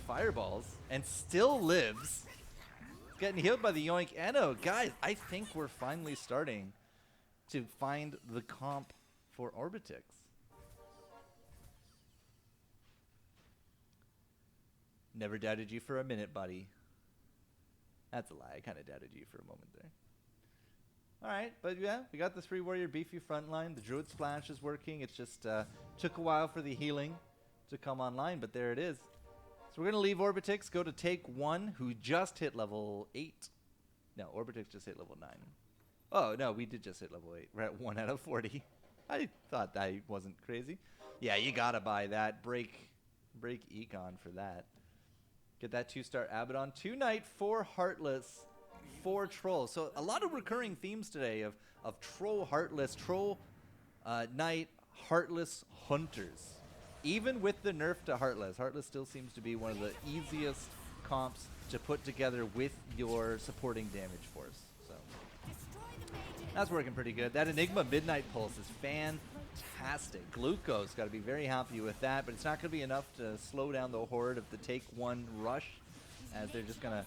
fireballs and still lives. Getting healed by the Yoink Eno. Guys, I think we're finally starting to find the comp for Orbitix. Never doubted you for a minute, buddy. That's a lie. I kind of doubted you for a moment there. Alright, but yeah, we got the 3-warrior beefy frontline. The Druid Splash is working. It just took a while for the healing to come online, but there it is. So we're going to leave Orbitix, go to Take 1, who just hit level 8. No, Orbitix just hit level 9. Oh, no, we did just hit level 8. We're at 1 out of 40. I thought that wasn't crazy. Yeah, you got to buy that. Break Econ for that. Get that 2-star Abaddon. 2 Knight, 4 Heartless, 4 Trolls. So a lot of recurring themes today of Troll Heartless, Troll Knight, Heartless Hunters. Even with the nerf to Heartless, Heartless still seems to be one of the easiest comps to put together with your supporting damage force. So that's working pretty good. That Enigma Midnight Pulse is fantastic. Glucose, got to be very happy with that, but it's not going to be enough to slow down the horde of the Take 1 rush, as they're just going to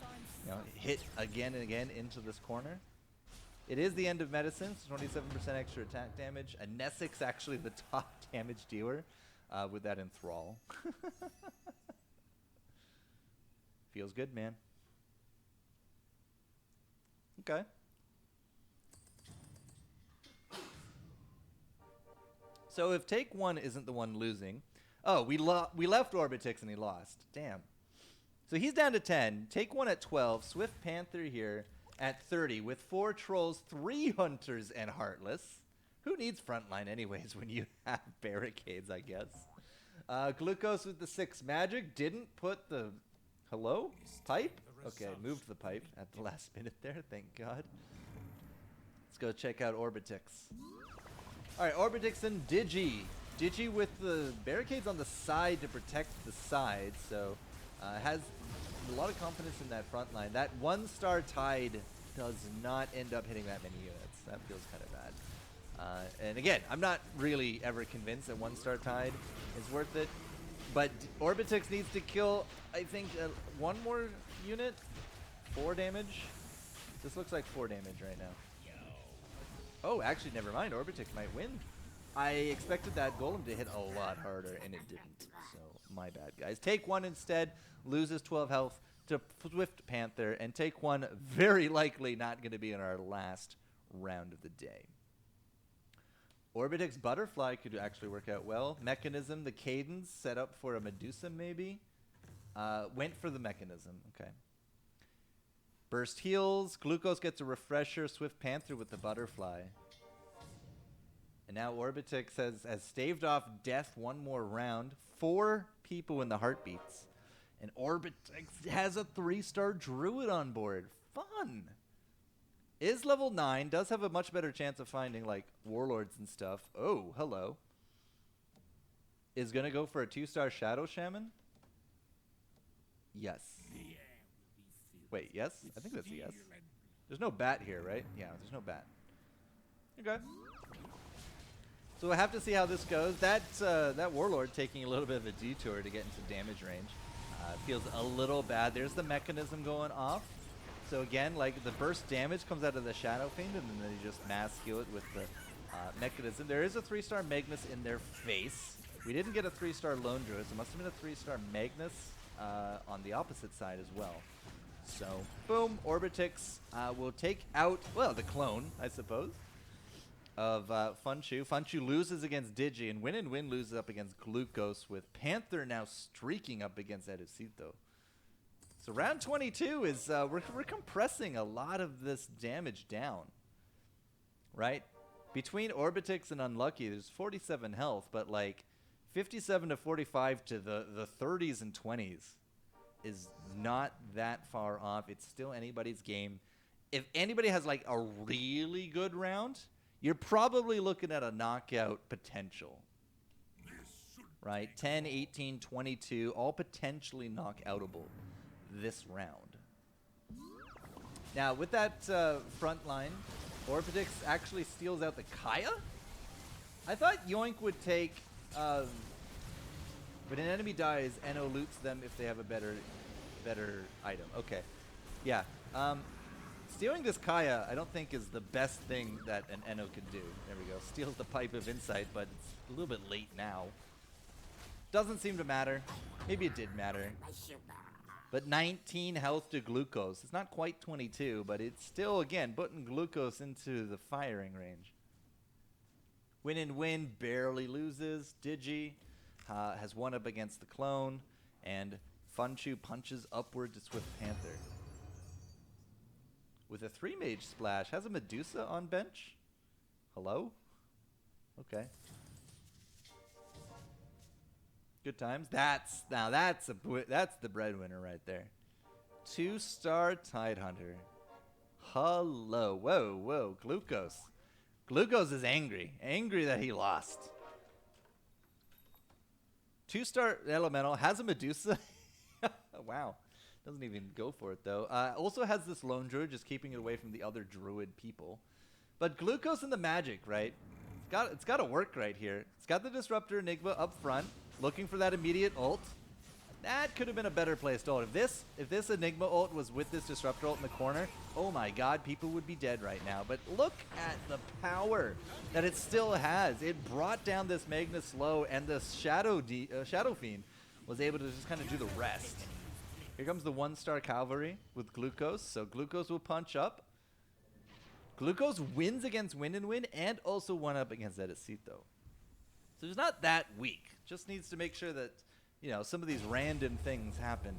hit again and again into this corner. It is the end of medicine, so 27% extra attack damage. A Nessix actually the top damage dealer with that Enthrall. Feels good, man. Okay. So if Take 1 isn't the one losing... Oh, we left Orbitix and he lost. Damn. So he's down to 10. Take 1 at 12. Swift Panther here at 30 with 4 Trolls, 3 Hunters, and Heartless. Who needs frontline anyways when you have barricades, I guess? Glucose with the 6 magic. Didn't put the... Hello? Pipe? Okay, moved the pipe at the last minute there. Thank God. Let's go check out Orbitix. Alright, Orbitix and Digi. Digi with the barricades on the side to protect the side, so has a lot of confidence in that front line. That 1-star Tide does not end up hitting that many units. That feels kind of bad. And again, I'm not really ever convinced that 1-star Tide is worth it. But Orbitix needs to kill, I think, 1 more unit. 4 damage. This looks like 4 damage right now. Oh, actually, never mind. Orbitix might win. I expected that golem to hit a lot harder, and it didn't. So, my bad, guys. Take 1 instead. Loses 12 health to Swift Panther. And take 1, very likely not going to be in our last round of the day. Orbitix Butterfly could actually work out well. Mechanism, the Cadence, set up for a Medusa, maybe. Went for the Mechanism. Okay. Burst heals. Glucose gets a refresher. Swift Panther with the Butterfly. And now Orbitix has staved off death 1 more round. 4 people in the heartbeats. And Orbitix has a 3-star Druid on board. Fun! Is level 9. Does have a much better chance of finding, like, Warlords and stuff. Oh, hello. Is going to go for a 2-star Shadow Shaman? Yes. Wait, yes? I think that's a yes. There's no bat here, right? Yeah, there's no bat. Okay. So we'll have to see how this goes. That Warlord taking a little bit of a detour to get into damage range. Feels a little bad. There's the Mechanism going off. So again, like, the burst damage comes out of the Shadow Fiend, and then you just mass heal it with the Mechanism. There is a 3-star Magnus in their face. We didn't get a 3-star Lone Druid, so it must have been a 3-star Magnus on the opposite side as well. So, boom, Orbitix will take out, well, the clone, I suppose, of Funchu. Funchu loses against Digi, and Win loses up against Glucose, with Panther now streaking up against Edusito. So round 22 is, we're compressing a lot of this damage down, right? Between Orbitix and Unlucky, there's 47 health, but like 57 to 45 to the 30s and 20s is not that far off. It's still anybody's game. If anybody has like a really good round, you're probably looking at a knockout potential, right? 10, 18, 22, all potentially knockoutable this round. Now, with that front line, Orbitix actually steals out the Kaya? I thought Yoink would take, when an enemy dies, Eno loots them if they have a better item. Okay. Yeah. Stealing this Kaya, I don't think is the best thing that an Eno could do. There we go. Steals the Pipe of Insight, but it's a little bit late now. Doesn't seem to matter. Maybe it did matter. But 19 health to Glucose. It's not quite 22, but it's still, again, putting Glucose into the firing range. Win barely loses. Digi has 1 up against the clone, and Funchu punches upward to Swift Panther. With a 3-mage splash, has a Medusa on bench? Hello? Okay. Good times. That's the breadwinner right there. 2-star Tidehunter. Hello. Whoa. Glucose. Glucose is angry. Angry that he lost. 2-star Elemental. Has a Medusa. Wow. Doesn't even go for it, though. Also has this Lone Druid, just keeping it away from the other Druid people. But Glucose and the magic, right? It's got to work right here. It's got the Disruptor Enigma up front, looking for that immediate ult. That could have been a better placed ult. If this Enigma ult was with this Disruptor ult in the corner, oh my god, people would be dead right now. But look at the power that it still has. It brought down this Magnus slow, and the Shadow Fiend was able to just kind of do the rest. Here comes the 1-star Cavalry with Glucose. So Glucose will punch up. Glucose wins against Win and also 1 up against Edusito. So he's not that weak. Just needs to make sure that, you know, some of these random things happen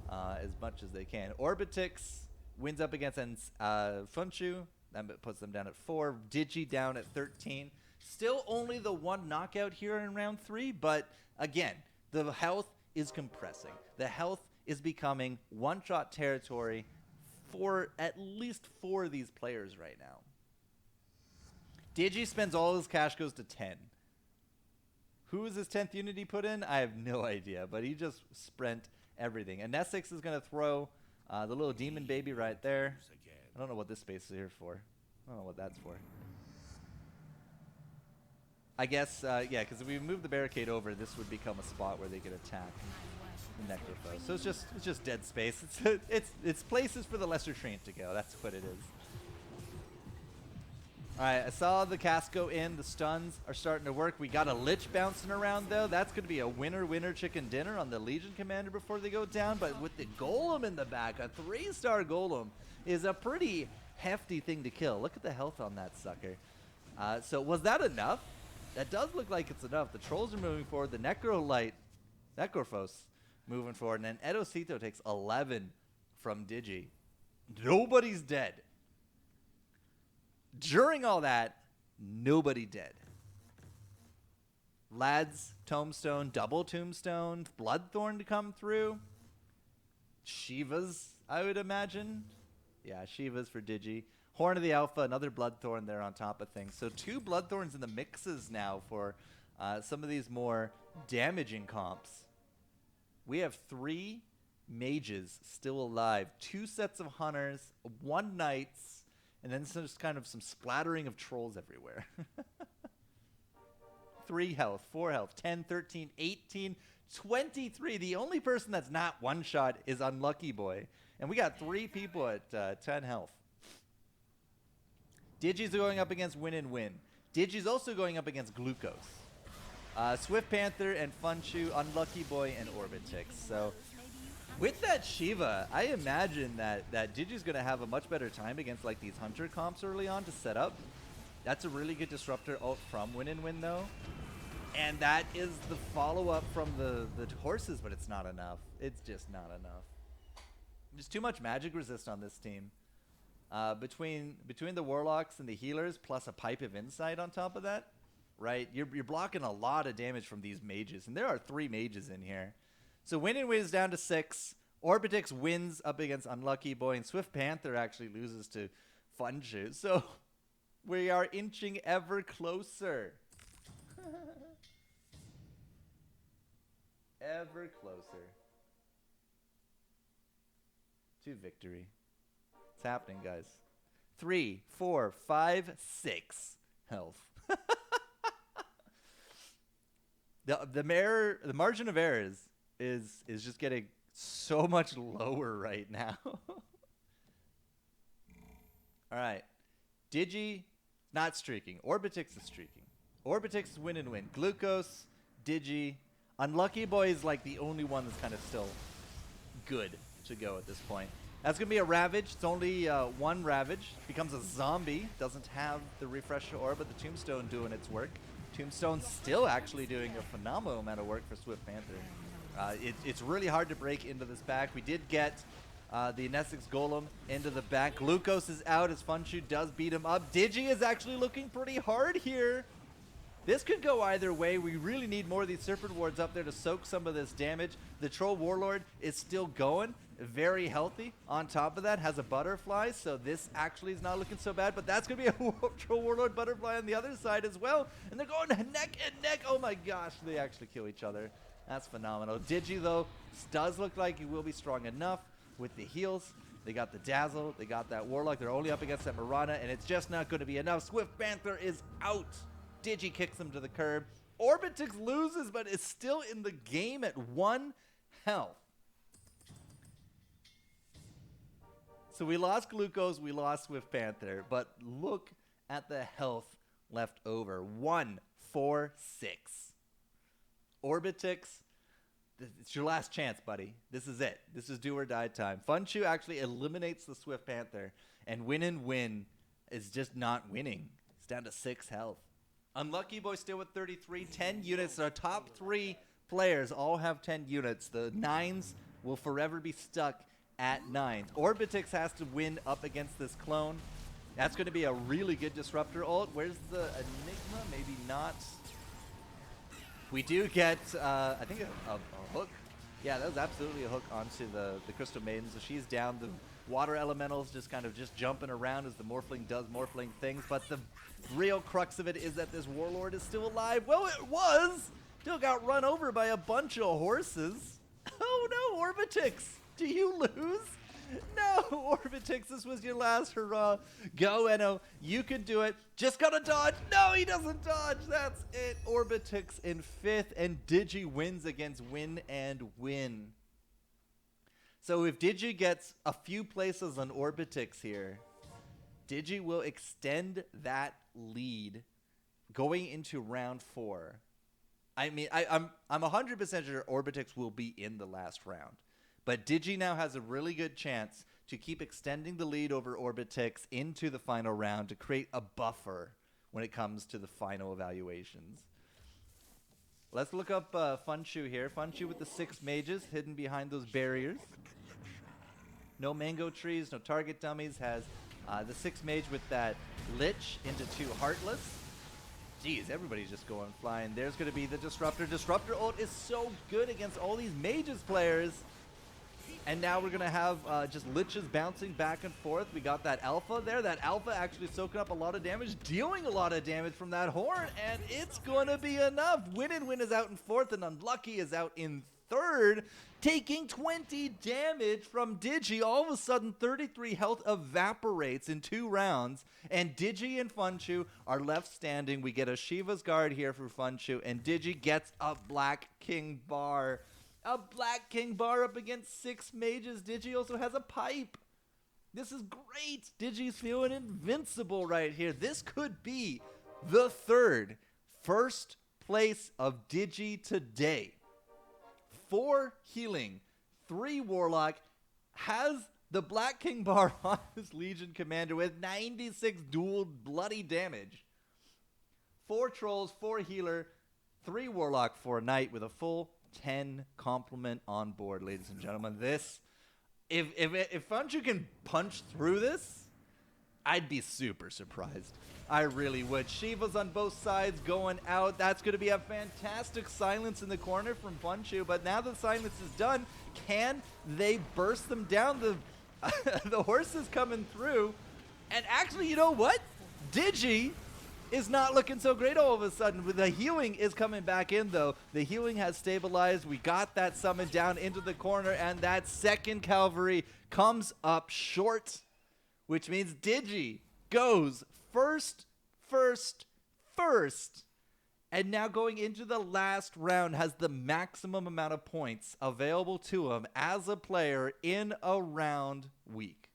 as much as they can. Orbitix wins up against Funchu. That puts them down at 4. Digi down at 13. Still only the 1 knockout here in round 3, but again, The health is compressing. The health is becoming one-shot territory for at least 4 of these players right now. Digi spends all his cash, goes to 10. Who is his 10th unit he put in? I have no idea, but he just spent everything. And Essex is going to throw the little demon baby right there. I don't know what this space is here for. I don't know what that's for. I guess, yeah, because if we move the barricade over, this would become a spot where they could attack the Necrophos. So it's just dead space. It's places for the lesser trained to go. That's what it is. All right, I saw the cast go in. The stuns are starting to work. We got a Lich bouncing around, though. That's going to be a winner chicken dinner on the Legion Commander before they go down. But with the Golem in the back, a 3-star Golem is a pretty hefty thing to kill. Look at the health on that sucker. So was that enough? That does look like it's enough. The Trolls are moving forward. The Necrophos moving forward. And then Edocito takes 11 from Digi. Nobody's dead. During all that, nobody dead. Lads, Tombstone, double Tombstone, Bloodthorn to come through. Shivas, I would imagine. Yeah, Shivas for Digi. Horn of the Alpha, another Bloodthorn there on top of things. So 2 Bloodthorns in the mixes now for some of these more damaging comps. We have 3 mages still alive. 2 sets of hunters, 1 knights, and then just kind of some splattering of trolls everywhere. 3 health, 4 health, 10, 13, 18, 23. The only person that's not one-shot is Unlucky Boy. And we got 3 people at 10 health. Digi's going up against Win and Win. Digi's also going up against Glucose. Swift Panther and Funchu, Unlucky Boy, and Orbitix. So with that Shiva, I imagine that Digi's going to have a much better time against like these Hunter comps early on to set up. That's a really good disruptor ult from Win and Win though. And that is the follow-up from the horses, but it's not enough. It's just not enough. There's too much magic resist on this team. Between the Warlocks and the healers, plus a Pipe of Insight on top of that, right? You're blocking a lot of damage from these mages, and there are 3 mages in here. So Win and Win is down to 6. Orbitix wins up against Unlucky Boy, and Swift Panther actually loses to Funchu. So we are inching ever closer. Ever closer to victory. It's happening, guys. 3, 4, 5, 6 health. The margin of error is just getting so much lower right now. All right. Digi, not streaking. Orbitix is streaking. Orbitix is Win and Win. Glucose, Digi. Unlucky Boy is like the only one that's kind of still good to go at this point. That's going to be a Ravage. It's only 1 Ravage. Becomes a zombie. Doesn't have the Refresh Orb, but the Tombstone doing its work. Tombstone's still actually doing a phenomenal amount of work for Swift Panther. It's really hard to break into this back. We did get the Nesix Golem into the back. Glucose is out as Funchu does beat him up. Digi is actually looking pretty hard here. This could go either way. We really need more of these Serpent Wards up there to soak some of this damage. The Troll Warlord is still going, very healthy. On top of that, has a Butterfly, so this actually is not looking so bad. But that's going to be a Troll Warlord Butterfly on the other side as well. And they're going neck and neck. Oh my gosh, they actually kill each other. That's phenomenal. Digi, though, does look like he will be strong enough with the heals. They got the Dazzle. They got that Warlock. They're only up against that Mirana, and it's just not going to be enough. Swift Panther is out. Digi kicks him to the curb. Orbitix loses, but is still in the game at 1 health. So we lost Glucose, we lost Swift Panther, but look at the health left over. 1, 4, 6. Orbitix, it's your last chance, buddy. This is it. This is do or die time. Funchu actually eliminates the Swift Panther, and Win and Win is just not winning. It's down to 6 health. Unlucky Boy still with 33, 10 units. Our top 3 players all have 10 units. The 9s will forever be stuck at 9s. Orbitix has to win up against this clone. That's going to be a really good disruptor ult. Where's the Enigma? Maybe not. We do get, I think, a hook. Yeah, that was absolutely a hook onto the Crystal Maiden. So she's down. The water elementals just kind of just jumping around as the Morphling does Morphling things. But the real crux of it is that this Warlord is still alive. Well, it was! Still got run over by a bunch of horses. Oh no, Orbitix! Do you lose? No, Orbitix, this was your last hurrah. Go, Enno. You can do it. Just gotta dodge. No, he doesn't dodge. That's it. Orbitix in 5th, and Digi wins against Win and Win. So if Digi gets a few places on Orbitix here, Digi will extend that lead going into round 4. I mean, I'm 100% sure Orbitix will be in the last round. But Digi now has a really good chance to keep extending the lead over Orbitix into the final round to create a buffer when it comes to the final evaluations. Let's look up Funshu here. Funshu with the 6 mages hidden behind those barriers. No mango trees, no target dummies. Has the 6 mage with that Lich into 2 Heartless. Jeez, everybody's just going flying. There's going to be the Disruptor. Disruptor ult is so good against all these mages players. And now we're going to have just Liches bouncing back and forth. We got that Alpha there. That Alpha actually soaking up a lot of damage, dealing a lot of damage from that Horn, and it's going to be enough. Win and Win is out in 4th, and Unlucky is out in 3rd, taking 20 damage from Digi. All of a sudden, 33 health evaporates in 2 rounds, and Digi and Funshu are left standing. We get a Shiva's Guard here for Funshu, and Digi gets a Black King Bar. A Black King Bar up against 6 mages. Digi also has a pipe. This is great. Digi's feeling invincible right here. This could be the 3rd first place of Digi today. 4 healing, 3 warlock, has the Black King Bar on his Legion Commander with 96 dual bloody damage. 4 trolls, 4 healer, 3 warlock, 4 knight with a full 10 complement on board, ladies and gentlemen. This, if Funshu can punch through this, I'd be super surprised. I really would. Shiva's on both sides going out. That's going to be a fantastic silence in the corner from Funshu. But now the silence is done, can they burst them down? The horse is coming through. And actually, you know what? Digi is not looking so great all of a sudden. The healing is coming back in, though. The healing has stabilized. We got that summon down into the corner, and that second cavalry comes up short, which means Digi goes first, and now going into the last round has the maximum amount of points available to him as a player in a round week.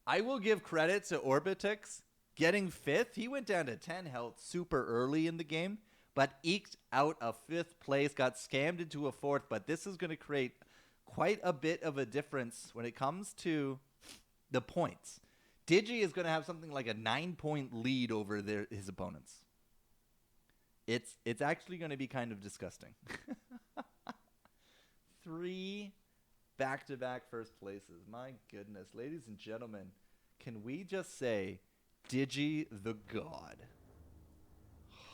I will give credit to Orbitix getting 5th. He went down to 10 health super early in the game, but eked out a 5th place, got scammed into a 4th, but this is going to create quite a bit of a difference when it comes to the points. Digi is going to have something like a 9-point lead over his opponents. It's actually going to be kind of disgusting. 3 back-to-back first places. My goodness. Ladies and gentlemen, can we just say Digi the God?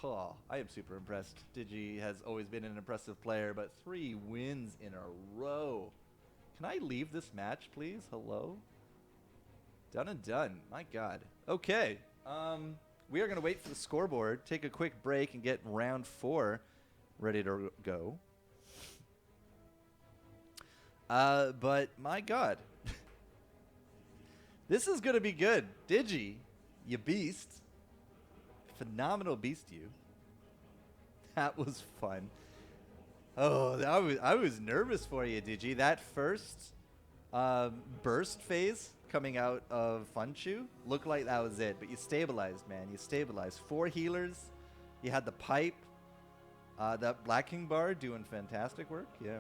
Oh, I am super impressed. Digi has always been an impressive player, but 3 wins in a row. Can I leave this match, please? Hello? Done and done. My God. Okay. We are going to wait for the scoreboard, take a quick break, and get round 4 ready to go. But my God. This is going to be good. Digi, you beast. Phenomenal beast, you. That was fun. Oh, I was nervous for you, Digi. That first burst phase coming out of Funshu looked like that was it. But you stabilized, man. You stabilized. 4 healers. You had the pipe. That Black King Bar doing fantastic work. Yeah.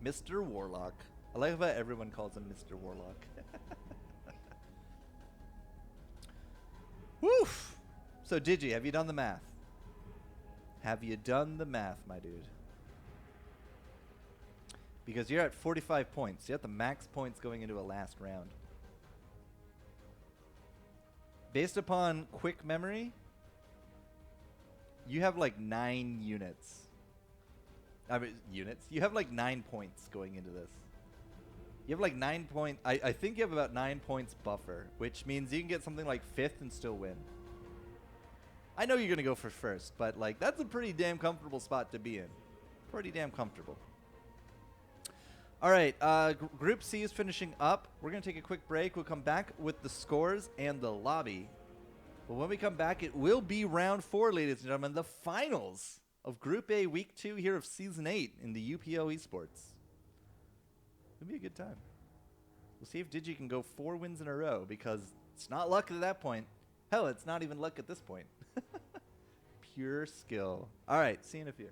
Mr. Warlock. I like how everyone calls him Mr. Warlock. Woof! So, Digi, have you done the math? Have you done the math, my dude? Because you're at 45 points. You're at the max points going into a last round. Based upon quick memory, you have like 9 units. I mean, units? You have like 9 points going into this. You have like 9 point. I think you have about 9 points buffer, which means you can get something like 5th and still win. I know you're going to go for first, but like that's a pretty damn comfortable spot to be in. Pretty damn comfortable. All right, Group C is finishing up. We're going to take a quick break. We'll come back with the scores and the lobby. But when we come back, it will be round 4, ladies and gentlemen, the finals of Group A Week 2 here of Season 8 in the UPO Esports. It'll be a good time. We'll see if Digi can go 4 wins in a row, because it's not luck at that point. Hell, it's not even luck at this point. Pure skill. All right, see you in a few.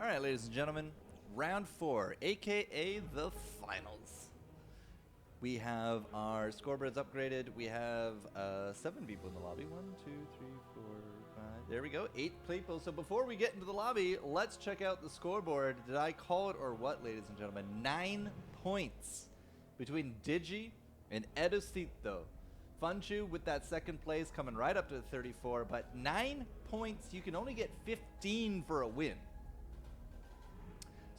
right, ladies and gentlemen, round 4, aka the finals. We have our scoreboards upgraded. We have 7 people in the lobby. 1, 2, 3, 4, 5. There we go. 8 people. So before we get into the lobby, let's check out the scoreboard. Did I call it or what, ladies and gentlemen? 9 points between Digi and Edocito. Funchu with that second place coming right up to 34, but 9 points. You can only get 15 for a win.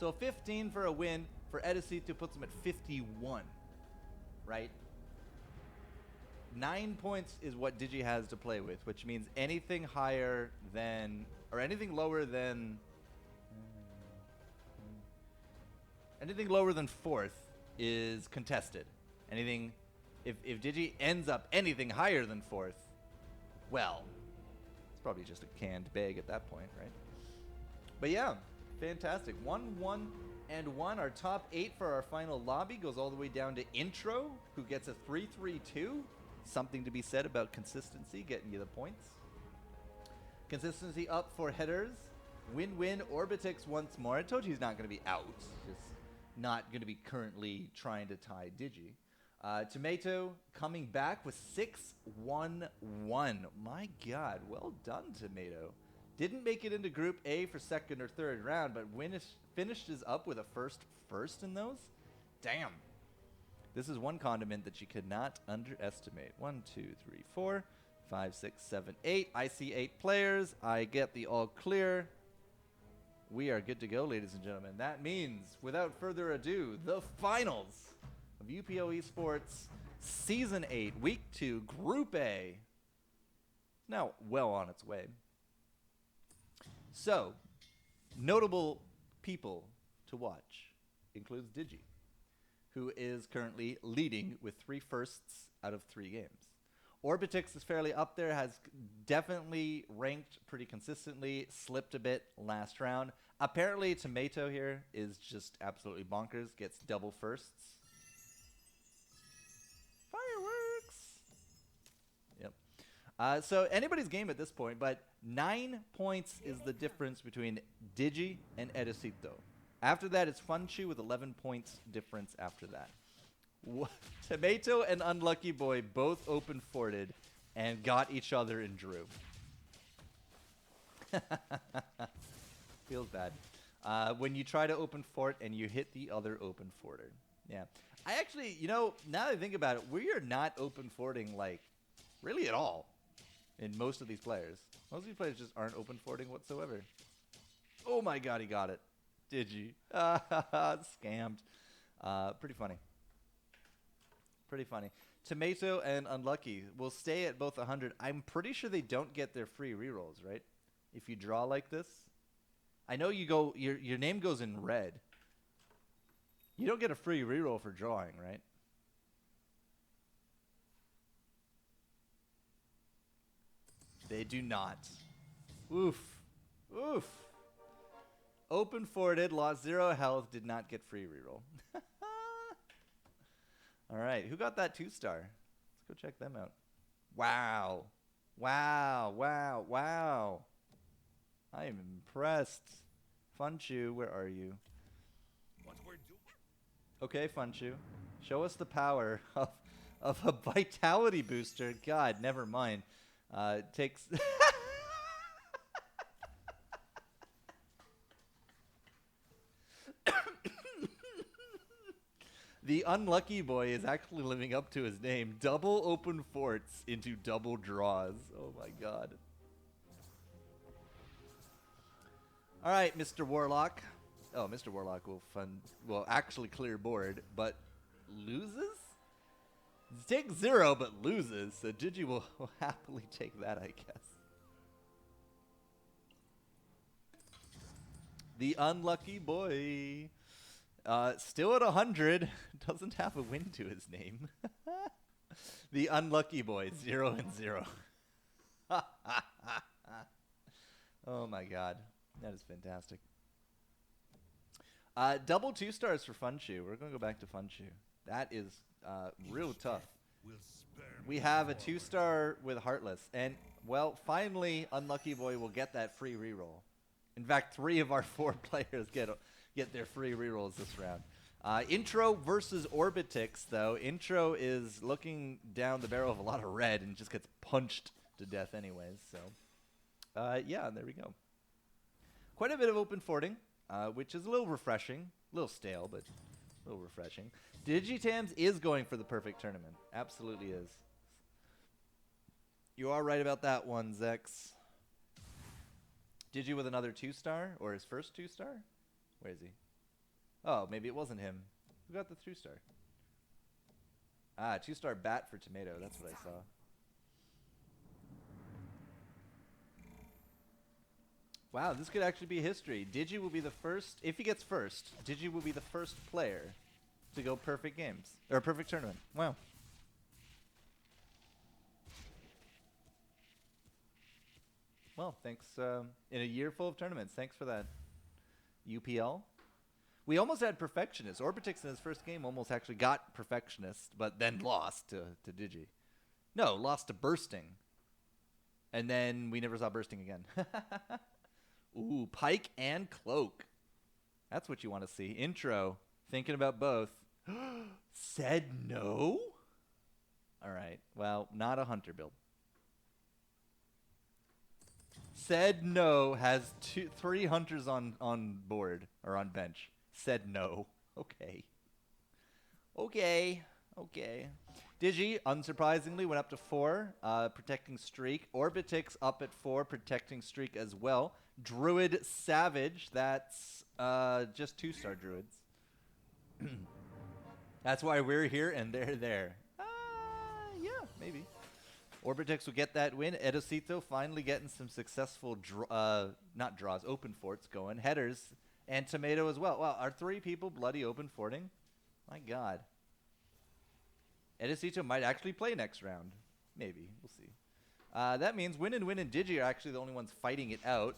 So 15 for a win for Edocito puts him at 51, right? 9 points is what Digi has to play with, which means anything higher than, or anything lower than 4th is contested. Anything, if Digi ends up anything higher than 4th, well, it's probably just a canned bag at that point, right? But yeah, fantastic. 1, 1, and 1. Our top 8 for our final lobby goes all the way down to Intro, who gets a 3-3-2. Something to be said about consistency, getting you the points. Consistency up for Headers. Win-win Orbitix once more. I told you he's not going to be out. Just not going to be currently trying to tie Digi. Tomato coming back with 6-1-1. My God, well done, Tomato. Didn't make it into Group A for second or third round, but finished us up with a first in those. Damn. This is one condiment that you could not underestimate. 1, 2, 3, 4, 5, 6, 7, 8. I see 8 players. I get the all clear. We are good to go, ladies and gentlemen. That means, without further ado, the finals of UPO Esports Season 8, Week 2, Group A. Now well on its way. So, notable people to watch includes Digi, who is currently leading with 3 firsts out of 3 games. Orbitix is fairly up there, has definitely ranked pretty consistently, slipped a bit last round. Apparently, Tomato here is just absolutely bonkers, gets double firsts. Fireworks! Yep. So anybody's game at this point, but 9 points is the difference between Digi and Edocito. After that, it's Funchu with 11 points difference after that. Tomato and Unlucky Boy both open forted and got each other and drew. Feels bad. When you try to open fort and you hit the other open forter. Yeah. I actually, now that I think about it, we are not open forting, like, really at all in most of these players. Most of these players just aren't open forting whatsoever. Oh my God, he got it. Did you? Scammed. Pretty funny. Pretty funny. Tomato and Unlucky will stay at both 100. I'm pretty sure they don't get their free rerolls, right? If you draw like this. I know you go, your name goes in red. You don't get a free reroll for drawing, right? They do not. Oof. Oof. Open forted, lost 0 health, did not get free reroll. All right, who got that 2-star? Let's go check them out. Wow. Wow, wow, wow. I am impressed. Funchu, where are you? What we're doing? Okay, Funchu. Show us the power of a vitality booster. God, never mind. Takes... The Unlucky Boy is actually living up to his name. Double open forts into double draws. Oh my God. All right, Mr. Warlock. Oh, Mr. Warlock will actually clear board, but loses? Takes 0, but loses. So Digi will happily take that, I guess. The Unlucky Boy. Still at 100. Doesn't have a win to his name. The Unlucky Boy, 0 and 0. Oh my God. That is fantastic. Double 2-stars for Funchu. We're going to go back to Funchu. That is real tough. We have a 2-star with Heartless. And, well, finally, Unlucky Boy will get that free reroll. In fact, 3 of our 4 players get their free rerolls this round. Intro versus Orbitix, though. Intro is looking down the barrel of a lot of red and just gets punched to death anyways. So, yeah, there we go. Quite a bit of open forting, which is a little refreshing. A little stale, but a little refreshing. Digitams is going for the perfect tournament. Absolutely is. You are right about that one, Zex. Digi with another 2-star, or his first 2-star? Where is he? Oh, maybe it wasn't him. Who got the 3-star? Ah, 2-star bat for Tomato. That's what I saw. Wow, this could actually be history. Digi will be the first, if he gets first, Digi will be the first player to go perfect games, or perfect tournament. Wow. Well, thanks. In a year full of tournaments, thanks for that, UPL. We almost had Perfectionist. Orbitix in his first game almost actually got Perfectionist, but then lost to Digi. No, lost to Bursting. And then we never saw Bursting again. Ooh, Pike and Cloak. That's what you want to see. Intro. Thinking about both. Said no? All right. Well, not a Hunter build. Said no has 3 Hunters on board, or on bench. Said no. Okay. Okay. Okay. Digi, unsurprisingly, went up to 4, protecting Streak. Orbitix up at 4, protecting Streak as well. Druid Savage, that's just 2-star Druids. That's why we're here and they're there. Yeah, maybe. Orbitix will get that win. Edosito finally getting some successful, not draws, open forts going. Headers and Tomato as well. Wow, are 3 people bloody open forting? My God. Edosito might actually play next round. Maybe. We'll see. That means Win and Digi are actually the only ones fighting it out.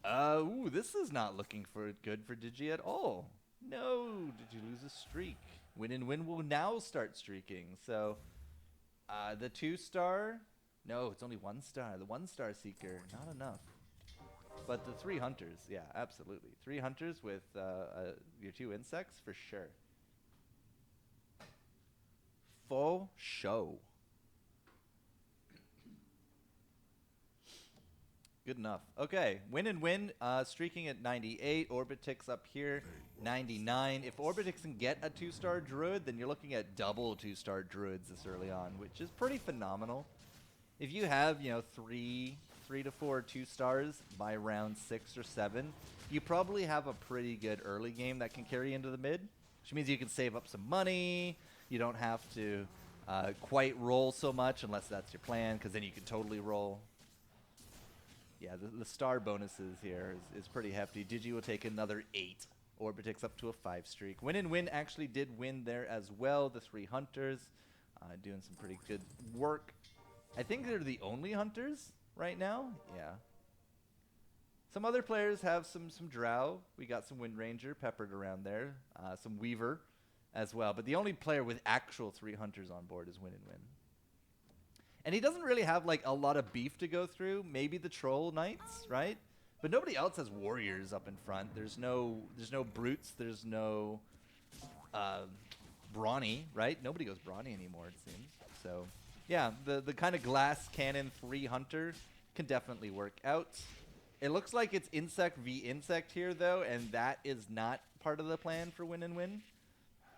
Ooh, this is not looking good for Digi at all. No, Digi loses streak. Win will now start streaking. So, the 2-star, no, it's only 1-star. The 1-star Seeker, not enough. But the 3 Hunters, yeah, absolutely. 3 Hunters with your 2 insects, for sure. Full show. Good enough. Okay, Win, streaking at 98. Orbitix up here, 99. If Orbitix can get a 2-star Druid, then you're looking at double 2-star Druids this early on, which is pretty phenomenal. If you have, 3 to 4 2-stars by round 6 or 7, you probably have a pretty good early game that can carry into the mid, which means you can save up some money. You don't have to quite roll so much unless that's your plan, because then you can totally roll. Yeah, the star bonuses here is pretty hefty. Digi will take another 8. Orbitix up to a 5 streak. Win actually did win there as well. The 3 Hunters doing some pretty good work. I think they're the only Hunters right now. Yeah. Some other players have some Drow. We got some Wind Ranger peppered around there. Some Weaver as well. But the only player with actual 3 Hunters on board is Win. And he doesn't really have like a lot of beef to go through. Maybe the Troll Knights, right? But nobody else has warriors up in front. There's no brutes. There's no brawny, right? Nobody goes brawny anymore, it seems. So, yeah, the kind of glass cannon 3 Hunter can definitely work out. It looks like it's insect v insect here, though, and that is not part of the plan for Win.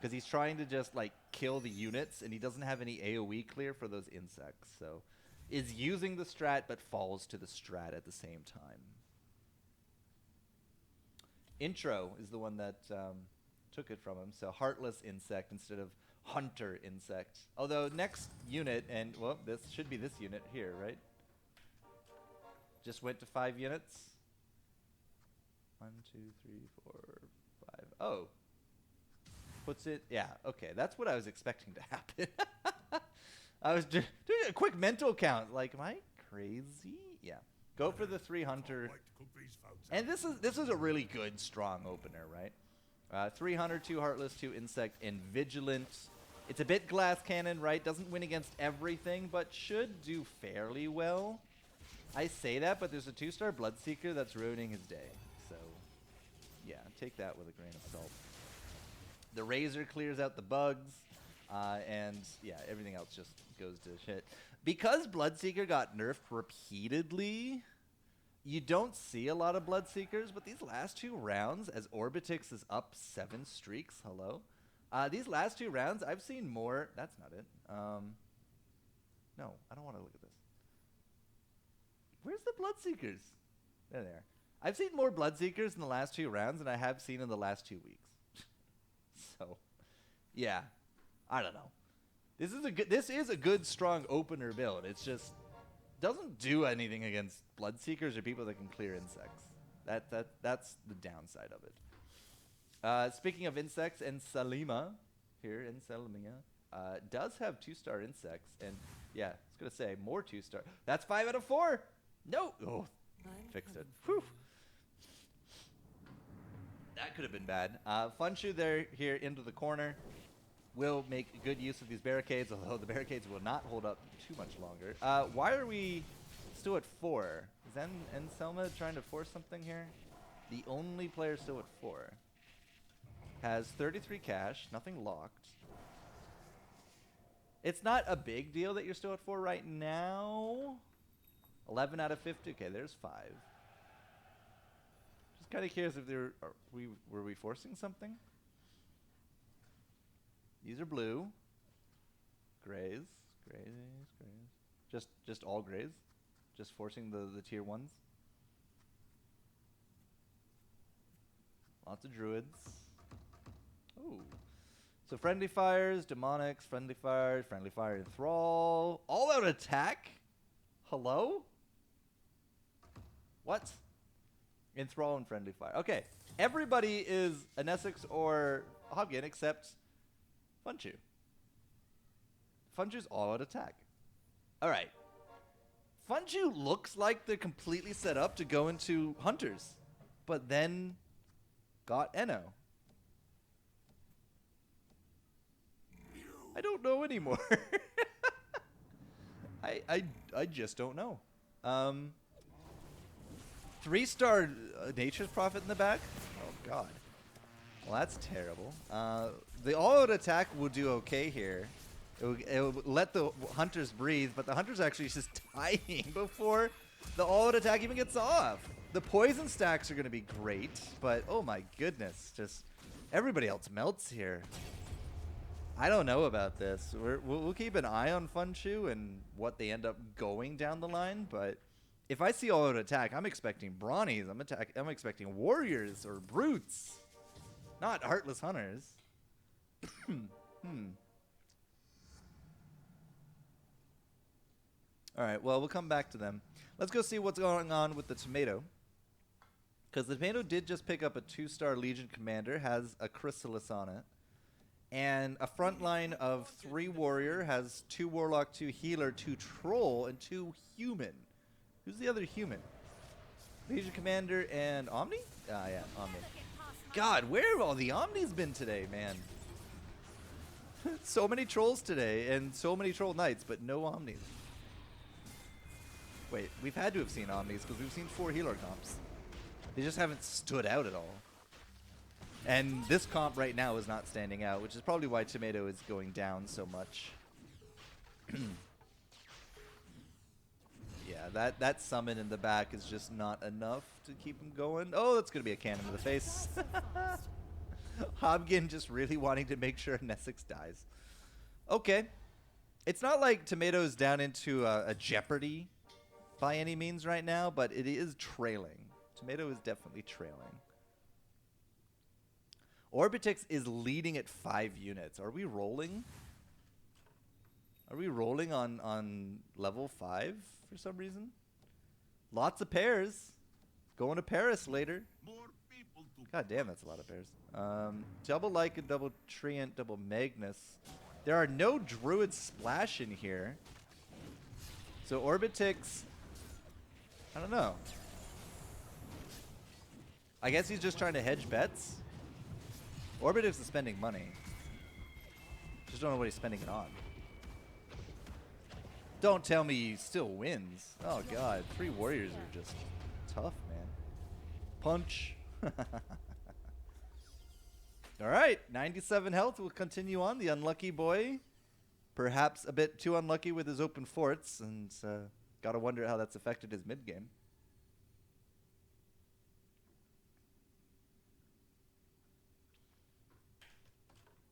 Because he's trying to just, like, kill the units, and he doesn't have any AoE clear for those insects. So, is using the strat, but falls to the strat at the same time. Intro is the one that took it from him. So, Heartless Insect instead of Hunter Insect. Although, next unit, and, well, this should be this unit here, right? Just went to 5 units. 1, 2, 3, 4, 5. Oh. Puts it, yeah, okay, that's what I was expecting to happen. I was just doing a quick mental count, like, am I crazy? Yeah, go for the 3 Hunter, and this is a really good, strong opener, right? 3 Hunter, 2 Heartless, 2 Insect, and Vigilant. It's a bit glass cannon, right? Doesn't win against everything, but should do fairly well. I say that, but there's a 2-star Bloodseeker that's ruining his day. So, yeah, take that with a grain of salt. The Razor clears out the bugs, and yeah, everything else just goes to shit. Because Bloodseeker got nerfed repeatedly, you don't see a lot of Bloodseekers, but these last 2 rounds, as Orbitix is up 7 streaks, hello? These last 2 rounds, I've seen more. That's not it. No, I don't want to look at this. Where's the Bloodseekers? There they are. I've seen more Bloodseekers in the last 2 rounds than I have seen in the last 2 weeks. So, yeah, I don't know. This is a good strong opener build. It's just doesn't do anything against Bloodseekers or people that can clear insects. That's the downside of it. Speaking of insects, and Salima here in Salimia does have 2-star insects, and yeah, I was gonna say more 2-star. That's 5 out of 4. No, oh, fixed it. Whew. That could have been bad. Funshu there here into the corner will make good use of these barricades, although the barricades will not hold up too much longer. Why are we still at 4? Is Selma trying to force something here? The only player still at 4 has 33 cash, nothing locked. It's not a big deal that you're still at 4 right now. 11 out of 50. Okay, there's 5. Just kind of curious if were we forcing something? These are blue. Grays. Just all grays. Just forcing the tier 1s. Lots of druids. Ooh. So friendly fires, demonics, friendly fire, enthrall. All out attack? Hello? What? Enthrall and friendly fire. Okay. Everybody is an Essex or Hobgin except Funshu. Funshu's all out attack. Alright. Funshu looks like they're completely set up to go into Hunters. But then got Eno. I don't know anymore. I just don't know. 3-star Nature's Prophet in the back? Oh, God. Well, that's terrible. The all-out attack will do okay here. It will let the Hunters breathe, but the Hunters actually just dying before the all-out attack even gets off. The poison stacks are going to be great, but oh my goodness. Just everybody else melts here. I don't know about this. We'll keep an eye on Funshu and what they end up going down the line, but if I see all-out attack, I'm expecting Brawnies. I'm expecting Warriors or Brutes, not Heartless Hunters. All right, well, we'll come back to them. Let's go see what's going on with the Tomato. Because the Tomato did just pick up a 2-star Legion Commander, has a Chrysalis on it. And a front line of 3 Warrior, has 2 Warlock, 2 Healer, 2 Troll, and 2 Human. Who's the other Human? Legion Commander and Omni? Ah, yeah, Omni. God, where have all the Omnis been today, man? So many Trolls today, and so many Troll Knights, but no Omnis. Wait, we've had to have seen Omnis, because we've seen 4 Healer comps. They just haven't stood out at all. And this comp right now is not standing out, which is probably why Tomato is going down so much. Yeah, that summon in the back is just not enough to keep him going. Oh, that's going to be a cannon to the face. Hobgin just really wanting to make sure Nesix dies. Okay. It's not like Tomato's down into a jeopardy by any means right now, but it is trailing. Tomato is definitely trailing. Orbitix is leading at 5 units. Are we rolling? Are we rolling on level 5 for some reason? Lots of pairs. Going to Paris later. More people to God damn, that's a lot of pairs. Double Lycan, double Treant, double Magnus. There are no Druid Splash in here. So Orbitix, I don't know. I guess he's just trying to hedge bets. Orbitix is spending money. Just don't know what he's spending it on. Don't tell me he still wins. Oh god, 3 warriors are just tough, man. Punch. Alright, 97 health. We'll continue on. The unlucky boy. Perhaps a bit too unlucky with his open forts, and gotta wonder how that's affected his mid game.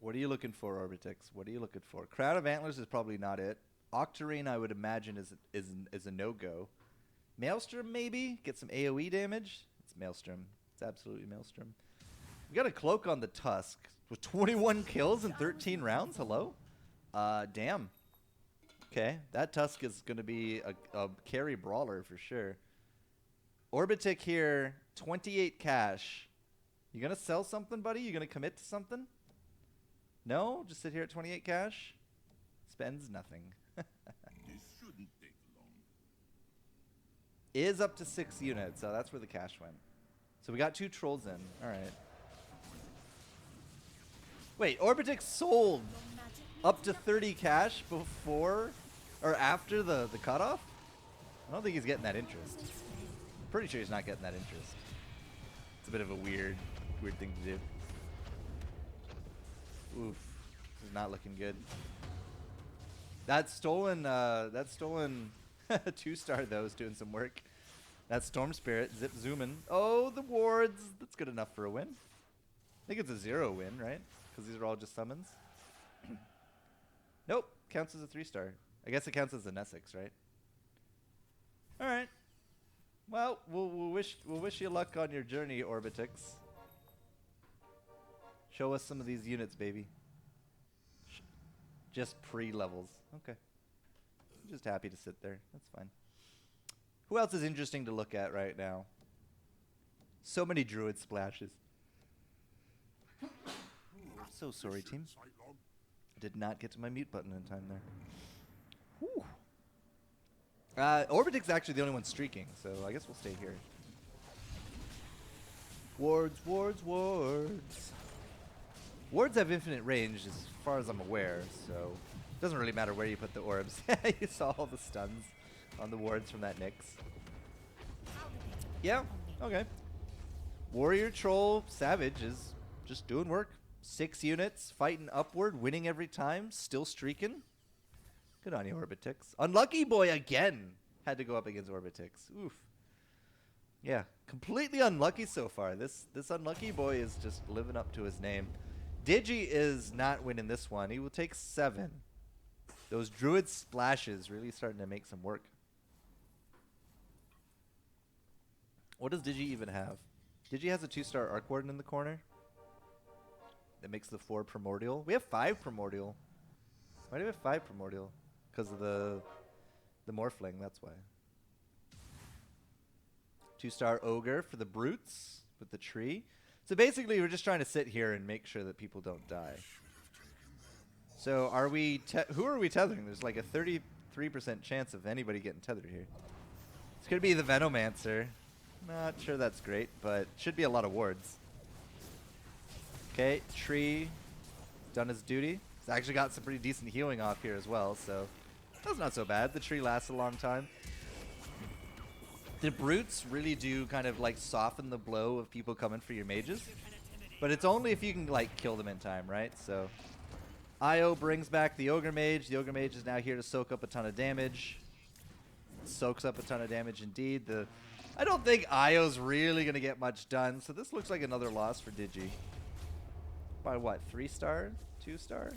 What are you looking for, Orbitix? What are you looking for? Crown of Antlers is probably not it. Octarine, I would imagine, is a no-go. Maelstrom, maybe? Get some AoE damage? It's Maelstrom. It's absolutely Maelstrom. We got a Cloak on the Tusk with 21 kills in 13 rounds. Hello? Damn. Okay, that Tusk is going to be a carry brawler for sure. Orbitic here, 28 cash. You going to sell something, buddy? You going to commit to something? No? Just sit here at 28 cash? Spends nothing. This shouldn't take long. Is up to 6 units, so that's where the cash went. So we got 2 trolls in. All right. Wait, Orbitix sold up to 30 cash before or after the cutoff? I don't think he's getting that interest. Pretty sure he's not getting that interest. It's a bit of a weird thing to do. Oof, this is not looking good. That stolen 2-star though is doing some work. That Storm Spirit, zip zooming. Oh, the wards. That's good enough for a win. I think it's a 0 win, right? Because these are all just summons. Nope, counts as a 3-star. I guess it counts as an Essex, right? All right. Well, we'll wish you luck on your journey, Orbitix. Show us some of these units, baby. Just pre-levels. Okay. I'm just happy to sit there. That's fine. Who else is interesting to look at right now? So many druid splashes. So sorry, team. I did not get to my mute button in time there. Whew. Orbitix actually the only one streaking, so I guess we'll stay here. Wards, wards, wards. Wards have infinite range as far as I'm aware, so it doesn't really matter where you put the orbs. You saw all the stuns on the wards from that Nyx. Yeah, okay. Warrior Troll Savage is just doing work. 6 units, fighting upward, winning every time, still streaking. Good on you, Orbitix. Unlucky boy again had to go up against Orbitix. Oof. Yeah, completely unlucky so far. This unlucky boy is just living up to his name. Digi is not winning this one. He will take 7. Those druid splashes really starting to make some work. What does Digi even have? Digi has a 2-star Arc Warden in the corner. That makes the 4 Primordial. We have 5 Primordial. Why do we have 5 Primordial? Because of the Morphling, that's why. 2-star Ogre for the Brutes with the tree. So basically, we're just trying to sit here and make sure that people don't die. So are we... who are we tethering? There's like a 33% chance of anybody getting tethered here. It's going to be the Venomancer. Not sure that's great, but should be a lot of wards. Okay, tree. Done his duty. He's actually got some pretty decent healing off here as well, so... That's not so bad. The tree lasts a long time. The brutes really do kind of like soften the blow of people coming for your mages. But it's only if you can like kill them in time, right? So Io brings back the Ogre Mage. The Ogre Mage is now here to soak up a ton of damage. Soaks up a ton of damage indeed. I don't think Io's really going to get much done. So this looks like another loss for Digi. By what? 3-star? 2-star?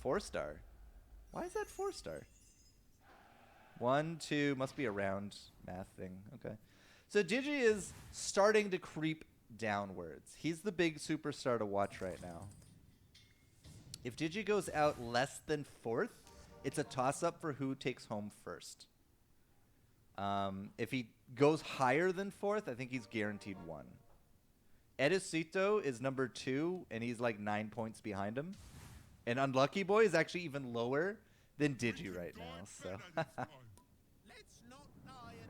4-star? Why is that 4-star? 1, 2, must be a round math thing. Okay. So Digi is starting to creep downwards. He's the big superstar to watch right now. If Digi goes out less than 4th, it's a toss-up for who takes home first. If he goes higher than 4th, I think he's guaranteed 1. Edicito is number 2, and he's like 9 points behind him. And Unlucky Boy is actually even lower than Digi right now. So. Let's not die at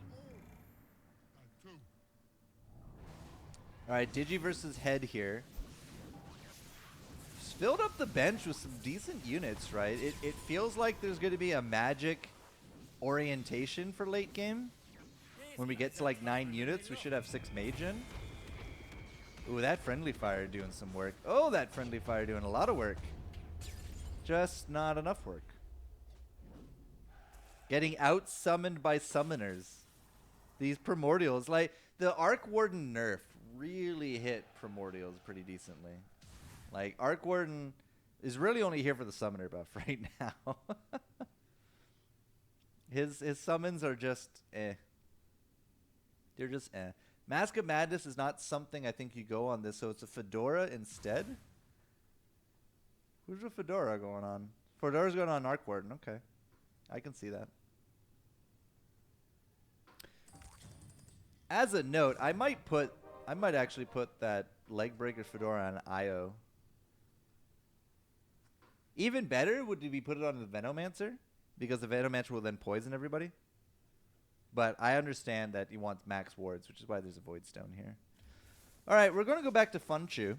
all. All right, Digi versus Head here. Just filled up the bench with some decent units, right? It feels like there's going to be a Magic orientation for late game. When we get to like 9 units, we should have 6 mage in. Ooh, that friendly fire doing some work. Oh, that friendly fire doing a lot of work. Just not enough work. Getting out summoned by summoners. These primordials, like the Arc Warden nerf really hit primordials pretty decently. Like Arc Warden is really only here for the summoner buff right now. His summons are just eh. They're just eh. Mask of Madness is not something I think you go on this, so it's a Fedora instead. Who's a Fedora going on? Fedora's going on Arc Warden. Okay, I can see that. As a note, I might actually put that Legbreaker Fedora on IO. Even better would be put it on the Venomancer, because the Venomancer will then poison everybody. But I understand that he wants max wards, which is why there's a Void Stone here. All right, we're going to go back to Funchu.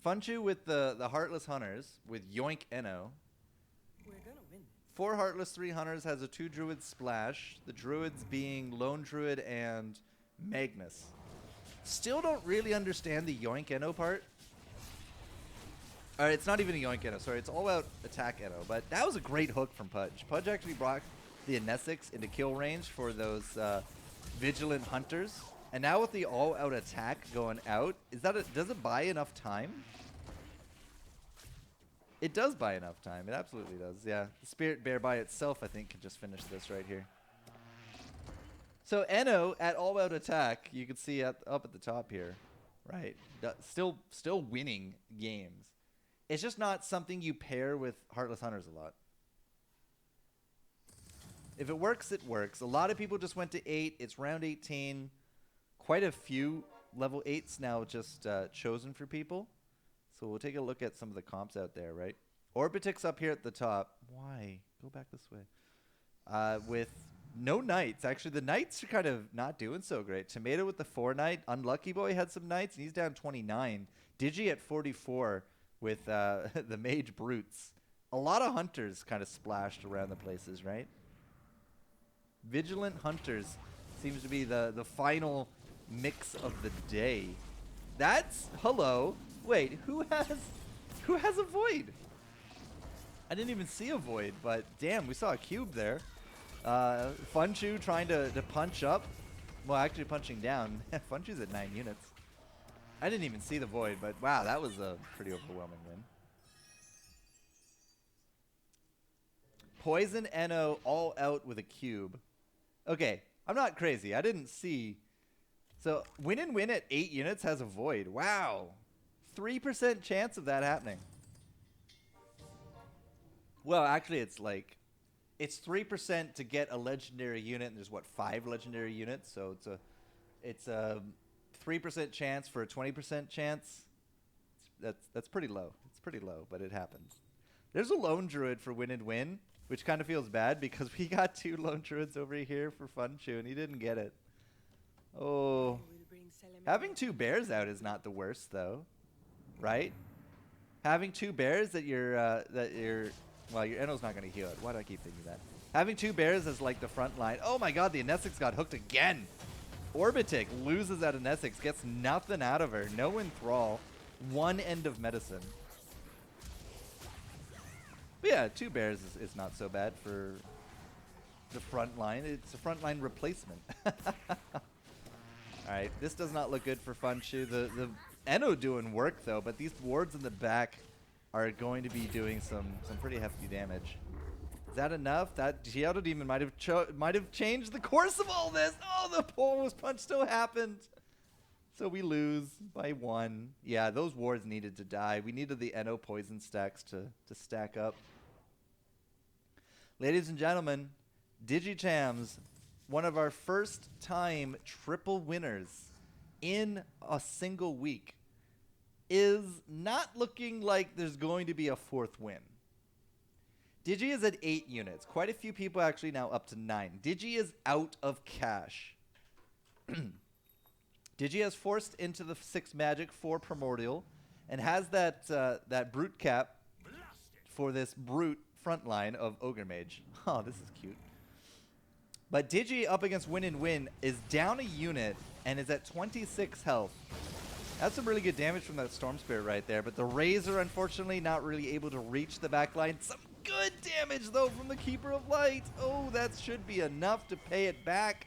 Funchu with the Heartless Hunters with Yoink Eno. We're gonna win. 4 Heartless, 3 Hunters has a 2 Druid splash. The Druids being Lone Druid and Magnus. Still don't really understand the Yoink Eno part. Alright, it's not even a Yoink Eno, sorry. It's all out attack Eno. But that was a great hook from Pudge. Pudge actually brought the Anesics into kill range for those Vigilant Hunters. And now with the all-out attack going out, does it buy enough time? It does buy enough time. It absolutely does, yeah. The Spirit Bear by itself, I think, can just finish this right here. So Eno at all-out attack, you can see up at the top here, right? Still winning games. It's just not something you pair with Heartless Hunters a lot. If it works, it works. A lot of people just went to 8. It's round 18. Quite a few level 8s now just chosen for people. So we'll take a look at some of the comps out there, right? Orbitix up here at the top. Why? Go back this way. With no Knights. Actually, the Knights are kind of not doing so great. Tomato with the 4 Knight. Unlucky Boy had some Knights, and he's down 29. Digi at 44 with the Mage Brutes. A lot of Hunters kind of splashed around the places, right? Vigilant Hunters seems to be the final mix of the day. That's hello. Wait, who has a Void? I didn't even see a Void, but damn, we saw a cube there. Funchu trying to punch up. Well, actually punching down. Funchu's at 9 units. I didn't even see the Void, but wow, that was a pretty overwhelming win. Poison Eno all out with a cube. Okay, I'm not crazy. I didn't see. So win and win at 8 units has a Void. Wow. 3% chance of that happening. Well, actually, it's 3% to get a legendary unit, and there's what, 5 legendary units, so it's a 3% chance for a 20% chance. That's pretty low. It's pretty low, but it happens. There's a Lone Druid for win and win, which kind of feels bad because we got 2 Lone Druids over here for Funchu, and he didn't get it. Oh, having 2 bears out is not the worst though, right? Having 2 bears that well, your Eno's not going to heal it. Why do I keep thinking that? Having 2 bears as like the front line. Oh my god, the Anesics got hooked again. Orbitic loses at Anesics, gets nothing out of her. No enthrall. 1 end of medicine. But yeah, 2 bears is not so bad for the front line. It's a front line replacement. Alright, this does not look good for Funchu. The Eno doing work though, but these wards in the back are going to be doing some pretty hefty damage. Is that enough? That Geodo Demon might have changed the course of all this. Oh, the Polos punch still happened. So we lose by 1. Yeah, those wards needed to die. We needed the Eno poison stacks to stack up. Ladies and gentlemen, Digitams, one of our first time triple winners in a single week, is not looking like there's going to be a 4th win. Digi is at 8 units. Quite a few people actually now up to 9. Digi is out of cash. Digi has forced into the 6 magic, 4 primordial, and has that brute cap for this brute front line of Ogre Mage. Oh, this is cute. But Digi up against Win and Win is down a unit and is at 26 health. That's some really good damage from that Storm Spirit right there. But the Razor, unfortunately, not really able to reach the backline. Some good damage, though, from the Keeper of Light. Oh, that should be enough to pay it back.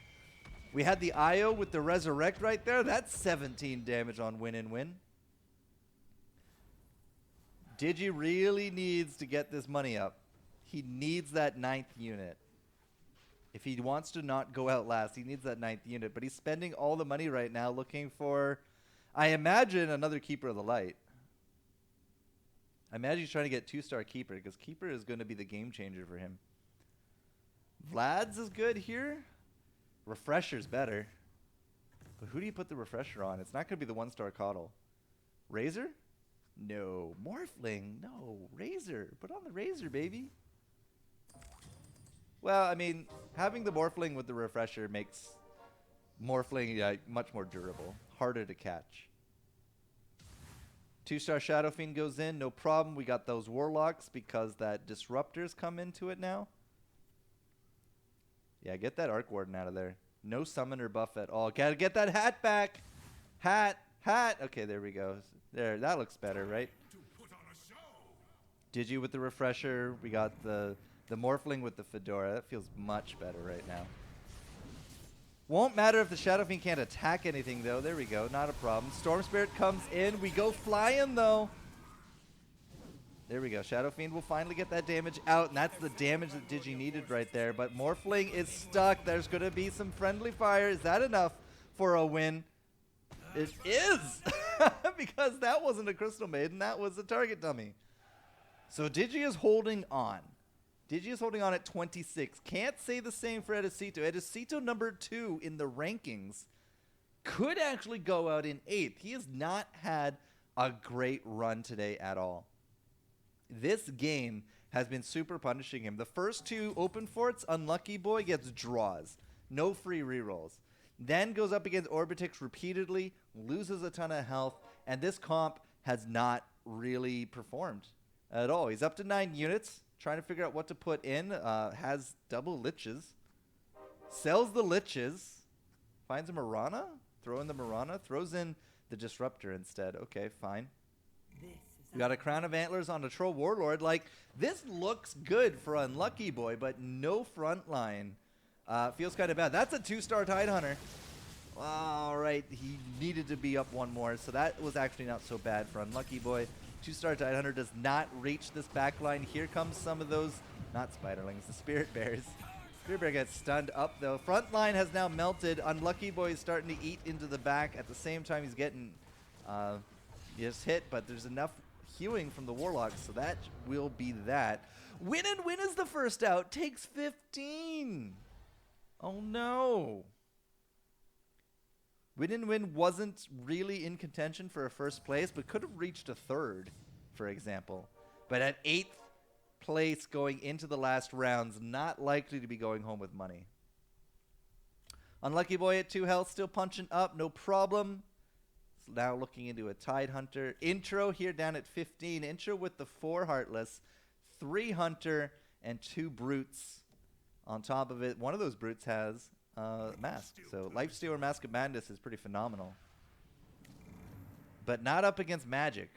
We had the IO with the Resurrect right there. That's 17 damage on Win and Win. Digi really needs to get this money up. He needs that 9th unit. If he wants to not go out last, he needs that 9th unit. But he's spending all the money right now looking for, I imagine, another Keeper of the Light. I imagine he's trying to get 2-star Keeper, because Keeper is going to be the game changer for him. Vlad's is good here. Refresher's better. But who do you put the Refresher on? It's not going to be the 1-star Coddle. Razor? No. Morphling? No. Razor. Put on the Razor, baby. Well, I mean, having the Morphling with the Refresher makes Morphling much more durable. Harder to catch. 2-star Shadow Fiend goes in. No problem. We got those Warlocks because that Disruptors come into it now. Yeah, get that Arc Warden out of there. No Summoner buff at all. Gotta get that hat back. Hat. Okay, there we go. There, that looks better, right? Digi with the Refresher. We got the Morphling with the Fedora. That feels much better right now. Won't matter if the Shadow Fiend can't attack anything, though. There we go. Not a problem. Storm Spirit comes in. We go flying, though. There we go. Shadow Fiend will finally get that damage out, and that's the damage that Digi needed right there. But Morphling is stuck. There's going to be some friendly fire. Is that enough for a win? It is! Because that wasn't a Crystal Maiden. That was a target dummy. So Digi is holding on. Digi is holding on at 26. Can't say the same for Edicito. Edicito, number 2 in the rankings, could actually go out in 8th. He has not had a great run today at all. This game has been super punishing him. The first 2 open forts, Unlucky Boy gets draws. No free rerolls. Then goes up against Orbitix repeatedly, loses a ton of health, and this comp has not really performed at all. He's up to 9 units, trying to figure out what to put in. Has double Liches. Sells the Liches. Finds a Mirana. Throw in the Mirana. Throws in the Disruptor instead. Okay, fine. We got a Crown of Antlers on a Troll Warlord. Like, this looks good for Unlucky Boy, but no front line. Feels kind of bad. That's a 2-star Tidehunter. All right, he needed to be up one more, so that was actually not so bad for Unlucky Boy. 2-star Tidehunter does not reach this back line. Here comes some of those, not Spiderlings, the Spirit Bears. Spirit Bear gets stunned up, though. Front line has now melted. Unlucky Boy is starting to eat into the back. At the same time, he's getting just hit, but there's enough hewing from the Warlocks, so that will be that. Win and Win is the first out. Takes 15. Oh, no. Win and Win wasn't really in contention for a first place, but could have reached a 3rd, for example. But at 8th place going into the last rounds, not likely to be going home with money. Unlucky Boy at 2 health, still punching up, no problem. Now looking into a Tidehunter. Intro here down at 15. Intro with the 4 Heartless, 3 Hunter, and 2 Brutes on top of it. One of those Brutes has Mask. So Lifestealer Mask of Madness is pretty phenomenal. But not up against Magic,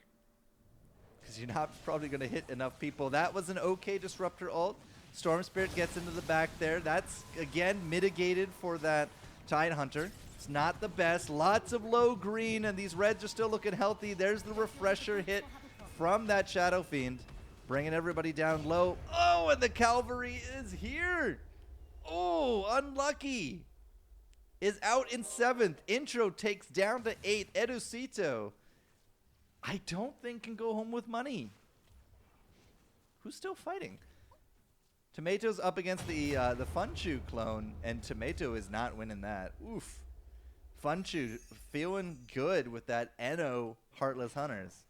because you're not probably going to hit enough people. That was an okay Disruptor ult. Storm Spirit gets into the back there. That's, again, mitigated for that Tidehunter. It's not the best. Lots of low green, and these reds are still looking healthy. There's the Refresher hit from that Shadow Fiend, bringing everybody down low. Oh, and the Cavalry is here. Oh, Unlucky is out in 7th. Intro takes down to 8th. Edusito, I don't think can go home with money. Who's still fighting? Tomato's up against the Funchu clone, and Tomato is not winning that. Oof. Funchu feeling good with that Eno Heartless Hunters.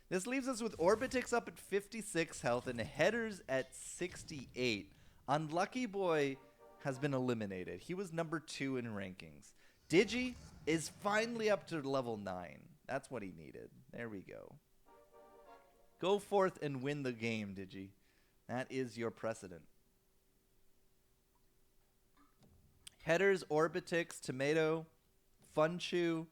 This leaves us with Orbitix up at 56 health and Headers at 68. Unlucky Boy has been eliminated. He was number 2 in rankings. Digi is finally up to level 9. That's what he needed. There we go. Go forth and win the game, Digi. That is your precedent. Headers, Orbitix, Tomato, Funchu.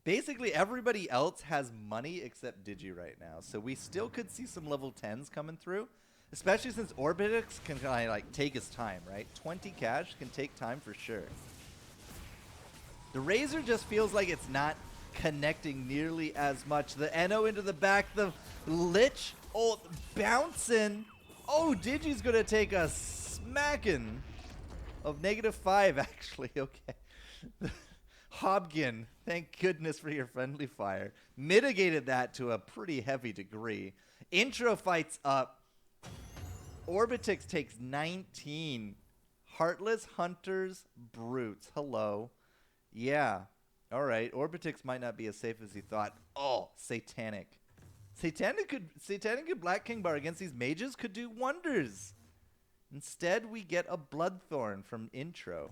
Basically, everybody else has money except Digi right now. So we still could see some level 10s coming through. Especially since Orbitix can kind of like take his time, right? 20 cash can take time for sure. The Razor just feels like it's not connecting nearly as much. The Eno into the back, the Lich, oh, bouncing. Oh, Digi's going to take a smacking of -5, actually. Okay. Hobgin, thank goodness for your friendly fire. Mitigated that to a pretty heavy degree. Intro fights up. Orbitix takes 19. Heartless Hunters Brutes. Hello. Yeah. All right. Orbitix might not be as safe as he thought. Oh, Satanic. Satanic and Black King Bar against these mages could do wonders. Instead, we get a Bloodthorn from intro.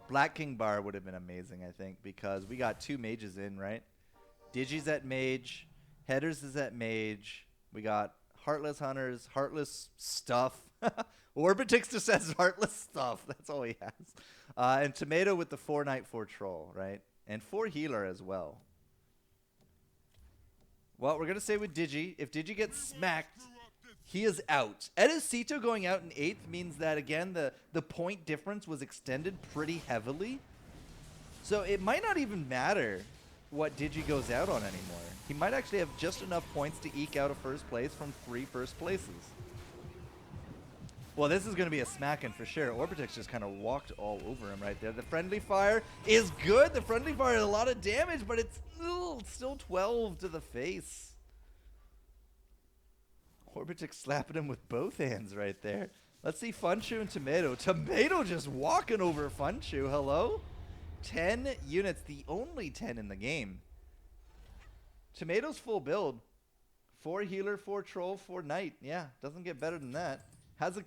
Black King Bar would have been amazing, I think, because we got 2 mages in, right? Digi's at mage. Headers is at mage. We got Heartless Hunters, Heartless Stuff. Orbitix just says Heartless Stuff. That's all he has. And Tomato with the 4 Knight, 4 Troll, right? And 4 Healer as well. Well, we're going to say with Digi, if Digi gets smacked, he is out. Edicito going out in 8th means that, again, the point difference was extended pretty heavily. So it might not even matter what Digi goes out on anymore. He might actually have just enough points to eke out a first place from 3 first places. Well, this is going to be a smacking for sure. Orbitix just kind of walked all over him right there. The friendly fire is good. The friendly fire is a lot of damage, but it's still 12 to the face. Orbitix slapping him with both hands right there. Let's see Funchu and Tomato. Tomato just walking over Funchu. Hello? 10 units, the only 10 in the game. Tomato's full build. 4 healer, 4 troll, 4 knight. Yeah, doesn't get better than that. Has a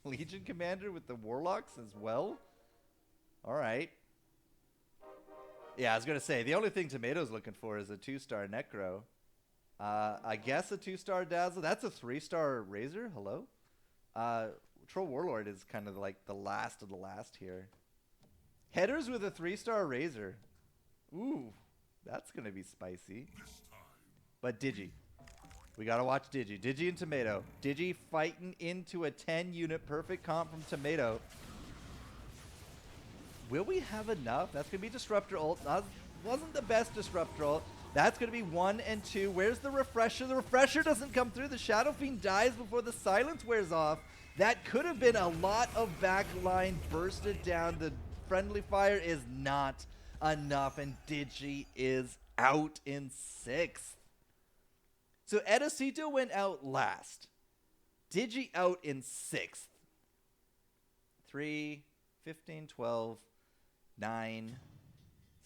Legion commander with the warlocks as well. All right. Yeah, I was going to say, the only thing Tomato's looking for is a 2-star Necro. I guess a 2-star Dazzle. That's a 3-star Razor. Hello? Troll Warlord is kind of like the last of the last here. Headers with a 3-star Razor. Ooh, that's going to be spicy. But Digi. We got to watch Digi. Digi and Tomato. Digi fighting into a 10-unit perfect comp from Tomato. Will we have enough? That's going to be Disruptor ult. That wasn't the best Disruptor ult. That's going to be 1 and 2. Where's the Refresher? The Refresher doesn't come through. The Shadow Fiend dies before the Silence wears off. That could have been a lot of backline bursted down. The friendly fire is not enough, and Digi is out in 6th. So Edicito went out last. Digi out in 6th. 3, 15, 12, 9,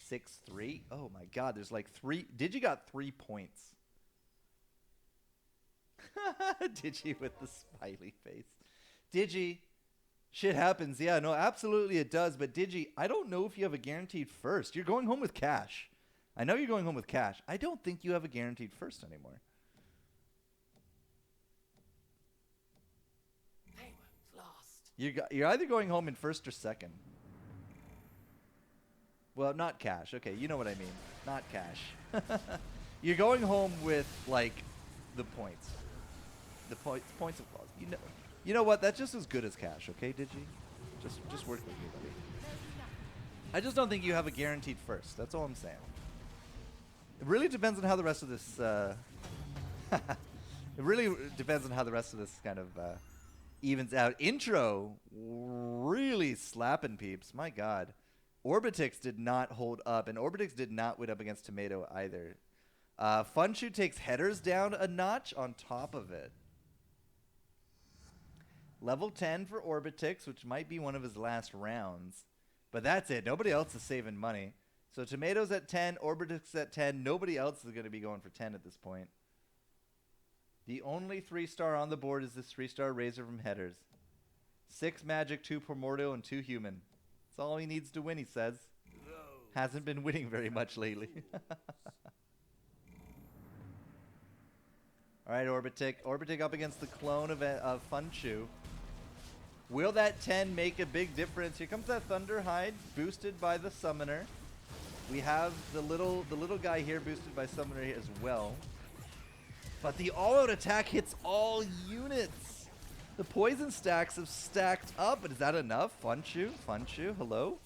6, 3. Oh my god, there's like 3. Digi got 3 points. Digi with the smiley face. Digi, shit happens. Yeah, no, absolutely it does. But Digi, I don't know if you have a guaranteed first. You're going home with cash. I know you're going home with cash. I don't think you have a guaranteed first anymore. You're either going home in first or second. Well, not cash. Okay, you know what I mean. Not cash. You're going home with, like, the points. The points of clause. You know what? That's just as good as cash, okay, Digi? Just work with me, buddy. I just don't think you have a guaranteed first. That's all I'm saying. It really depends on how the rest of this... it really depends on how the rest of this kind of... evens out. Intro really slapping peeps. My god. Orbitix did not hold up, and Orbitix did not win up against Tomato either. Funchu takes headers down a notch on top of it. Level 10 for Orbitix, which might be one of his last rounds. But that's it. Nobody else is saving money. So Tomato's at 10, Orbitix at 10. Nobody else is going to be going for 10 at this point. The only 3-star on the board is this 3-star Razor from Headers. 6 magic, 2 primordial, and 2 human. That's all he needs to win, he says. Hasn't been winning very much lately. All right, Orbitic. Orbitic up against the clone of Funchu. Will that 10 make a big difference? Here comes that Thunderhide, boosted by the Summoner. We have the little guy here boosted by Summoner as well. But the all-out attack hits all units. The poison stacks have stacked up, but is that enough? Funchu, hello?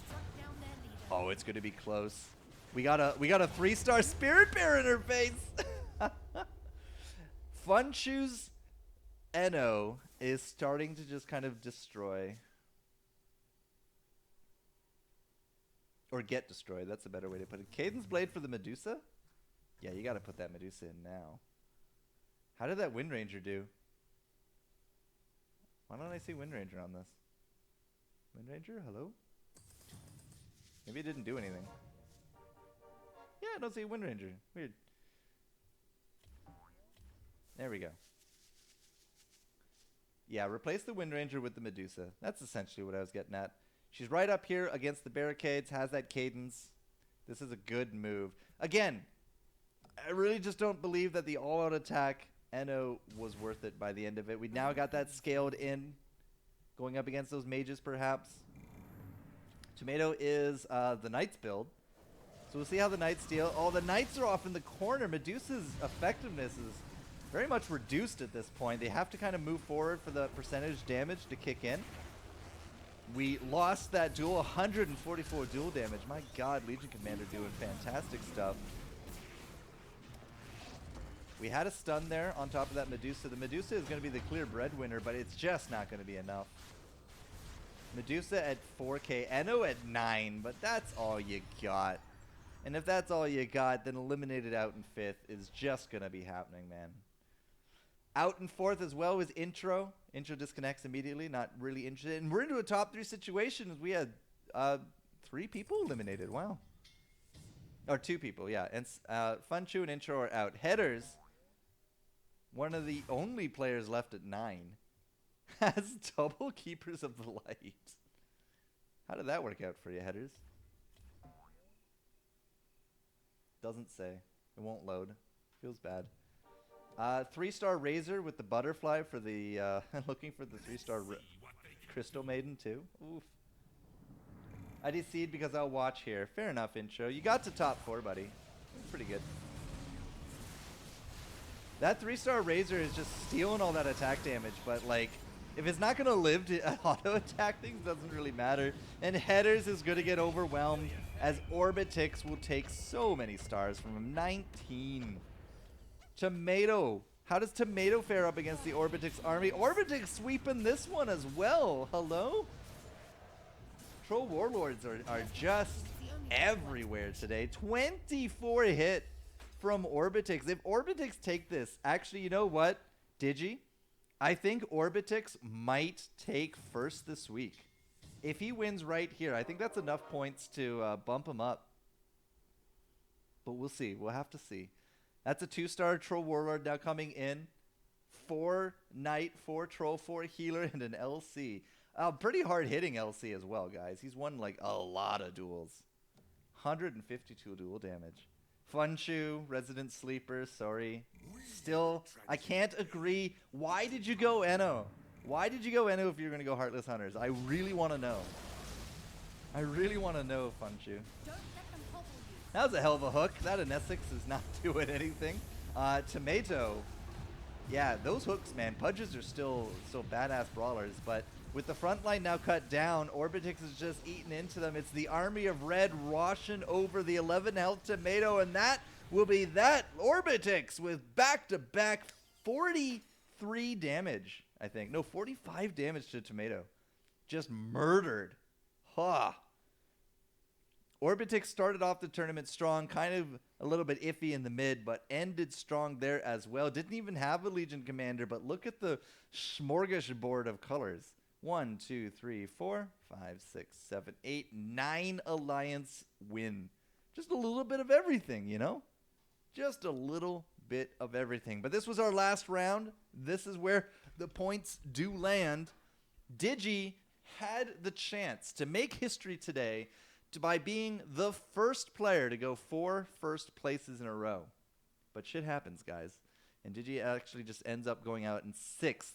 Struck down their leader. Oh, it's gonna be close. We got a 3-star Spirit Bear in her face. Funchu's Eno is starting to just kind of destroy. Or get destroyed, that's a better way to put it. Caden's Blade for the Medusa? Yeah, you gotta put that Medusa in now. How did that Wind Ranger do? Why don't I see Wind Ranger on this? Wind Ranger, hello? Maybe it didn't do anything. Yeah, I don't see a Wind Ranger. Weird. There we go. Yeah, replace the Wind Ranger with the Medusa. That's essentially what I was getting at. She's right up here against the barricades, has that cadence. This is a good move. Again, I really just don't believe that the all-out attack Eno was worth it by the end of it. We now got that scaled in, going up against those mages perhaps. Tomato is the Knights build. So we'll see how the Knights deal. Oh, the Knights are off in the corner. Medusa's effectiveness is very much reduced at this point. They have to kind of move forward for the percentage damage to kick in. We lost that duel, 144 duel damage. My god, Legion Commander doing fantastic stuff. We had a stun there on top of that Medusa. The Medusa is going to be the clear breadwinner, but it's just not going to be enough. Medusa at 4k, Eno at 9, but that's all you got. And if that's all you got, then eliminated out in 5th is just going to be happening, man. Out in 4th as well was Intro. Intro disconnects immediately, not really interested. And we're into a top 3 situation. We had 3 people eliminated. Wow. Or 2 people, yeah. And Funchu and Intro are out. Headers, one of the only players left at 9, has double Keepers of the Light. How did that work out for you, Headers? Doesn't say. It won't load. Feels bad. 3-star Razor with the Butterfly for the looking for the 3-star Crystal Maiden too. Oof. I DC'd because I'll watch here. Fair enough, Intro. You got to top 4, buddy. That's pretty good. That 3-star Razor is just stealing all that attack damage, but like, if it's not gonna live to auto attack things, doesn't really matter. And Headers is gonna get overwhelmed as Orbitix will take so many stars from him. 19. Tomato. How does Tomato fare up against the Orbitix army? Orbitix sweeping this one as well. Hello? Troll Warlords are just everywhere today. 24 hit from Orbitix. If Orbitix take this, actually, you know what, Digi? I think Orbitix might take first this week. If he wins right here, I think that's enough points to bump him up. But we'll see. We'll have to see. That's a 2-star Troll Warlord now coming in. 4 Knight, 4 Troll, 4 Healer, and an LC. Pretty hard hitting LC as well, guys. He's won like a lot of duels. 152 duel damage. Funchu, Resident Sleeper, sorry. Still, I can't agree. Why did you go Eno? Why did you go Eno if you're going to go Heartless Hunters? I really want to know. I really want to know, Funchu. Don't let them hobble you. That was a hell of a hook. That Anesix is not doing anything. Tomato. Yeah, those hooks, man. Pudges are still badass brawlers, but with the front line now cut down, Orbitix is just eating into them. It's the army of red rushing over the 11 health Tomato, and that will be that Orbitix with back-to-back 43 damage, I think. No, 45 damage to Tomato. Just murdered. Ha! Orbitix started off the tournament strong, kind of a little bit iffy in the mid, but ended strong there as well. Didn't even have a Legion Commander, but look at the smorgasbord of colors. 1, 2, 3, 4, 5, 6, 7, 8, 9 Alliance win. Just a little bit of everything, you know? Just a little bit of everything. But this was our last round. This is where the points do land. Digi had the chance to make history today by being the first player to go 4 first places in a row. But shit happens, guys. And Digi actually just ends up going out in 6th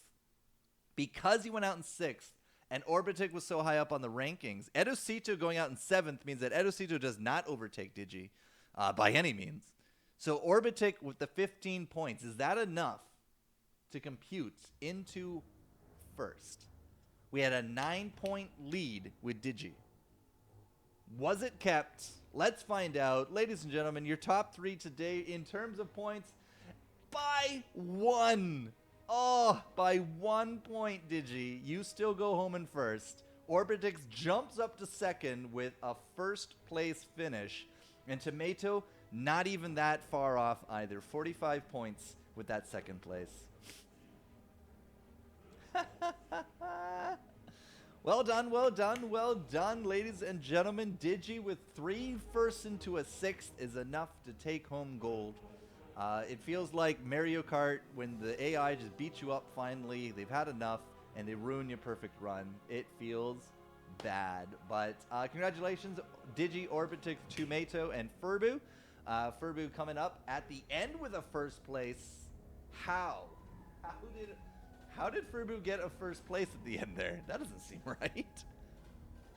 because he went out in 6th and Orbitic was so high up on the rankings, Edocito going out in 7th means that Edocito does not overtake Digi by any means. So Orbitic with the 15 points, is that enough to compute into first? We had a 9-point lead with Digi. Was it kept? Let's find out. Ladies and gentlemen, your top 3 today in terms of points by 1. Oh, by 1 point, Digi. You still go home in first. Orbitix jumps up to second with a first place finish. And Tomato, not even that far off either. 45 points with that second place. Well done, well done, well done, ladies and gentlemen. Digi with 3 firsts into a 6th is enough to take home gold. It feels like Mario Kart when the AI just beats you up finally. They've had enough and they ruin your perfect run. It feels bad. But congratulations, Digi, Orbitix, Tomato, and Furbu. Furbu coming up at the end with a first place. How? How did Furbu get a first place at the end there? That doesn't seem right.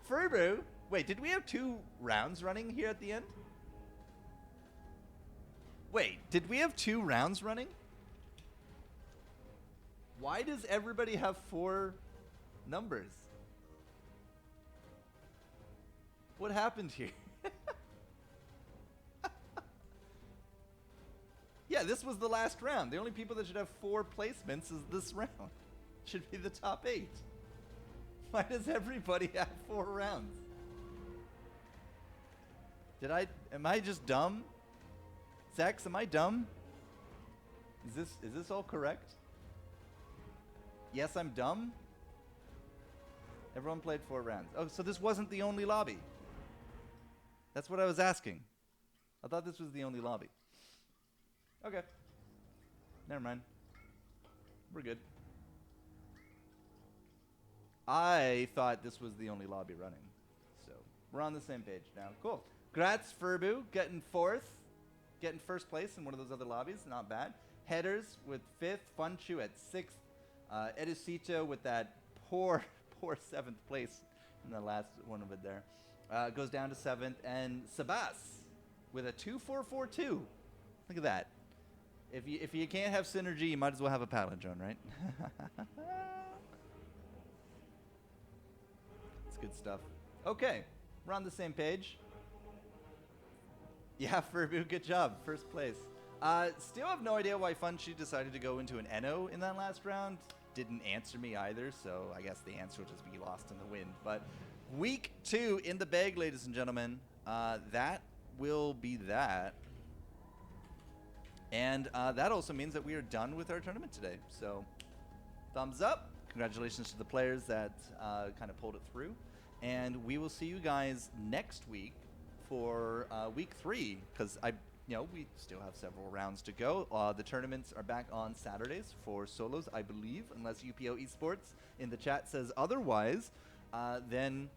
Furbu, wait, did we have 2 rounds running here at the end? Wait, did we have 2 rounds running? Why does everybody have 4 numbers? What happened here? Yeah, this was the last round. The only people that should have 4 placements is this round. Should be the top 8. Why does everybody have 4 rounds? Am I just dumb? Zex, am I dumb? Is this all correct? Yes, I'm dumb? Everyone played 4 rounds. Oh, so this wasn't the only lobby. That's what I was asking. I thought this was the only lobby. Okay. Never mind. We're good. I thought this was the only lobby running. So, we're on the same page now. Cool. Congrats, Furbu, getting 4th. Getting first place in one of those other lobbies. Not bad. Headers with 5th. Funchu at 6th. Edicito with that poor 7th place in the last one of it there. Goes down to 7th. And Sabas with a 2-4-4-2. Look at that. If you can't have synergy, you might as well have a palindrome, right? It's good stuff. Okay, we're on the same page. Yeah, Furbu, good job. First place. Still have no idea why Funchi decided to go into an Eno in that last round. Didn't answer me either, so I guess the answer will just be lost in the wind. But week 2 in the bag, ladies and gentlemen. That will be that. And that also means that we are done with our tournament today. So, thumbs up. Congratulations to the players that kind of pulled it through. And we will see you guys next week for week 3. Because we still have several rounds to go. The tournaments are back on Saturdays for solos, I believe. Unless UPO Esports in the chat says otherwise. Then,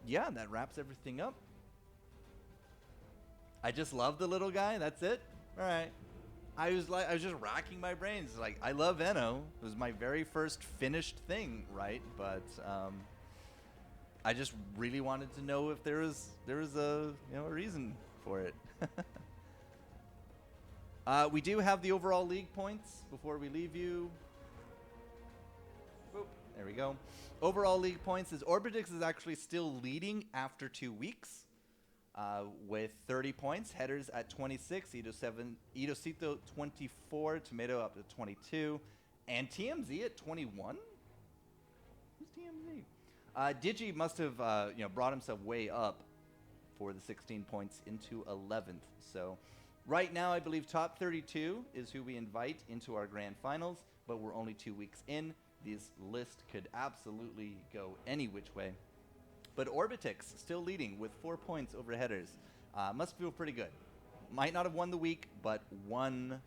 yeah, that wraps everything up. I just love the little guy. That's it. All right. I was just racking my brains. Like, I love Eno. It was my very first finished thing, right? But I just really wanted to know if there was a reason for it. We do have the overall league points before we leave you. Boop, there we go. Overall league points is Orbitix is actually still leading after 2 weeks. With 30 points, Headers at 26, Idocito 24, Tomato up to 22, and TMZ at 21? Who's TMZ? Digi must have brought himself way up for the 16 points into 11th. So right now I believe top 32 is who we invite into our grand finals, but we're only 2 weeks in. This list could absolutely go any which way. But Orbitix still leading with 4 points over Headers. Must feel pretty good. Might not have won the week, but won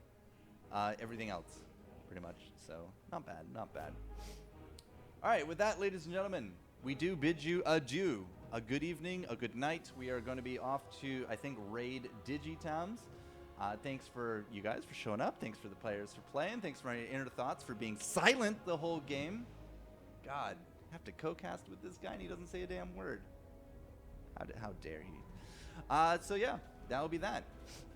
everything else, pretty much. So, not bad, not bad. All right, with that, ladies and gentlemen, we do bid you adieu. A good evening, a good night. We are going to be off to, I think, raid Digitowns. Thanks for you guys for showing up. Thanks for the players for playing. Thanks for my inner thoughts for being silent the whole game. God, have to co-cast with this guy and he doesn't say a damn word. How dare he? So yeah, that'll be that.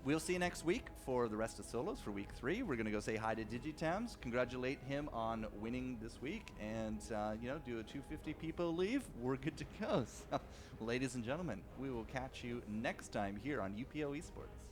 We'll see you next week for the rest of solos for week 3. We're gonna go say hi to Digitams, congratulate him on winning this week, and do a 250 people leave. We're good to go. So, ladies and gentlemen, we will catch you next time here on UPO Esports.